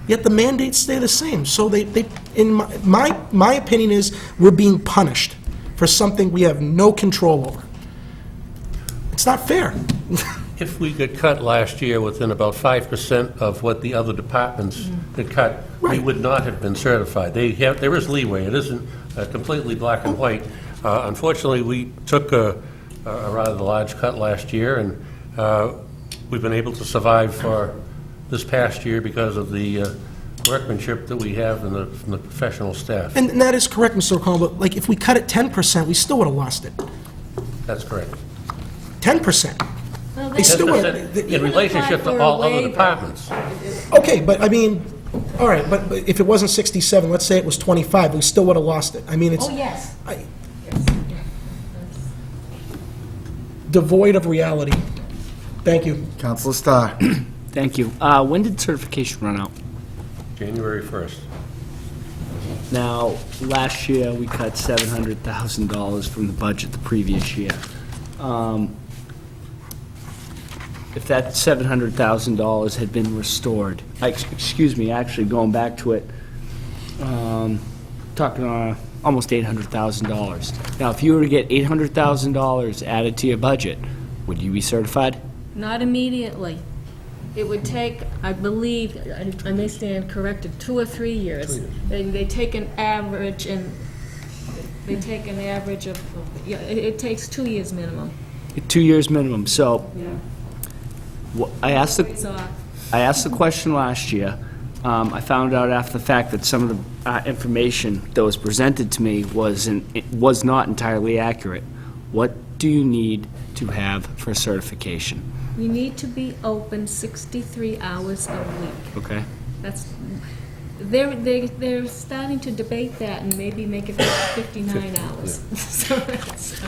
Speaker 11: yet the mandates stay the same. So in my opinion is we're being punished for something we have no control over. It's not fair.
Speaker 16: If we got cut last year within about 5% of what the other departments had cut, we would not have been certified. There is leeway. It isn't completely black and white. Unfortunately, we took a rather large cut last year, and we've been able to survive for this past year because of the workmanship that we have from the professional staff.
Speaker 11: And that is correct, Mr. O'Connell, but like if we cut it 10%, we still would have lost it.
Speaker 16: That's correct.
Speaker 11: 10%.
Speaker 17: Well,
Speaker 11: They still would.
Speaker 16: In relationship to all other departments.
Speaker 11: Okay, but I mean, all right, but if it wasn't 67, let's say it was 25, we still would have lost it. I mean, it's
Speaker 17: Oh, yes.
Speaker 11: devoid of reality. Thank you.
Speaker 1: Councilor Starr.
Speaker 8: Thank you. When did certification run out?
Speaker 16: January 1st.
Speaker 8: Now, last year, we cut $700,000 from the budget the previous year. If that $700,000 had been restored, excuse me, actually going back to it, talking almost $800,000. Now, if you were to get $800,000 added to your budget, would you be certified?
Speaker 17: Not immediately. It would take, I believe, I may stand corrected, 2 or 3 years. They take an average of, yeah, it takes 2 years minimum.
Speaker 8: 2 years minimum. So
Speaker 17: Yeah.
Speaker 8: I asked the
Speaker 17: It's off.
Speaker 8: I asked the question last year. I found out after the fact that some of the information that was presented to me was not entirely accurate. What do you need to have for certification?
Speaker 17: We need to be open 63 hours a week.
Speaker 8: Okay.
Speaker 17: That's, they're starting to debate that and maybe make it 59 hours. So it's,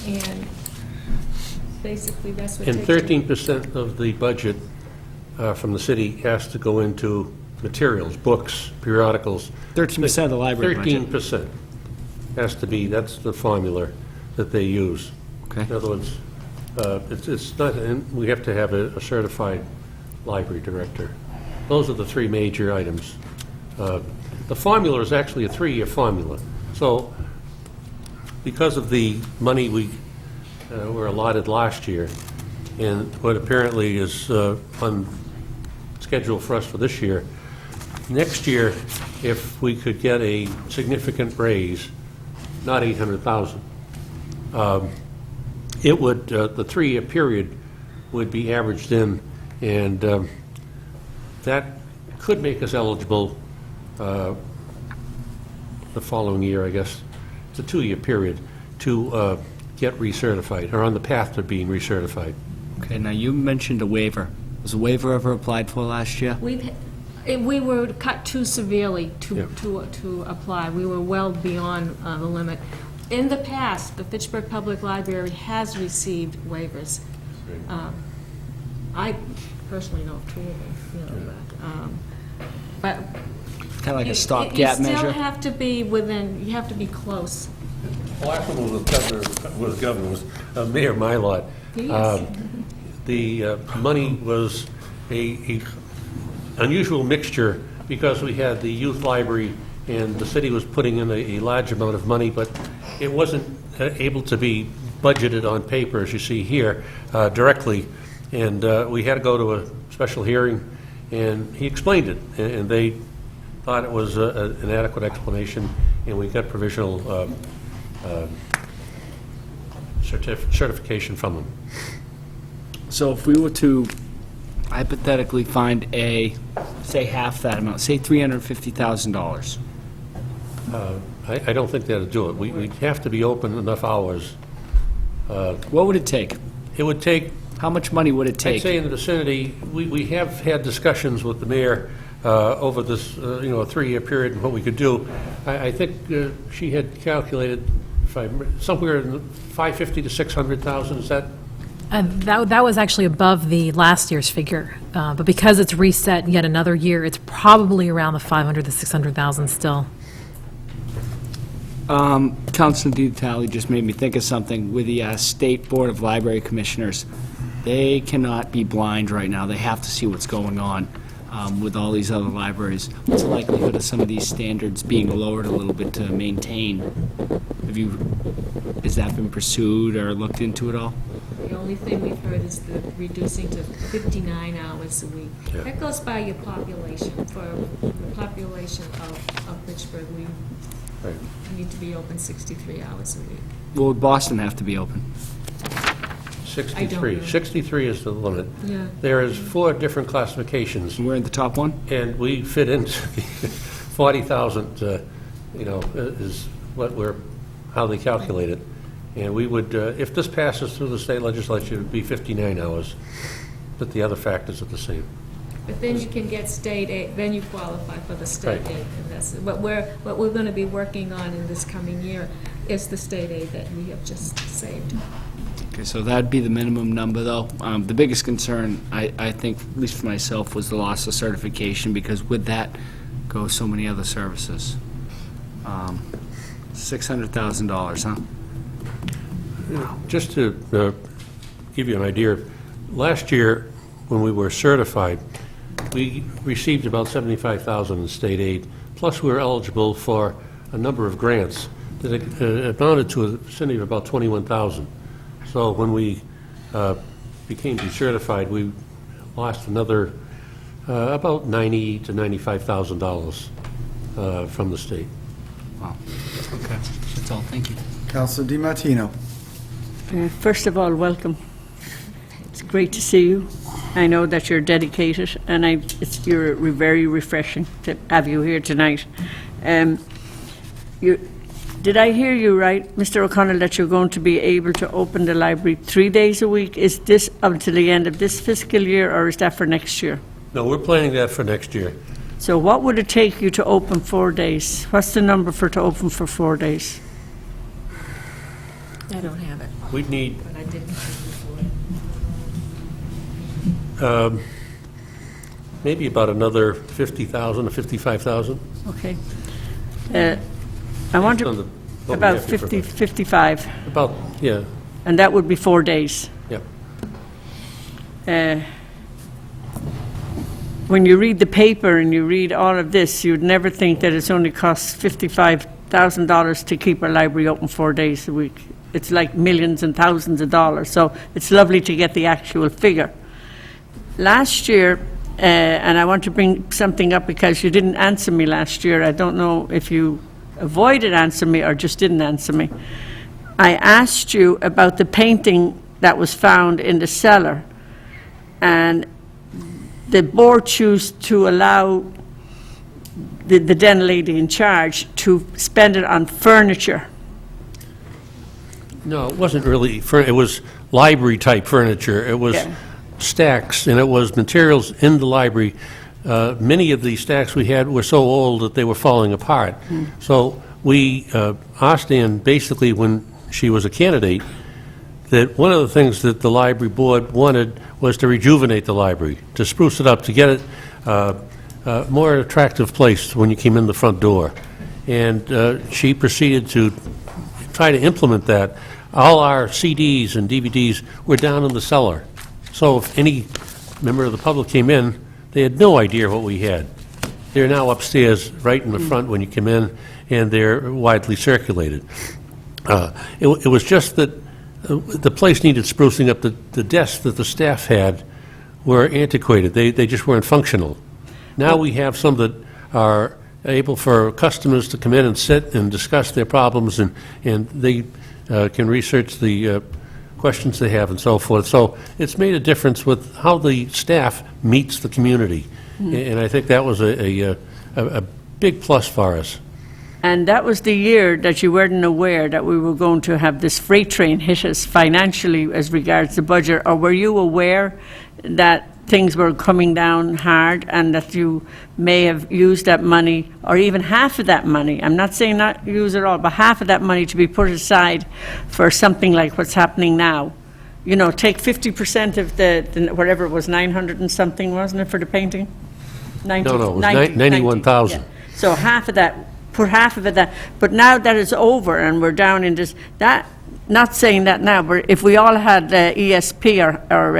Speaker 17: and basically that's what
Speaker 16: And
Speaker 17: takes.
Speaker 16: 13% of the budget from the city has to go into materials, books, periodicals.
Speaker 8: 13% of the library budget.
Speaker 16: 13% has to be, that's the formula that they use.
Speaker 8: Okay.
Speaker 16: In other words, it's not, and we have to have a certified library director. Those are the 3 major items. The formula is actually a 3-year formula. So because of the money we were allotted last year, and what apparently is on schedule for us for this year, next year, if we could get a significant raise, not 800,000, it would, the 3-year period would be averaged in, and that could make us eligible the following year, I guess. It's a 2-year period to get recertified, or on the path to being recertified.
Speaker 8: Okay, now you mentioned a waiver. Was a waiver ever applied for last year?
Speaker 17: We were cut too severely
Speaker 16: Yeah.
Speaker 17: to apply. We were well beyond the limit. In the past, the Fitchburg Public Library has received waivers. I personally know of 2 of them, but
Speaker 8: Kind of like a
Speaker 17: you
Speaker 8: stopgap
Speaker 17: still
Speaker 8: measure?
Speaker 17: have to be within, you have to be close.
Speaker 16: The last one was Governor, was Mayor Mylott.
Speaker 17: Yes.
Speaker 16: The money was a unusual mixture because we had the youth library and the city was putting in a large amount of money, but it wasn't able to be budgeted on paper, as you see here, directly. And we had to go to a special hearing, and he explained it, and they thought it was an adequate explanation, and we got provisional certification from them.
Speaker 8: So if we were to hypothetically find say half that amount, say $350,000,
Speaker 16: I don't think that'll do it. We'd have to be open enough hours.
Speaker 8: what would it take?
Speaker 16: It would take,
Speaker 8: How much money would it take?
Speaker 16: I'd say in the vicinity, we have had discussions with the mayor over this, a 3-year period and what we could do. I think she had calculated, somewhere in 550 to 600,000, is that?
Speaker 2: That was actually above the last year's figure, but because it's reset yet another year, it's probably around the 500 to 600,000 still.
Speaker 8: Councilor DiTali just made me think of something. With the State Board of Library Commissioners, they cannot be blind right now. They have to see what's going on with all these other libraries. What's the likelihood of some of these standards being lowered a little bit to maintain? Has that been pursued or looked into at all?
Speaker 17: The only thing we've heard is the reducing to 59 hours a week.
Speaker 16: Yeah.
Speaker 17: That goes by your population. For the population of Fitchburg, we
Speaker 16: Right.
Speaker 17: need to be open 63 hours a week.
Speaker 8: Well, would Boston have to be open?
Speaker 16: 63.
Speaker 17: know.
Speaker 16: 63 is the limit.
Speaker 17: Yeah.
Speaker 16: There is 4 different classifications,
Speaker 8: We're in the top one?
Speaker 16: and we fit into the 40,000, is how they calculate it. And we would, if this passes through the state legislature, it would be 59 hours, but the other factors are the same.
Speaker 17: But then you can get state aid, then you qualify for the state
Speaker 16: Right.
Speaker 17: aid. And that's, what we're going to be working on in this coming year is the state aid that we have just saved.
Speaker 8: Okay, so that'd be the minimum number, though. The biggest concern, I think, at least for myself, was the loss of certification, because with that go so many other services. $600,000, huh?
Speaker 16: Just to give you an idea, last year, when we were certified, we received about $75,000 in state aid, plus we were eligible for a number of grants that amounted to a vicinity of about $21,000. So when we became decertified, we lost another about $90,000 to $95,000 from the state.
Speaker 8: Wow. Okay, that's all. Thank you.
Speaker 1: Councilor DiMartino.
Speaker 4: First of all, welcome. It's great to see you. I know that you're dedicated, and you're very refreshing to have you here tonight. Did I hear you right, Mr. O'Connell, that you're going to be able to open the library 3 days a week? Is this until the end of this fiscal year, or is that for next year?
Speaker 16: No, we're planning that for next year.
Speaker 4: So what would it take you to open 4 days? What's the number to open for 4 days?
Speaker 17: I don't have it,
Speaker 16: We'd need
Speaker 17: but I didn't before.
Speaker 16: maybe about another 50,000 or 55,000.
Speaker 4: Okay. I want
Speaker 16: Based on
Speaker 4: to,
Speaker 16: what we
Speaker 4: about
Speaker 16: have to
Speaker 4: 50,
Speaker 16: provide.
Speaker 4: 55,
Speaker 16: About, yeah,
Speaker 4: and that would be 4 days.
Speaker 16: yeah.
Speaker 4: When you read the paper and you read all of this, you'd never think that it's only costs $55,000 to keep a library open 4 days a week. It's like millions and thousands of dollars, so it's lovely to get the actual figure. Last year, and I want to bring something up because you didn't answer me last year. I don't know if you avoided answering me or just didn't answer me. I asked you about the painting that was found in the cellar, and the board chose to allow the den lady in charge to spend it on furniture.
Speaker 16: No, it wasn't really, it was library-type furniture. It was stacks, and it was materials in the library. Many of the stacks we had were so old that they were falling apart. So we asked Ann, basically, when she was a candidate, that one of the things that the library board wanted was to rejuvenate the library, to spruce it up, to get it a more attractive place when you came in the front door. And she proceeded to try to implement that. All our CDs and DVDs were down in the cellar. So if any member of the public came in, they had no idea what we had. They're now upstairs, right in the front when you come in, and they're widely circulated. It was just that the place needed sprucing up. The desks that the staff had were antiquated. They just weren't functional. Now we have some that are able for customers to come in and sit and discuss their problems, and they can research the questions they have and so forth. So it's made a difference with how the staff meets the community, and I think that was a big plus for us.
Speaker 4: And that was the year that you weren't aware that we were going to have this freight train hit us financially as regards the budget, or were you aware that things were coming down hard and that you may have used that money, or even half of that money? I'm not saying not use it all, but half of that money to be put aside for something like what's happening now. You know, take 50% of the whatever it was, 900 and something, wasn't it, for the painting? 90,
Speaker 16: No, it was
Speaker 4: 90,
Speaker 16: 91,000.
Speaker 4: yeah. So half of that, put half of it that, but now that it's over and we're down in this, that, not saying that now, but if we all had ESP or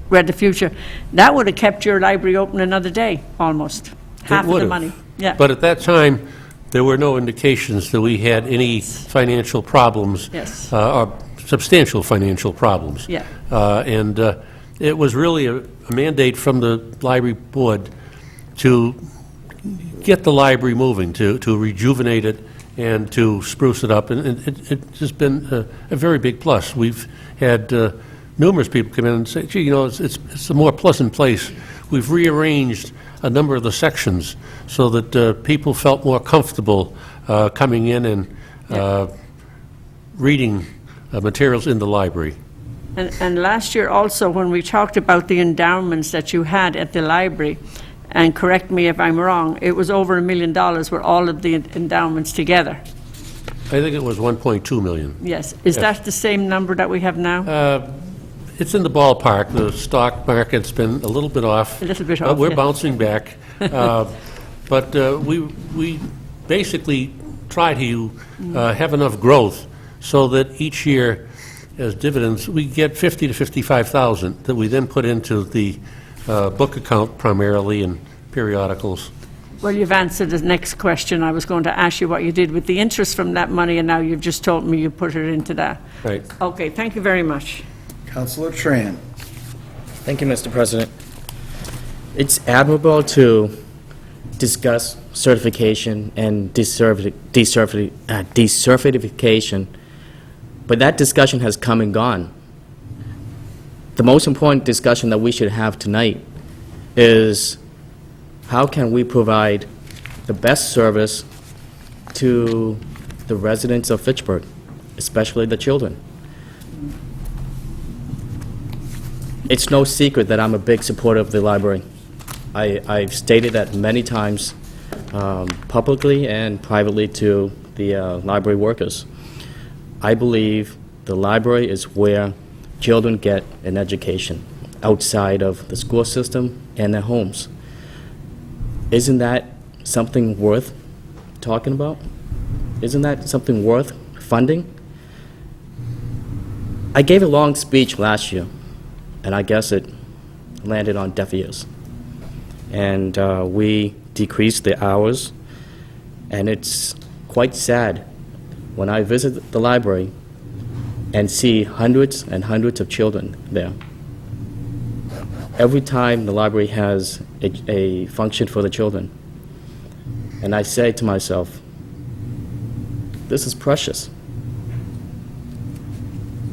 Speaker 4: Read the Future, that would have kept your library open another day, almost. Half of the money. Yeah.
Speaker 16: But at that time, there were no indications that we had any financial problems.
Speaker 4: Yes.
Speaker 16: Or substantial financial problems.
Speaker 4: Yeah.
Speaker 16: And it was really a mandate from the library board to get the library moving, to rejuvenate it and to spruce it up, and it has been a very big plus. We've had numerous people come in and say, gee, you know, it's a more pleasant place. We've rearranged a number of the sections so that people felt more comfortable coming in and reading materials in the librage.
Speaker 4: And last year also, when we talked about the endowments that you had at the library, and correct me if I'm wrong, it was over $1 million with all of the endowments together.
Speaker 16: I think it was 1.2 million.
Speaker 4: Yes. Is that the same number that we have now?
Speaker 16: It's in the ballpark. The stock market's been a little bit off.
Speaker 4: A little bit
Speaker 16: but
Speaker 4: off,
Speaker 16: we're
Speaker 4: yeah.
Speaker 16: bouncing back. But we basically try to have enough growth so that each year, as dividends, we get 50 to 55,000 that we then put into the book account primarily and periodicals.
Speaker 4: Well, you've answered the next question. I was going to ask you what you did with the interest from that money, and now you've just told me you put it into that.
Speaker 16: Right.
Speaker 4: Okay, thank you very much.
Speaker 1: Councilor Tran.
Speaker 7: Thank you, Mr. President. It's admirable to discuss certification and decertification, but that discussion has come and gone. The most important discussion that we should have tonight is how can we provide the best service to the residents of Fitchburg, especially the children. It's no secret that I'm a big supporter of the library. I've stated that many times publicly and privately to the library workers. I believe the library is where children get an education outside of the school system and their homes. Isn't that something worth talking about? Isn't that something worth funding? I gave a long speech last year, and I guess it landed on deaf ears. And we decreased the hours, and it's quite sad when I visit the library and see hundreds and hundreds of children there. Every time the library has a function for the children. And I say to myself, this is precious.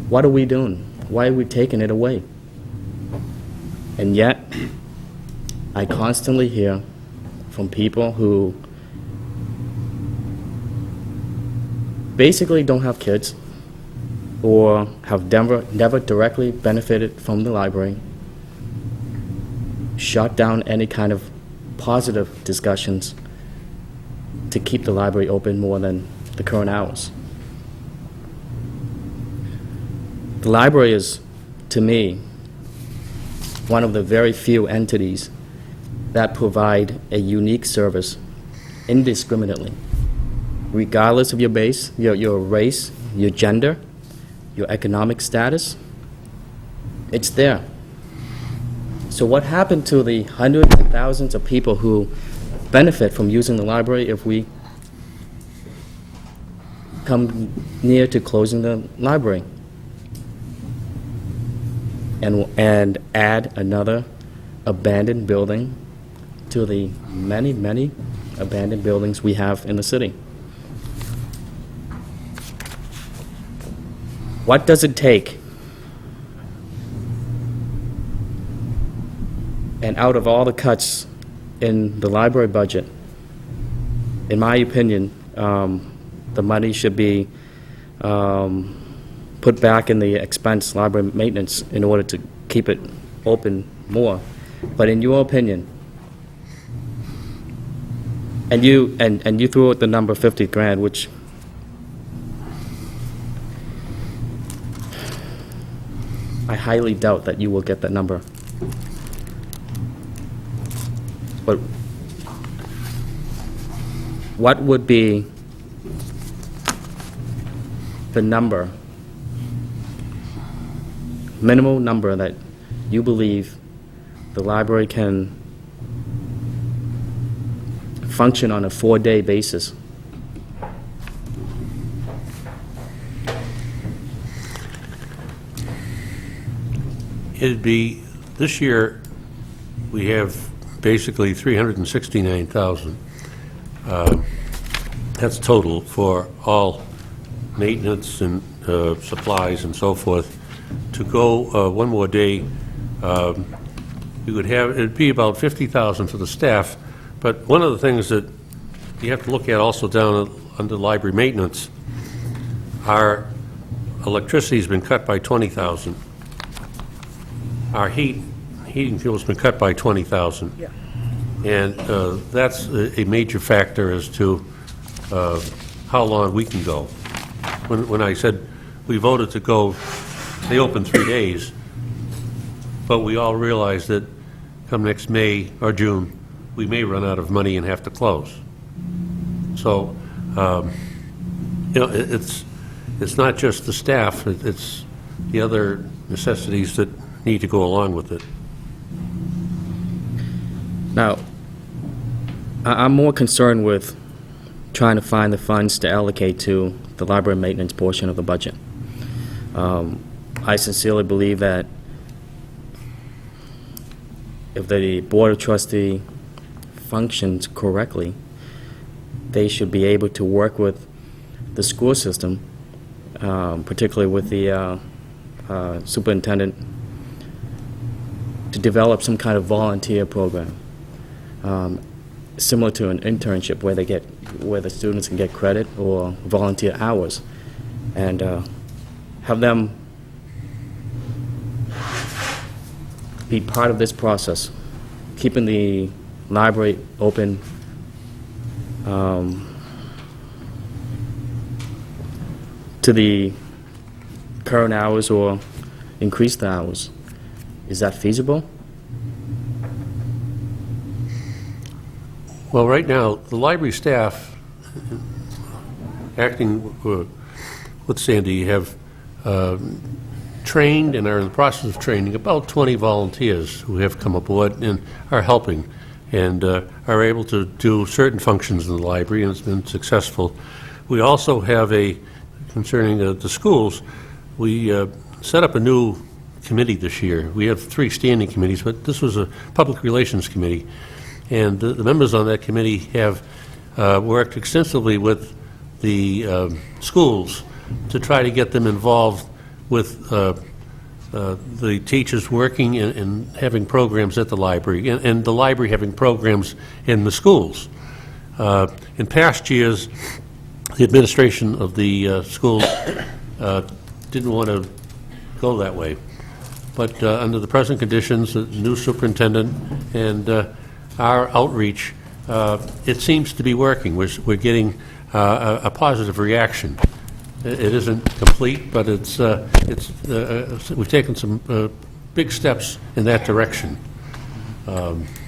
Speaker 7: What are we doing? Why are we taking it away? And yet, I constantly hear from people who basically don't have kids or have never directly benefited from the library, shut down any kind of positive discussions to keep the library open more than the current hours. The library is, to me, one of the very few entities that provide a unique service indiscriminately, regardless of your base, your race, your gender, your economic status. It's there. So what happened to the hundreds and thousands of people who benefit from using the library if we come near to closing the library and add another abandoned building to the many, many abandoned buildings we have in the city? What does it take? And out of all the cuts in the library budget, in my opinion, the money should be put back in the expense library maintenance in order to keep it open more. But in your opinion, and you threw out the number 50 grand, which I highly doubt that you will get that number. But what would be the number, minimal number that you believe the library can function on a 4-day basis?
Speaker 16: It'd be, this year, we have basically $369,000. That's total for all maintenance and supplies and so forth. To go one more day, you would have, it'd be about $50,000 for the staff. But one of the things that you have to look at also down under library maintenance, our electricity's been cut by $20,000. Our heating fuel's been cut by $20,000.
Speaker 18: Yeah.
Speaker 16: And that's a major factor as to how long we can go. When I said we voted to go, they open 3 days, but we all realize that come next May or June, we may run out of money and have to close. So, you know, it's not just the staff, it's the other necessities that need to go along with it.
Speaker 7: Now, I'm more concerned with trying to find the funds to allocate to the library maintenance portion of the budget. I sincerely believe that if the Board of Trustee functions correctly, they should be able to work with the school system, particularly with the superintendent, to develop some kind of volunteer program, similar to an internship where the students can get credit or volunteer hours, and have them be part of this process, keeping the library open to the current hours or increase the hours. Is that feasible?
Speaker 16: Well, right now, the library staff, acting with Sandy, have trained and are in the process of training about 20 volunteers who have come aboard and are helping and are able to do certain functions in the library, and it's been successful. We also have concerning the schools, we set up a new committee this year. We have 3 standing committees, but this was a public relations committee. And the members on that committee have worked extensively with the schools to try to get them involved with the teachers working and having programs at the library, and the library having programs in the schools. In past years, the administration of the schools didn't want to go that way. But under the present conditions, the new superintendent and our outreach, it seems to be working. We're getting a positive reaction. It isn't complete, but we've taken some big steps in that direction.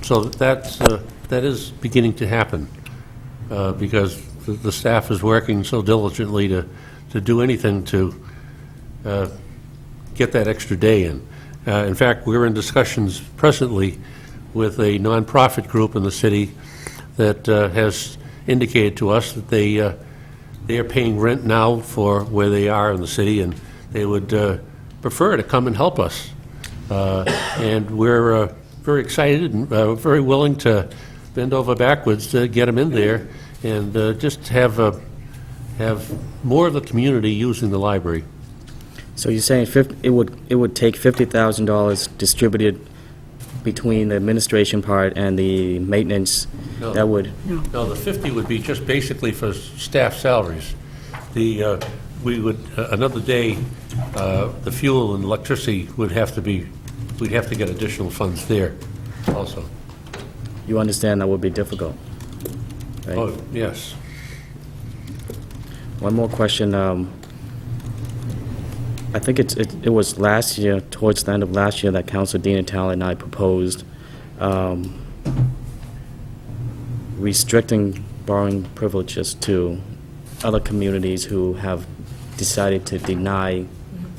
Speaker 16: So that is beginning to happen because the staff is working so diligently to do anything to get that extra day in. In fact, we're in discussions presently with a nonprofit group in the city that has indicated to us that they are paying rent now for where they are in the city, and they would prefer to come and help us. And we're very excited and very willing to bend over backwards to get them in there and just have more of the community using the library.
Speaker 7: So you're saying it would take $50,000 distributed between the administration part and the maintenance?
Speaker 16: No.
Speaker 7: That would...
Speaker 16: No, the 50 would be just basically for staff salaries. We would, another day, the fuel and electricity would have to be, we'd have to get additional funds there also.
Speaker 7: You understand that would be difficult, right?
Speaker 16: Oh, yes.
Speaker 7: One more question. I think it was last year, towards the end of last year, that Councilor Dean Talley and I proposed restricting borrowing privileges to other communities who have decided to deny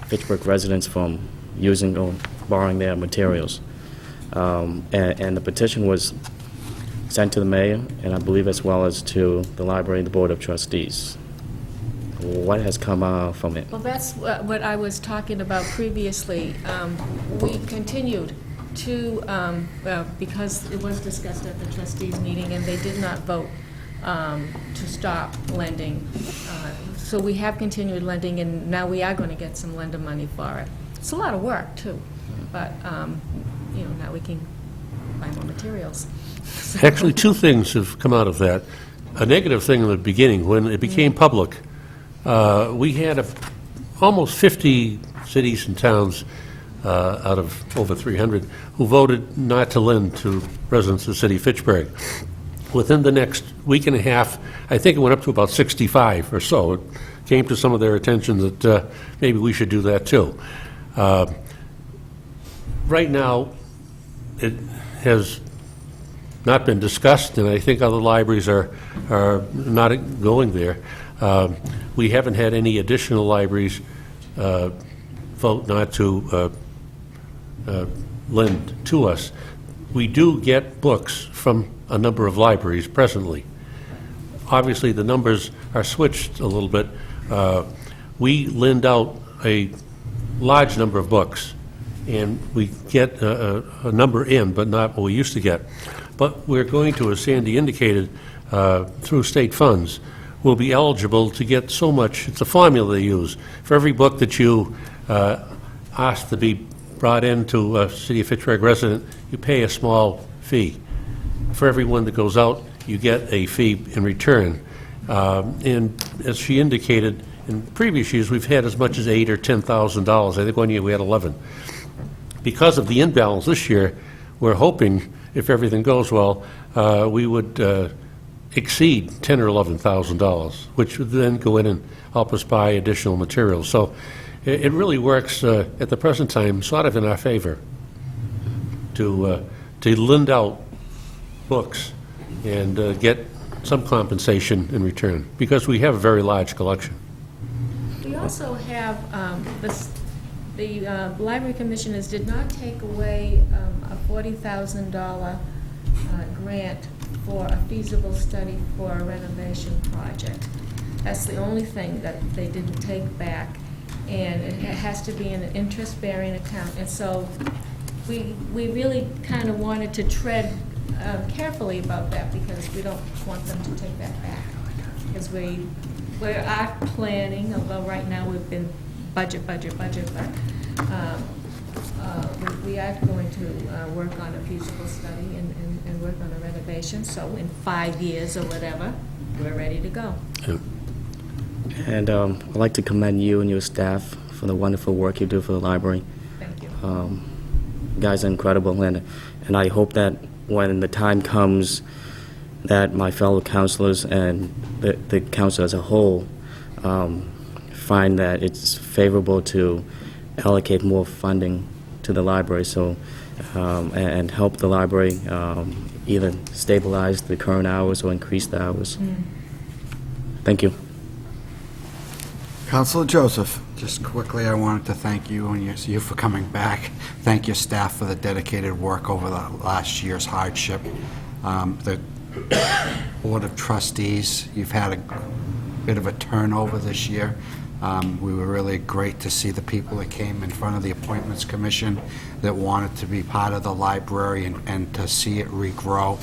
Speaker 7: Fitchburg residents from using or borrowing their materials. And the petition was sent to the mayor, and I believe as well as to the library and the Board of Trustees. What has come from it?
Speaker 17: Well, that's what I was talking about previously. We continued to, because it was discussed at the trustees meeting, and they did not vote to stop lending. So we have continued lending, and now we are going to get some lender money for it. It's a lot of work, too, but, now we can buy more materials.
Speaker 16: Actually, 2 things have come out of that. A negative thing in the beginning, when it became public, we had almost 50 cities and towns out of over 300 who voted not to lend to residents of the city of Fitchburg. Within the next week and a half, I think it went up to about 65 or so. It came to some of their attention that maybe we should do that too. Right now, it has not been discussed, and I think other libraries are not going there. We haven't had any additional libraries vote not to lend to us. We do get books from a number of libraries presently. Obviously, the numbers are switched a little bit. We lend out a large number of books, and we get a number in, but not what we used to get. But we're going to, as Sandy indicated, through state funds, will be eligible to get so much. It's a formula they use. For every book that you ask to be brought into a City of Fitchburg resident, you pay a small fee. For every one that goes out, you get a fee in return. And as she indicated, in previous years, we've had as much as $8,000 or $10,000. I think one year we had 11. Because of the imbalance this year, we're hoping, if everything goes well, we would exceed $10,000 or $11,000, which would then go in and help us buy additional materials. So it really works at the present time sort of in our favor to lend out books and get some compensation in return, because we have a very large collection.
Speaker 17: We also have, the Library Commissioners did not take away a $40,000 grant for a feasible study for a renovation project. That's the only thing that they didn't take back. and it has to be in an interest-bearing account. And so we really kind of wanted to tread carefully about that, because we don't want them to take that back. Because we are planning, although right now we've been budget, but we are going to work on a feasible study and work on a renovation. So in 5 years or whatever, we're ready to go.
Speaker 7: And I'd like to commend you and your staff for the wonderful work you do for the library.
Speaker 17: Thank you.
Speaker 7: You guys are incredible, and I hope that when the time comes that my fellow councilors and the council as a whole find that it's favorable to allocate more funding to the library, so and help the library either stabilize the current hours or increase the hours. Thank you.
Speaker 1: Councilor Joseph.
Speaker 6: Just quickly, I wanted to thank you and you for coming back. Thank your staff for the dedicated work over the last year's hardship. The Board of Trustees, you've had a bit of a turnover this year. We were really great to see the people that came in front of the Appointments Commission that wanted to be part of the library and to see it regrow.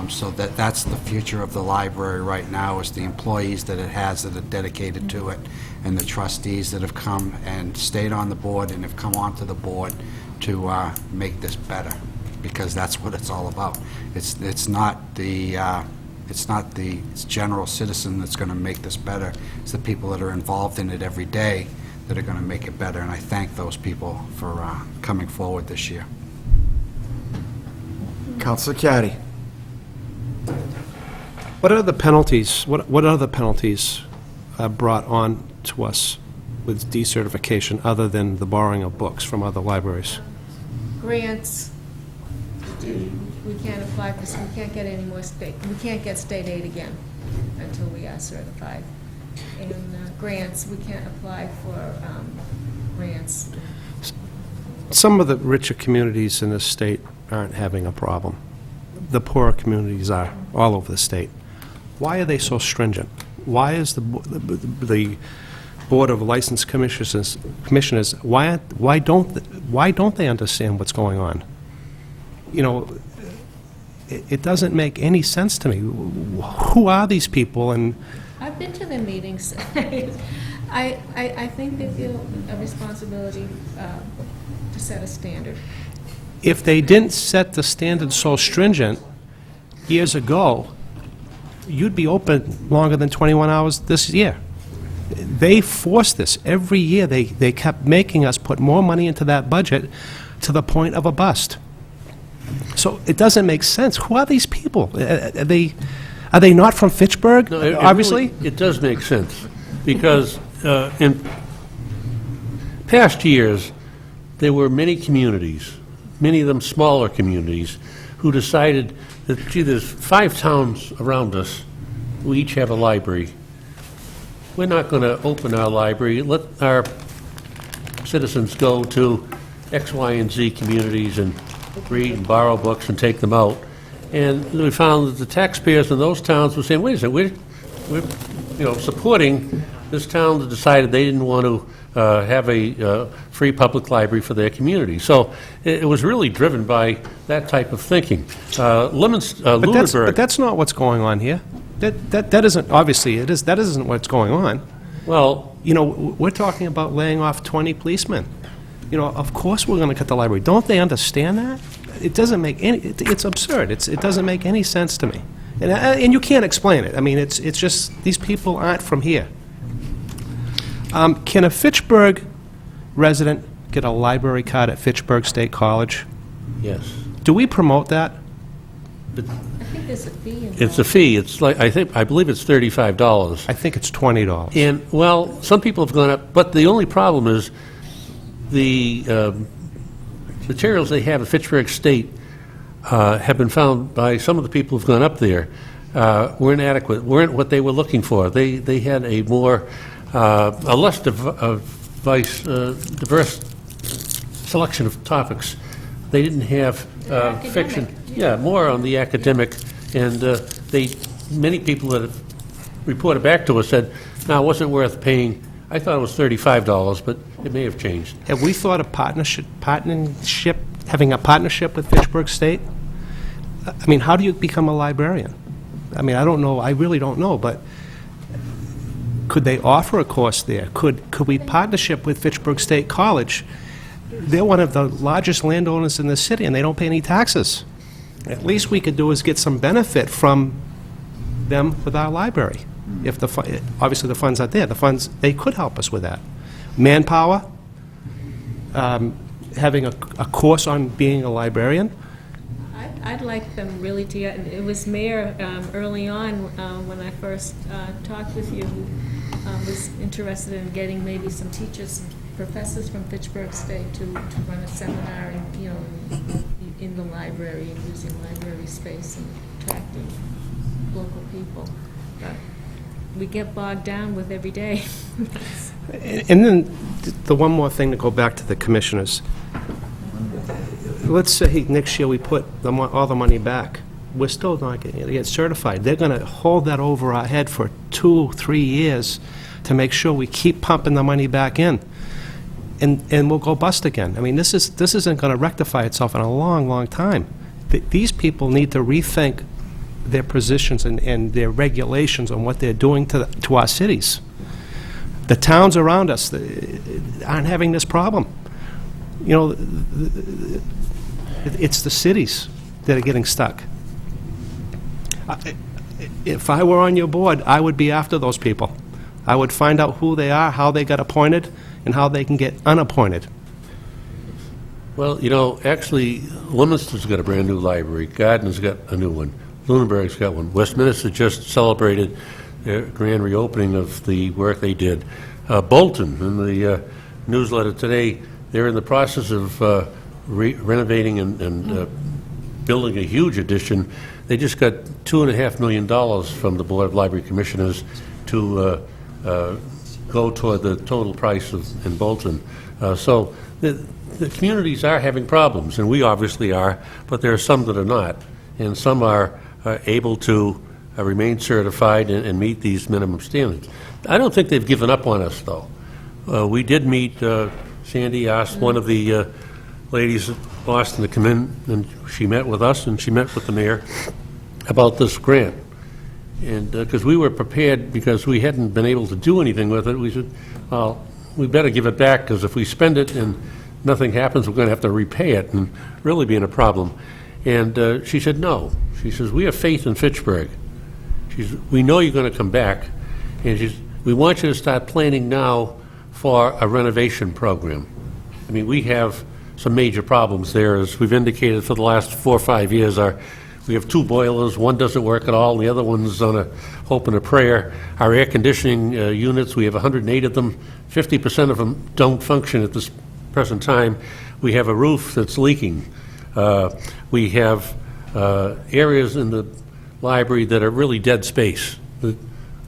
Speaker 6: So that's the future of the library right now, is the employees that it has that are dedicated to it, and the trustees that have come and stayed on the board and have come onto the board to make this better, because that's what it's all about. It's not the general citizen that's going to make this better. It's the people that are involved in it every day that are going to make it better, and I thank those people for coming forward this year.
Speaker 1: Councilor Caddy.
Speaker 13: What are the penalties, what other penalties brought on to us with decertification other than the borrowing of books from other libraries?
Speaker 17: Grants, we can't apply for, we can't get any more we can't get state aid again until we are certified. And grants, we can't apply for grants.
Speaker 13: Some of the richer communities in this state aren't having a problem. The poorer communities are all over the state. Why are they so stringent? Why is the Board of License Commissioners, why don't they understand what's going on? You know, it doesn't make any sense to me. Who are these people? And
Speaker 17: I've been to their meetings. I think they feel a responsibility to set a standard.
Speaker 13: if they didn't set the standard so stringent years ago, you'd be open longer than 21 hours this year. They forced this. Every year, they kept making us put more money into that budget to the point of a bust. So it doesn't make sense. Who are these people? Are they not from Fitchburg,
Speaker 16: No,
Speaker 13: obviously?
Speaker 16: really, it does make sense, because in past years, there were many communities, many of them smaller communities, who decided that, gee, there's 5 towns around us who each have a library. We're not going to open our library. Let our citizens go to X, Y, and Z communities and read and borrow books and take them out. And we found that the taxpayers in those towns were saying, wait a second, we're supporting this town that decided they didn't want to have a free public library for their community. So it was really driven by that type of thinking. Lunenburg.
Speaker 13: But that's not what's going on here. That isn't, obviously, that isn't what's going on.
Speaker 16: Well,
Speaker 13: you know, we're talking about laying off 20 policemen. You know, of course we're going to cut the library. Don't they understand that? It doesn't make any, it's absurd. It doesn't make any sense to me. And you can't explain it. I mean, it's just, these people aren't from here. Can a Fitchburg resident get a library card at Fitchburg State College?
Speaker 16: Yes.
Speaker 13: Do we promote that?
Speaker 17: I think there's a fee involved.
Speaker 16: It's a fee. It's like, I believe it's $35.
Speaker 13: I think it's $20.
Speaker 16: And, well, some people have gone up, but the only problem is the materials they have at Fitchburg State have been found by some of the people who've gone up there were inadequate, weren't what they were looking for. They had a more, a less diverse selection of topics. They didn't have fiction. Yeah, more on the academic, and many people that have reported back to us said, no, it wasn't worth paying I thought it was $35, but it may have changed.
Speaker 13: Have we thought of having a partnership with Fitchburg State? I mean, how do you become a librarian? I mean, I don't know, I really don't know, but could they offer a course there? Could we partnership with Fitchburg State College? They're one of the largest landowners in the city, and they don't pay any taxes. At least we could do is get some benefit from them with our library. If obviously the funds aren't there, they could help us with that. Manpower, having a course on being a librarian.
Speaker 17: I'd like them really to get, it was Mayor early on, when I first talked with you, was interested in getting maybe some teachers, professors from Fitchburg State to run a seminar, in the library and using library space and attracting local people. But we get bogged down with every day.
Speaker 13: And then the one more thing to go back to the commissioners. Let's say next year we put all the money back. We're still not going to get certified. They're going to hold that over our head for 2-3 years to make sure we keep pumping the money back in. And we'll go bust again. I mean, this isn't going to rectify itself in a long, long time. These people need to rethink their positions and their regulations on what they're doing to our cities. The towns around us aren't having this problem. You know, it's the cities that are getting stuck. If I were on your board, I would be after those people. I would find out who they are, how they got appointed, and how they can get unappointed.
Speaker 16: Well, you know, actually, Leominster's got a brand-new library. Gardner's got a new one. Lunenburg's got one. Westminster just celebrated their grand reopening of the work they did. Bolton, in the newsletter today, they're in the process of renovating and building a huge addition. They just got $2.5 million from the Board of Library Commissioners to go toward the total price in Bolton. So the communities are having problems, and we obviously are, but there are some that are not, and some are able to remain certified and meet these minimum standards. I don't think they've given up on us, though. We did meet, Sandy asked one of the ladies at Boston to come in, and she met with us, and she met with the mayor about this grant. And because we were prepared, because we hadn't been able to do anything with it, we said, well, we better give it back, because if we spend it and nothing happens, we're going to have to repay it and really be in a problem. And she said, no. She says, we have faith in Fitchburg. She says, we know you're going to come back. And she says, we want you to start planning now for a renovation program. I mean, we have some major problems there, as we've indicated for the last 4 or 5 years. We have 2 boilers, one doesn't work at all, the other one's on a hope and a prayer. Our air conditioning units, we have 108 of them, 50% of them don't function at this present time. We have a roof that's leaking. We have areas in the library that are really dead space that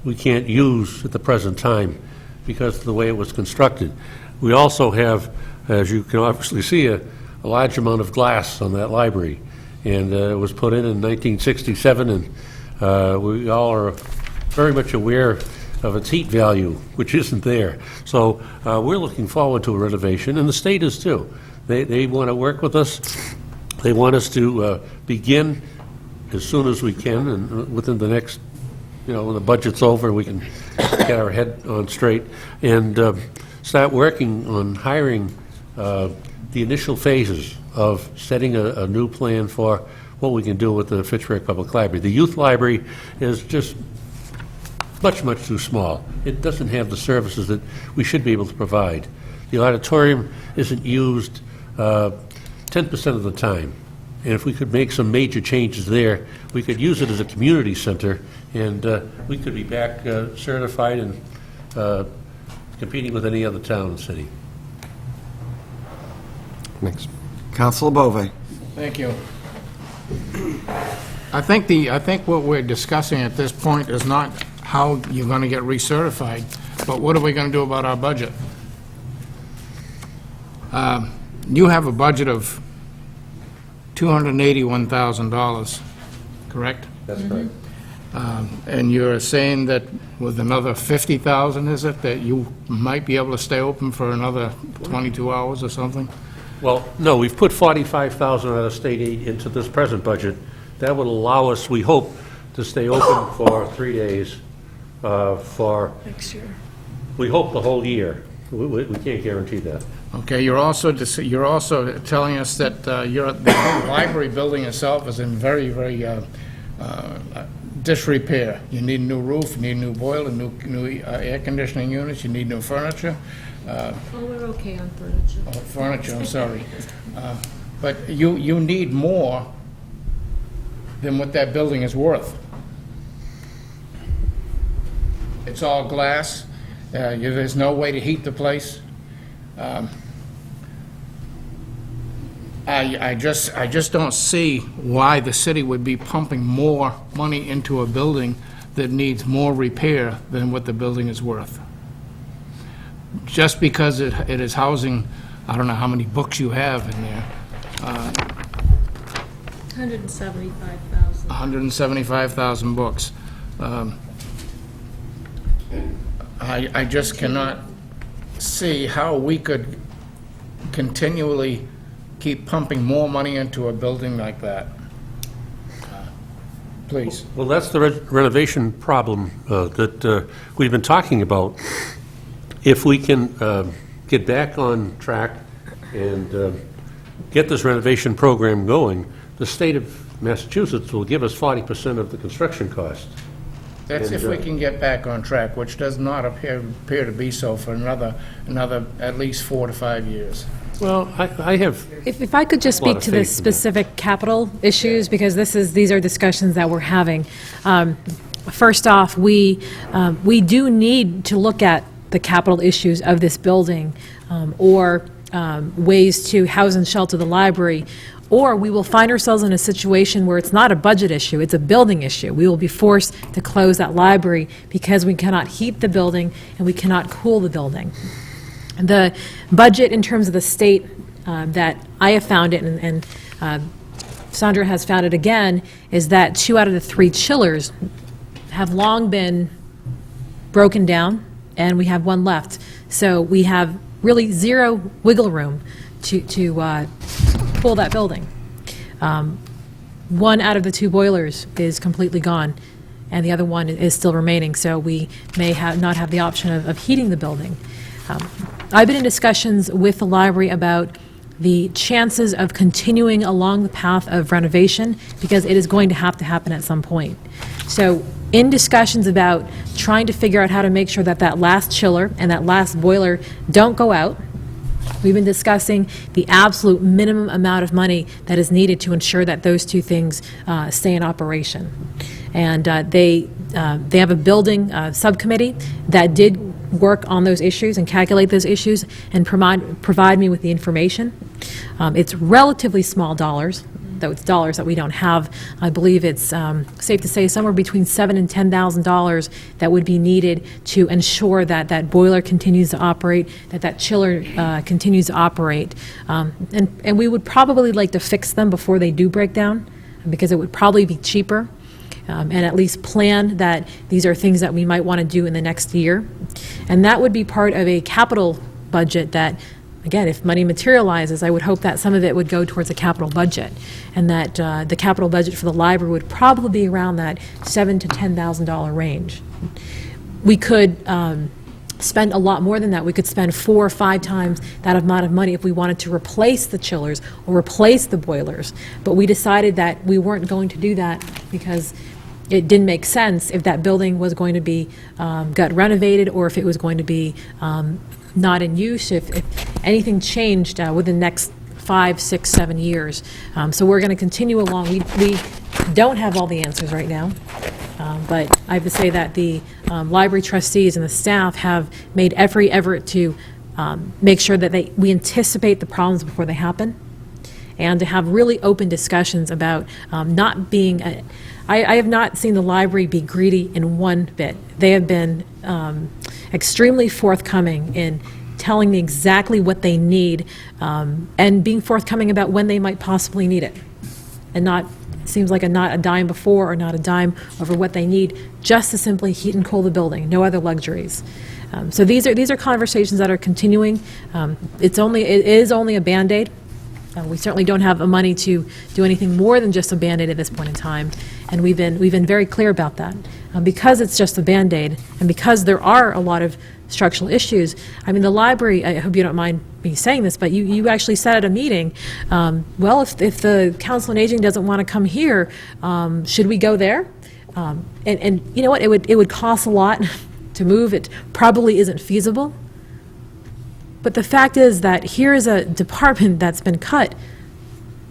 Speaker 16: we can't use at the present time because of the way it was constructed. We also have, as you can obviously see, a large amount of glass on that library. And it was put in 1967, and we all are very much aware of its heat value, which isn't there. So we're looking forward to a renovation, and the state is too. They want to work with us. They want us to begin as soon as we can, and within the next, when the budget's over, we can get our head on straight and start working on hiring the initial phases of setting a new plan for what we can do with the Fitchburg Public Library. The youth library is just much, much too small. It doesn't have the services that we should be able to provide. The auditorium isn't used 10% of the time. And if we could make some major changes there, we could use it as a community center, and we could be back certified and competing with any other town and city.
Speaker 1: Next. Councilor Bove.
Speaker 14: Thank you. I think what we're discussing at this point is not how you're going to get recertified, but what are we going to do about our budget? You have a budget of $281,000, correct?
Speaker 16: That's correct.
Speaker 14: And you're saying that with another 50,000, is it, that you might be able to stay open for another 22 hours or something?
Speaker 16: Well, no, we've put 45,000 out of state aid into this present budget. That would allow us, we hope, to stay open for 3 days for...
Speaker 17: Next year.
Speaker 16: We hope the whole year. We can't guarantee that.
Speaker 14: Okay, you're also telling us that the library building itself is in very, very disrepair. You need a new roof, you need a new boiler, new air conditioning units, you need new furniture.
Speaker 17: Oh, we're okay on furniture.
Speaker 14: Oh, furniture, I'm sorry. But you need more than what that building is worth. It's all glass. There's no way to heat the place. I just don't see why the city would be pumping more money into a building that needs more repair than what the building is worth. Just because it is housing, I don't know how many books you have in there.
Speaker 17: 175,000.
Speaker 14: 175,000 books. I just cannot see how we could continually keep pumping more money into a building like that. Please.
Speaker 16: Well, that's the renovation problem that we've been talking about. If we can get back on track and get this renovation program going, the state of Massachusetts will give us 40% of the construction cost.
Speaker 14: That's if we can get back on track, which does not appear to be so for another at least 4 to 5 years.
Speaker 16: Well, I have...
Speaker 2: If I could just speak to the specific capital issues, because these are discussions that we're having. First off, we do need to look at the capital issues of this building, or ways to house and shelter the library, or we will find ourselves in a situation where it's not a budget issue, it's a building issue. We will be forced to close that library because we cannot heat the building and we cannot cool the building. The budget in terms of the state that I have found it, and Sandra has found it again, is that 2 out of the 3 chillers have long been broken down, and we have 1 left. So we have really 0 wiggle room to cool that building. 1 out of the 2 boilers is completely gone, and the other one is still remaining, so we may not have the option of heating the building. I've been in discussions with the library about the chances of continuing along the path of renovation, because it is going to happen at some point. So in discussions about trying to figure out how to make sure that that last chiller and that last boiler don't go out, we've been discussing the absolute minimum amount of money that is needed to ensure that those 2 things stay in operation. And they have a building subcommittee that did work on those issues and calculate those issues and provide me with the information. It's relatively small dollars, though it's dollars that we don't have. I believe it's safe to say somewhere between $7,000 and $10,000 that would be needed to ensure that that boiler continues to operate, that chiller continues to operate. And we would probably like to fix them before they do break down, because it would probably be cheaper. And at least plan that these are things that we might want to do in the next year. And that would be part of a capital budget that, again, if money materializes, I would hope that some of it would go towards a capital budget, and that the capital budget for the library would probably be around that $7,000 to $10,000 range. We could spend a lot more than that. We could spend 4 or 5 times that amount of money if we wanted to replace the chillers or replace the boilers. But we decided that we weren't going to do that because it didn't make sense if that building was going to be got renovated, or if it was going to be not in use, if anything changed within the next 5, 6, 7 years. So we're going to continue along. We don't have all the answers right now, but I have to say that the library trustees and the staff have made every effort to make sure that we anticipate the problems before they happen, and to have really open discussions about not being... I have not seen the library be greedy in one bit. They have been extremely forthcoming in telling me exactly what they need, and being forthcoming about when they might possibly need it, and not seems like not a dime before or not a dime over what they need, just to simply heat and cool the building, no other luxuries. So these are conversations that are continuing. It is only a Band-Aid. We certainly don't have the money to do anything more than just a Band-Aid at this point in time, and we've been very clear about that. Because it's just a Band-Aid, and because there are a lot of structural issues, I mean, the library, I hope you don't mind me saying this, but you actually said at a meeting, well, if the Council on Aging doesn't want to come here, should we go there? And you know what, it would cost a lot to move. It probably isn't feasible. But the fact is that here is a department that's been cut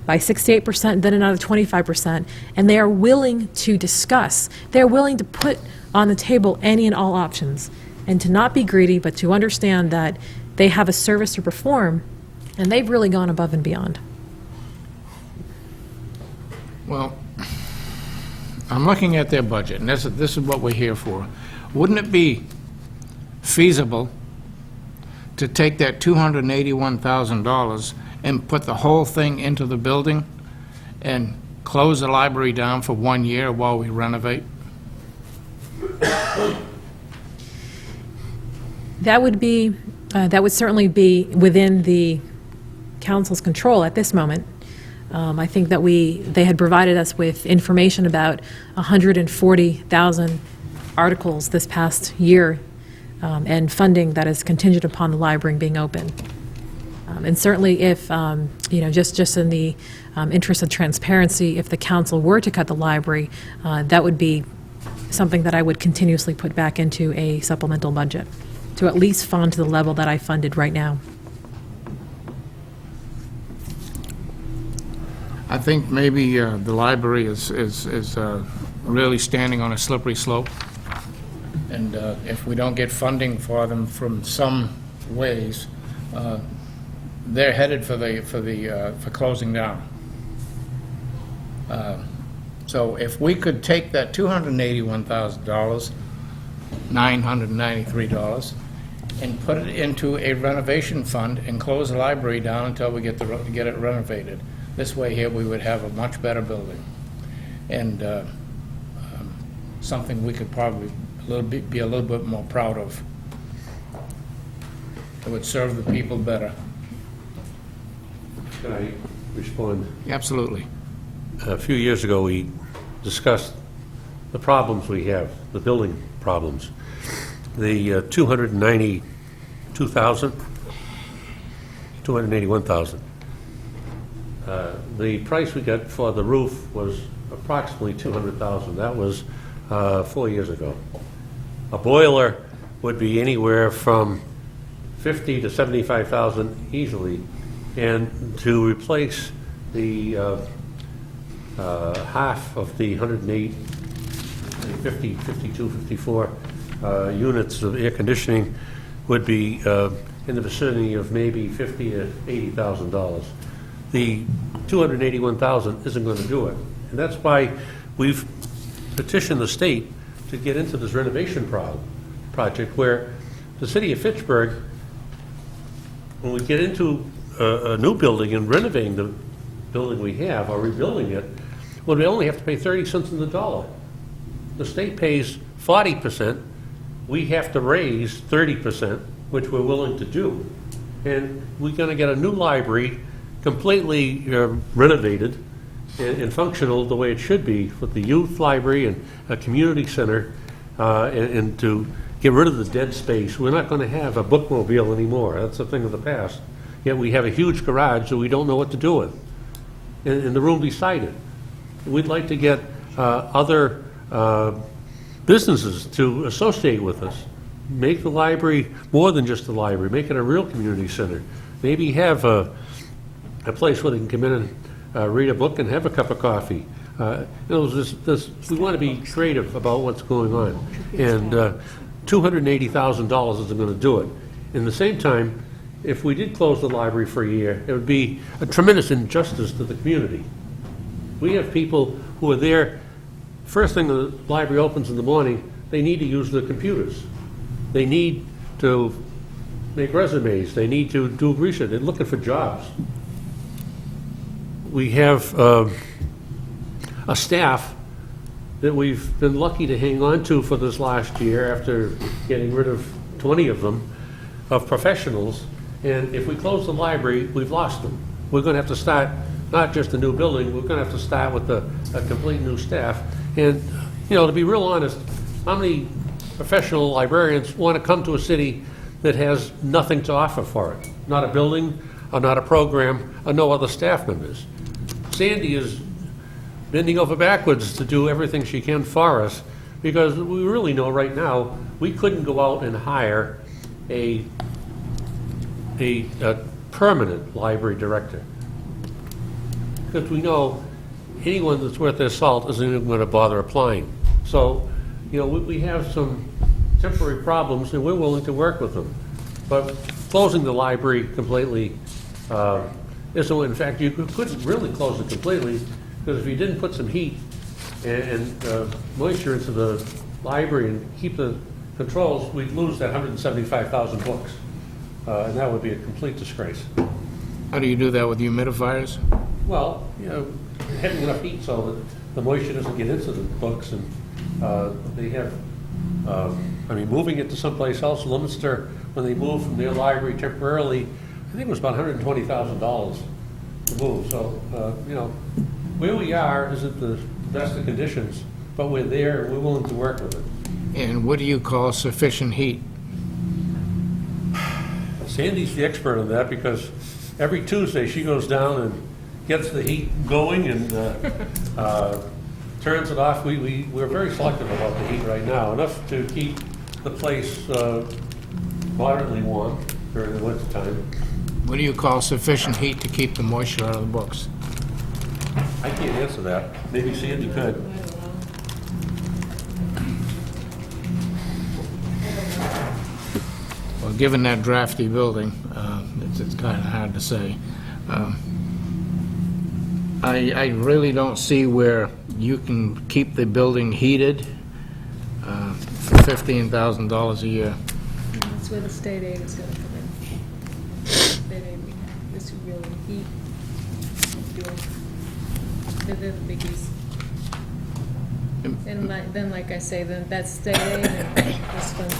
Speaker 2: by 68%, then another 25%, and they are willing to discuss. They're willing to put on the table any and all options, and to not be greedy, but to understand that they have a service to perform, and they've really gone above and beyond.
Speaker 14: Well, I'm looking at their budget, and this is what we're here for. Wouldn't it be feasible to take that $281,000 and put the whole thing into the building and close the library down for 1 year while we renovate?
Speaker 2: That would certainly be within the council's control at this moment. I think that they had provided us with information about 140,000 articles this past year, and funding that is contingent upon the library being open. And certainly if, just in the interest of transparency, if the council were to cut the library, that would be something that I would continuously put back into a supplemental budget to at least fund to the level that I funded right now.
Speaker 14: I think maybe the library is really standing on a slippery slope. And if we don't get funding for them from some ways, they're headed for closing down. So if we could take that $281,000, $993, and put it into a renovation fund and close the library down until we get it renovated. This way here we would have a much better building, and something we could probably be a little bit more proud of. It would serve the people better.
Speaker 16: Can I respond?
Speaker 14: Absolutely.
Speaker 16: A few years ago, we discussed the problems we have, the building problems. The 281,000. The price we got for the roof was approximately $200,000. That was 4 years ago. A boiler would be anywhere from $50,000 to $75,000 easily, and to replace the half of the 108, 50, 52, 54 units of air conditioning would be in the vicinity of maybe $50,000 to $80,000. The $281,000 isn't going to do it, and that's why we've petitioned the state to get into this renovation project, where the city of Fitchburg, when we get into a new building and renovating the building we have, or rebuilding it, well, we only have to pay 30 cents on the dollar. The state pays 40%. We have to raise 30%, which we're willing to do. And we're going to get a new library, completely renovated and functional the way it should be, with the youth library and a community center, and to get rid of the dead space. We're not going to have a bookmobile anymore. That's a thing of the past. Yet we have a huge garage that we don't know what to do with, and the room beside it. We'd like to get other businesses to associate with us. Make the library more than just a library. Make it a real community center. Maybe have a place where they can come in and read a book and have a cup of coffee. We want to be creative about what's going on. And $280,000 isn't going to do it. In the same time, if we did close the library for a year, it would be a tremendous injustice to the community. We have people who are there, first thing the library opens in the morning, they need to use the computers. They need to make resumes. They need to do research. They're looking for jobs. We have a staff that we've been lucky to hang on to for this last year after getting rid of 20 of them, of professionals, and if we close the library, we've lost them. We're going to have to start, not just a new building, we're going to have to start with a complete new staff. And, you know, to be real honest, how many professional librarians want to come to a city that has nothing to offer for it? Not a building, or not a program, or no other staff members. Sandy is bending over backwards to do everything she can for us, because we really know right now, we couldn't go out and hire a permanent library director. Because we know anyone that's worth their salt isn't even going to bother applying. So, you know, we have some temporary problems, and we're willing to work with them. But closing the library completely isn't, in fact, you couldn't really close it completely, because if you didn't put some heat and moisture into the library and keep the controls, we'd lose that 175,000 books. And that would be a complete disgrace.
Speaker 14: How do you do that with humidifiers?
Speaker 16: Well, you know, having enough heat so that the moisture doesn't get into the books, and they have, I mean, moving it to someplace else, Leominster, when they moved from their library temporarily, I think it was about $120,000 to move. So, you know, where we are isn't the best of conditions, but we're there, we're willing to work with it.
Speaker 14: And what do you call sufficient heat?
Speaker 16: Sandy's the expert on that, because every Tuesday she goes down and gets the heat going and turns it off. We're very selective about the heat right now, enough to keep the place moderately warm during the winter time.
Speaker 14: What do you call sufficient heat to keep the moisture out of the books?
Speaker 16: I can't answer that. Maybe Sandy could.
Speaker 14: Well, given that drafty building, it's kind of hard to say. I really don't see where you can keep the building heated for $15,000 a year.
Speaker 17: That's where the state aid is going to come in. State aid, this is really heat. They're the biggies. And then, like I say, then that's state aid, and this fund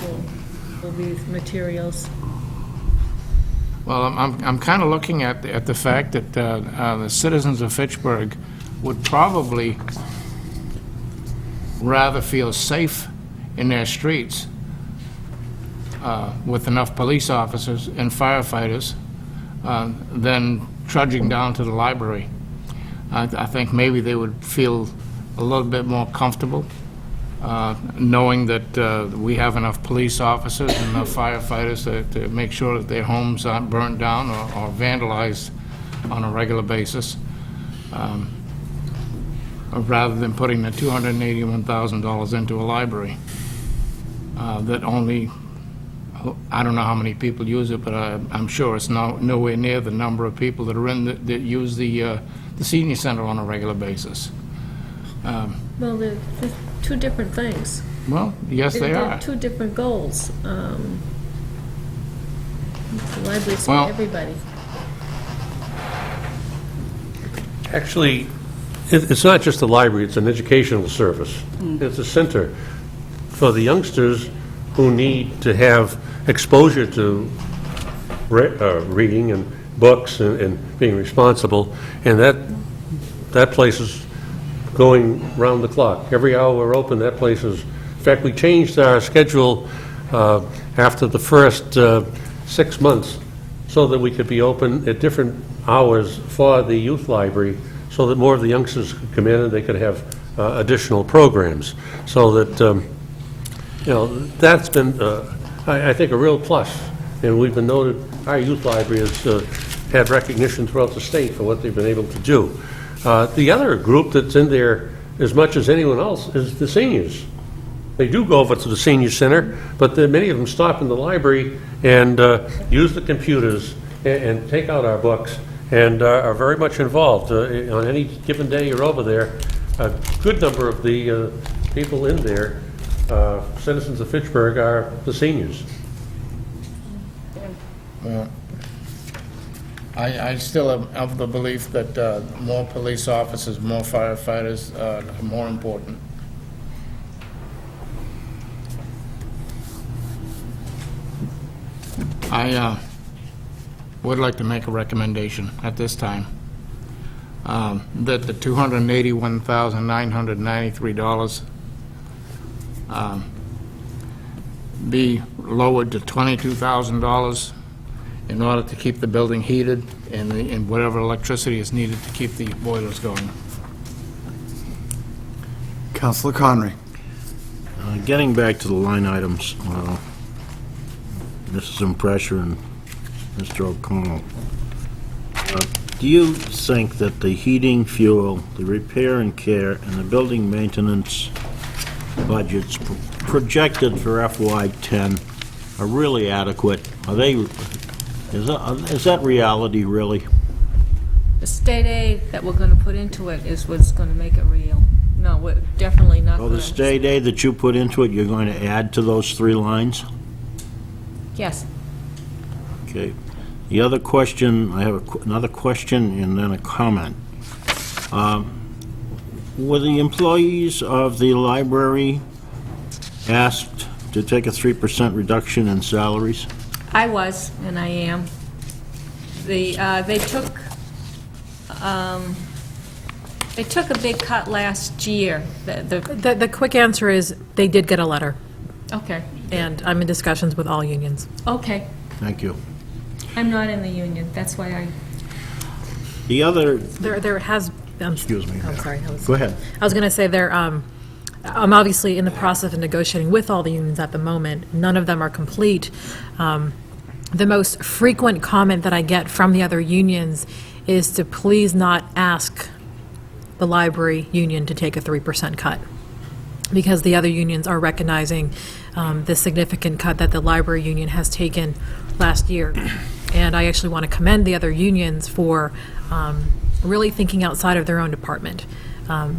Speaker 17: will be materials.
Speaker 14: Well, I'm kind of looking at the fact that the citizens of Fitchburg would probably rather feel safe in their streets with enough police officers and firefighters than trudging down to the library. I think maybe they would feel a little bit more comfortable knowing that we have enough police officers and enough firefighters to make sure that their homes aren't burnt down or vandalized on a regular basis, rather than putting the $281,000 into a library that only, I don't know how many people use it, but I'm sure it's nowhere near the number of people that are that use the senior center on a regular basis.
Speaker 17: Well, they're two different things.
Speaker 14: Well, yes, they are.
Speaker 17: They're two different goals. The library's for
Speaker 14: Well-
Speaker 17: everybody.
Speaker 16: Actually, it's not just a library, it's an educational service. It's a center for the youngsters who need to have exposure to reading and books and being responsible, and that place is going round the clock. Every hour we're open, that place is, in fact, we changed our schedule after the first 6 months so that we could be open at different hours for the youth library, so that more of the youngsters could come in and they could have additional programs. So that, you know, that's been, I think, a real plus. And we've been noted, our youth library has had recognition throughout the state for what they've been able to do. The other group that's in there as much as anyone else is the seniors. They do go over to the senior center, but many of them stop in the library and use the computers and take out our books and are very much involved. On any given day you're over there, a good number of the people in there, citizens of Fitchburg, are the seniors.
Speaker 14: I still am of the belief that more police officers, more firefighters are more important. I would like to make a recommendation at this time that the $281,993 be lowered to $22,000 in order to keep the building heated and whatever electricity is needed to keep the boilers going.
Speaker 1: Counselor Conry.
Speaker 3: Getting back to the line items, Mrs. Impressor and Mr. O'Connell, do you think that the heating, fuel, the repair and care, and the building maintenance budgets projected for FY10 are really adequate? Are they, is that reality, really?
Speaker 17: The state aid that we're going to put into it is what's going to make it real. No, we're definitely not
Speaker 3: Oh,
Speaker 17: going
Speaker 3: the state aid that you put into it, you're going to add to those 3 lines?
Speaker 17: Yes.
Speaker 3: Okay. The other question, I have another question and then a comment. Were the employees of the library asked to take a 3% reduction in salaries?
Speaker 17: I was, and I am. They took a big cut last year.
Speaker 2: The quick answer is they did get a letter,
Speaker 17: Okay,
Speaker 2: and I'm in discussions with all unions.
Speaker 17: okay.
Speaker 3: Thank you.
Speaker 17: I'm not in the union, that's why I...
Speaker 3: The other,
Speaker 2: There has,
Speaker 3: excuse me.
Speaker 2: I'm sorry.
Speaker 3: Go ahead.
Speaker 2: I was going to say I'm obviously in the process of negotiating with all the unions at the moment. None of them are complete. The most frequent comment that I get from the other unions is to please not ask the library union to take a 3% cut, because the other unions are recognizing the significant cut that the library union has taken last year. And I actually want to commend the other unions for really thinking outside of their own department. I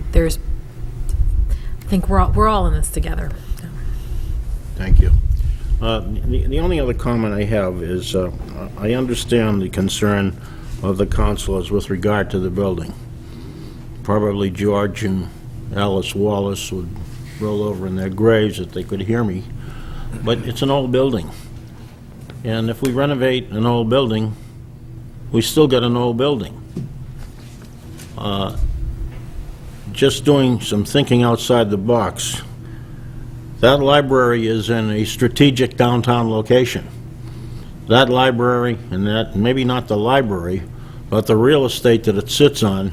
Speaker 2: think we're all in this together.
Speaker 3: Thank you. The only other comment I have is I understand the concern of the councilors with regard to the building. Probably George and Alice Wallace would roll over in their graves if they could hear me, but it's an old building. And if we renovate an old building, we still get an old building. Just doing some thinking outside the box, that library is in a strategic downtown location. That library, and that maybe not the library, but the real estate that it sits on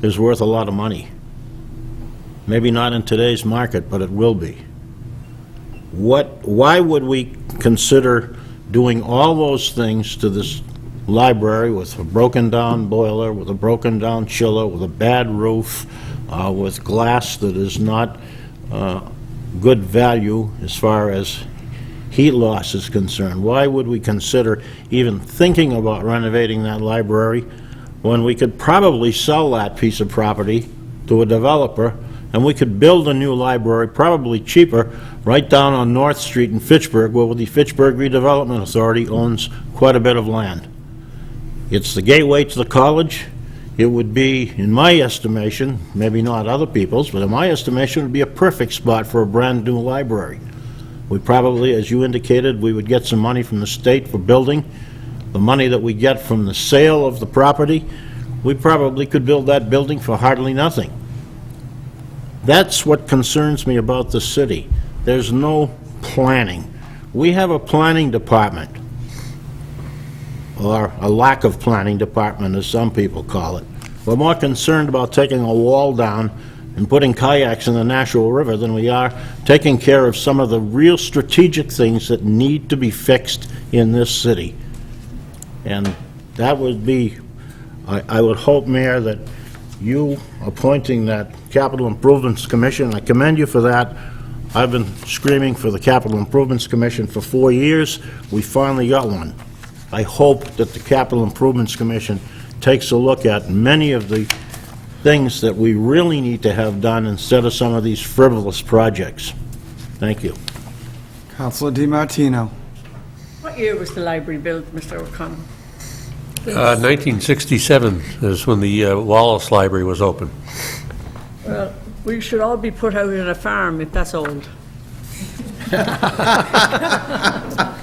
Speaker 3: is worth a lot of money. Maybe not in today's market, but it will be. Why would we consider doing all those things to this library with a broken down boiler, with a broken down chiller, with a bad roof, with glass that is not good value as far as heat loss is concerned? Why would we consider even thinking about renovating that library when we could probably sell that piece of property to a developer and we could build a new library, probably cheaper, right down on North Street in Fitchburg, where the Fitchburg Redevelopment Authority owns quite a bit of land. It's the gateway to the college. It would be, in my estimation, maybe not other people's, but in my estimation, it would be a perfect spot for a brand-new library. We probably, as you indicated, we would get some money from the state for building. The money that we get from the sale of the property, we probably could build that building for hardly nothing. That's what concerns me about the city. There's no planning. We have a planning department, or a lack of planning department, as some people call it. We're more concerned about taking a wall down and putting kayaks in the Nashua River than we are taking care of some of the real strategic things that need to be fixed in this city. And that would be, I would hope, Mayor, that you appointing that Capital Improvements Commission, I commend you for that. I've been screaming for the Capital Improvements Commission for 4 years. We finally got one. I hope that the Capital Improvements Commission takes a look at many of the things that we really need to have done instead of some of these frivolous projects. Thank you.
Speaker 1: Councilor DiMartino.
Speaker 4: What year was the library built, Mr. O'Connell?
Speaker 16: 1967 is when the Wallace Library was open.
Speaker 4: Well, we should all be put out on a farm if that's old.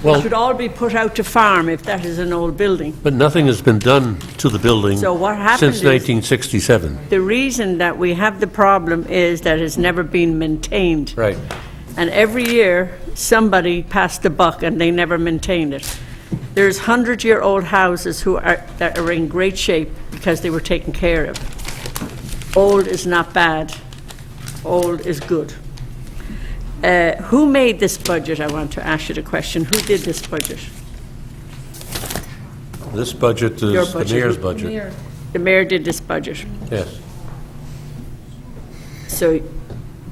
Speaker 4: We should all be put out to farm if that is an old building.
Speaker 16: But nothing has been done to the building
Speaker 4: So what happened
Speaker 16: since
Speaker 4: is-
Speaker 16: 1967.
Speaker 4: The reason that we have the problem is that it's never been maintained.
Speaker 16: Right.
Speaker 4: And every year, somebody passed the buck and they never maintained it. There's 100-year-old houses that are in great shape because they were taken care of. Old is not bad. Old is good. Who made this budget? I want to ask you the question. Who did this budget?
Speaker 16: This budget
Speaker 4: Your
Speaker 16: is the
Speaker 4: budget.
Speaker 16: mayor's budget.
Speaker 4: The mayor did this budget.
Speaker 16: Yes.
Speaker 4: So,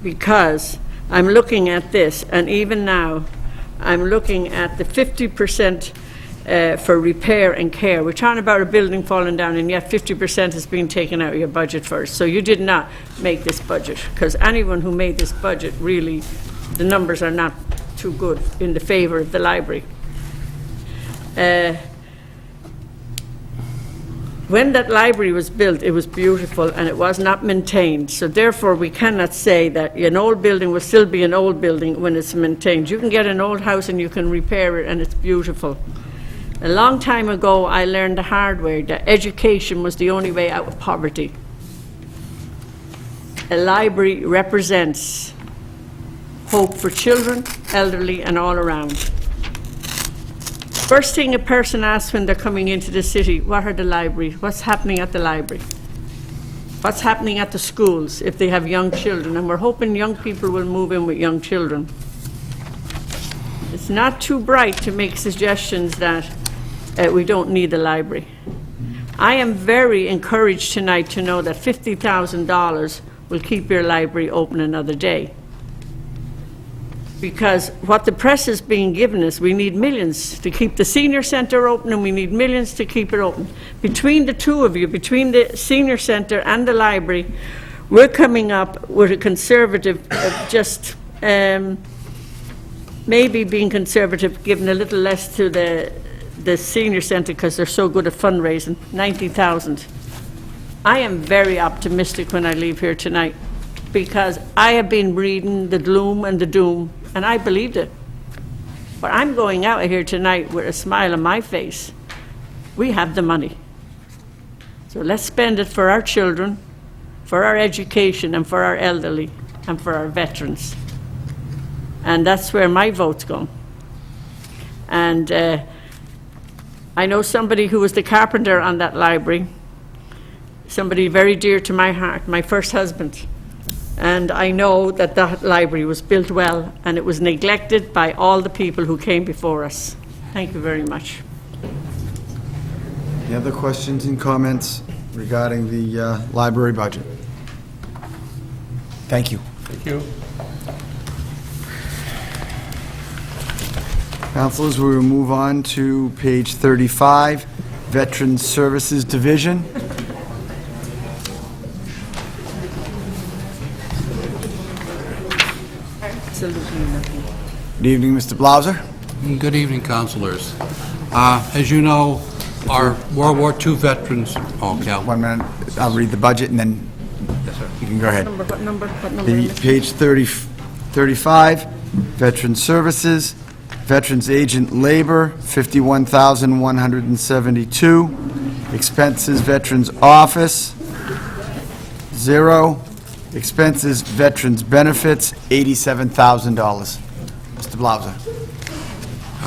Speaker 4: because I'm looking at this, and even now, I'm looking at the 50% for repair and care. We're talking about a building falling down, and yet 50% is being taken out of your budget first. So you did not make this budget, because anyone who made this budget, really, the numbers are not too good in the favor of the library. When that library was built, it was beautiful and it was not maintained. So therefore, we cannot say that an old building will still be an old building when it's maintained. You can get an old house and you can repair it and it's beautiful. A long time ago, I learned the hard way that education was the only way out of poverty. A library represents hope for children, elderly, and all around. First thing a person asks when they're coming into the city, what are the libraries? What's happening at the library? What's happening at the schools if they have young children? And we're hoping young people will move in with young children. It's not too bright to make suggestions that we don't need the library. I am very encouraged tonight to know that $50,000 will keep your library open another day. Because what the press is being given us, we need millions to keep the senior center open, and we need millions to keep it open. Between the two of you, between the senior center and the library, we're coming up with a conservative of just maybe being conservative, giving a little less to the senior center because they're so good at fundraising, 90,000. I am very optimistic when I leave here tonight, because I have been reading the gloom and the doom, and I believed it. But I'm going out of here tonight with a smile on my face. We have the money. So let's spend it for our children, for our education, and for our elderly, and for our veterans. And that's where my vote's going. And I know somebody who was the carpenter on that library, somebody very dear to my heart, my first husband. And I know that that library was built well, and it was neglected by all the people who came before us. Thank you very much.
Speaker 1: Any other questions and comments regarding the library budget? Thank you.
Speaker 16: Thank you.
Speaker 1: Councilors, we will move on to page 35, Veterans Services Division.
Speaker 4: Absolutely nothing.
Speaker 1: Good evening, Mr. Blauser.
Speaker 18: Good evening, councilors. As you know, our World War II veterans... Oh, yeah.
Speaker 1: 1 minute. I'll read the budget and then you can go ahead.
Speaker 4: What number? What number?
Speaker 1: Page 35, Veterans Services, Veterans Agent Labor, $51,172. Expenses, Veterans Office, 0. Expenses, Veterans Benefits, $87,000. Mr. Blauser.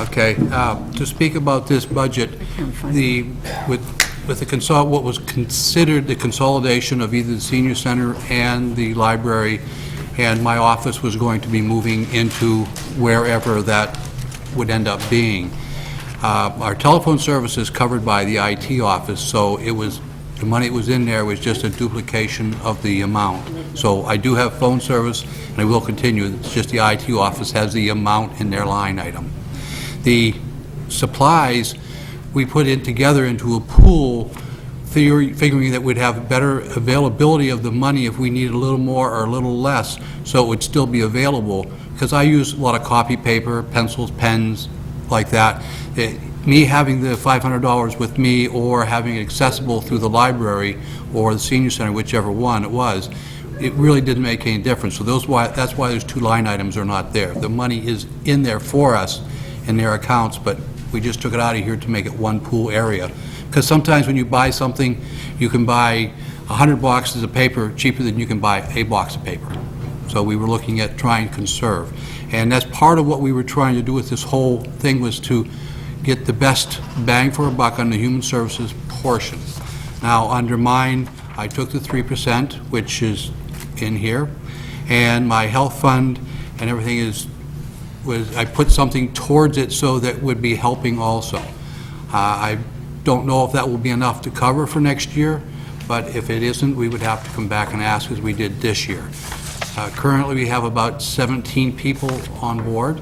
Speaker 18: Okay, to speak about this budget, with the what was considered the consolidation of either the senior center and the library, and my office was going to be moving into wherever that would end up being. Our telephone service is covered by the IT office, so it was, the money that was in there was just a duplication of the amount. So I do have phone service, and I will continue. It's just the IT office has the amount in their line item. The supplies we put in together into a pool, figuring that we'd have better availability of the money if we needed a little more or a little less, so it would still be available. Because I use a lot of copy paper, pencils, pens, like that. me having the $500 with me or having it accessible through the library or the senior center, whichever one it was, it really didn't make any difference. So that's why those two line items are not there. The money is in there for us in their accounts, but we just took it out of here to make it one pool area. Because sometimes when you buy something, you can buy 100 boxes of paper cheaper than you can buy a box of paper. So we were looking at trying to conserve. And that's part of what we were trying to do with this whole thing, was to get the best bang for a buck on the human services portion. Now, under mine, I took the 3%, which is in here, and my health fund and everything I put something towards it so that would be helping also. I don't know if that will be enough to cover for next year, but if it isn't, we would have to come back and ask, as we did this year. Currently, we have about 17 people on board.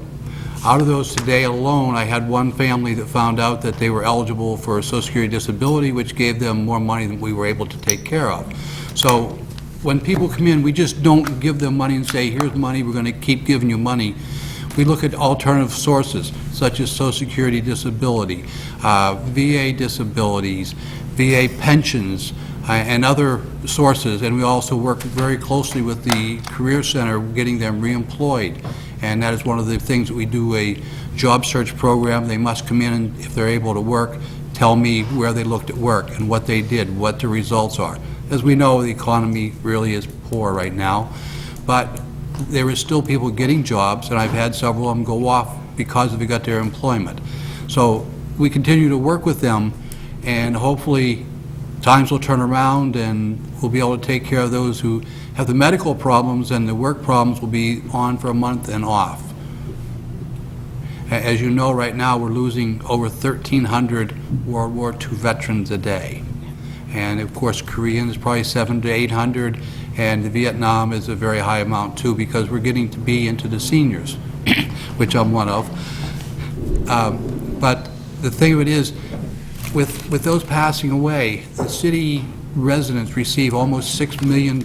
Speaker 18: Out of those today alone, I had one family that found out that they were eligible for a Social Security disability, which gave them more money than we were able to take care of. So when people come in, we just don't give them money and say, here's money, we're going to keep giving you money. We look at alternative sources, such as Social Security disability, VA disabilities, VA pensions, and other sources, and we also work very closely with the Career Center, getting them reemployed. And that is one of the things that we do, a job search program. They must come in, and if they're able to work, tell me where they looked at work and what they did, what the results are. As we know, the economy really is poor right now, but there is still people getting jobs, and I've had several of them go off because they got their employment. So we continue to work with them, and hopefully times will turn around and we'll be able to take care of those who have the medical problems, and the work problems will be on for a month and off. As you know, right now we're losing over 1,300 World War II veterans a day. And of course, Korean is probably 700 to 800, and Vietnam is a very high amount too, because we're getting to be into the seniors, which I'm one of. But the thing of it is, with those passing away, the city residents receive almost $6 million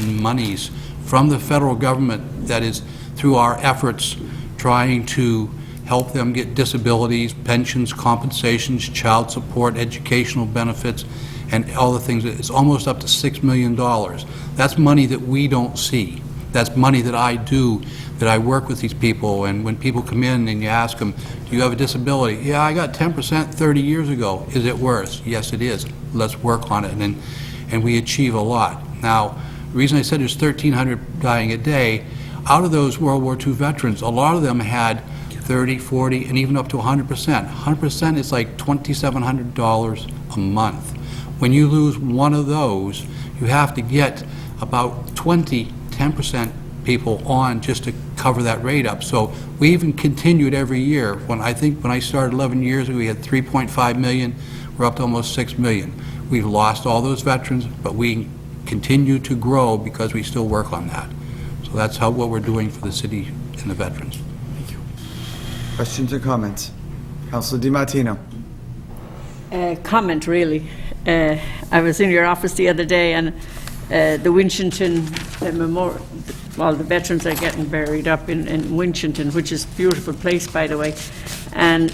Speaker 18: in monies from the federal government, that is through our efforts trying to help them get disabilities, pensions, compensations, child support, educational benefits, and all the things. It's almost up to $6 million. That's money that we don't see. That's money that I do, that I work with these people, and when people come in and you ask them, do you have a disability? Yeah, I got 10% 30 years ago. Is it worse? Yes, it is. Let's work on it, and we achieve a lot. Now, the reason I said there's 1,300 dying a day, out of those World War II veterans, a lot of them had 30, 40, and even up to 100%. 100% is like $2,700 a month. When you lose one of those, you have to get about 10% people on just to cover that rate up. So we even continued every year. When I started 11 years ago, we had 3.5 million. We're up to almost 6 million. We've lost all those veterans, but we continue to grow because we still work on that. So that's what we're doing for the city and the veterans.
Speaker 1: Thank you. Questions or comments? Councilor DiMartino.
Speaker 4: Comment, really. I was in your office the other day, and the Winchton Memorial, well, the veterans are getting buried up in Winchton, which is a beautiful place, by the way. And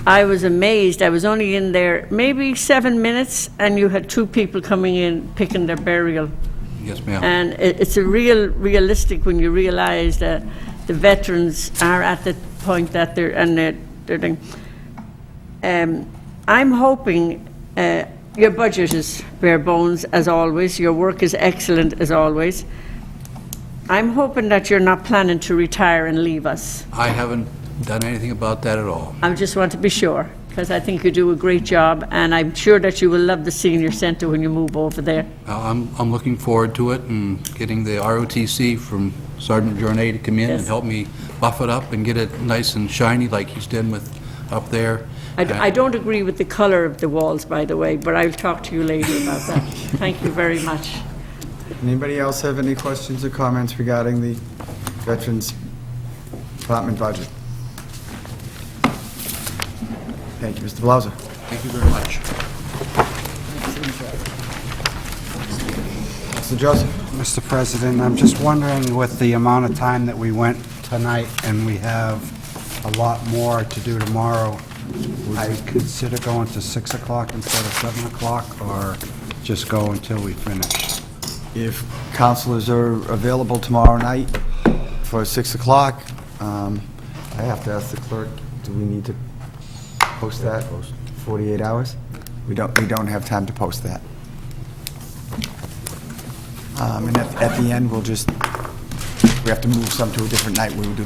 Speaker 4: I was amazed. I was only in there maybe 7 minutes, and you had 2 people coming in picking their burial.
Speaker 18: Yes, ma'am.
Speaker 4: And it's a realistic when you realize that the veterans are at the point that they're doing. I'm hoping your budget is bare bones as always. Your work is excellent as always. I'm hoping that you're not planning to retire and leave us.
Speaker 18: I haven't done anything about that at all.
Speaker 4: I just want to be sure, because I think you do a great job, and I'm sure that you will love the senior center when you move over there.
Speaker 18: I'm looking forward to it, and getting the ROTC from Sergeant Journay to come in and help me buff it up and get it nice and shiny like he's done with up there.
Speaker 4: I don't agree with the color of the walls, by the way, but I'll talk to you later about that. Thank you very much.
Speaker 1: Anybody else have any questions or comments regarding the Veterans Department budget? Thank you, Mr. Blauser.
Speaker 18: Thank you very much.
Speaker 1: Mr. Joseph.
Speaker 6: Mr. President, I'm just wondering, with the amount of time that we went tonight, and we have a lot more to do tomorrow, would I consider going to 6 o'clock instead of 7 o'clock, or just go until we finish?
Speaker 1: If counselors are available tomorrow night for 6 o'clock, I have to ask the clerk, do we need to post that 48 hours? We don't have time to post that. And at the end, we have to move some to a different night. We will do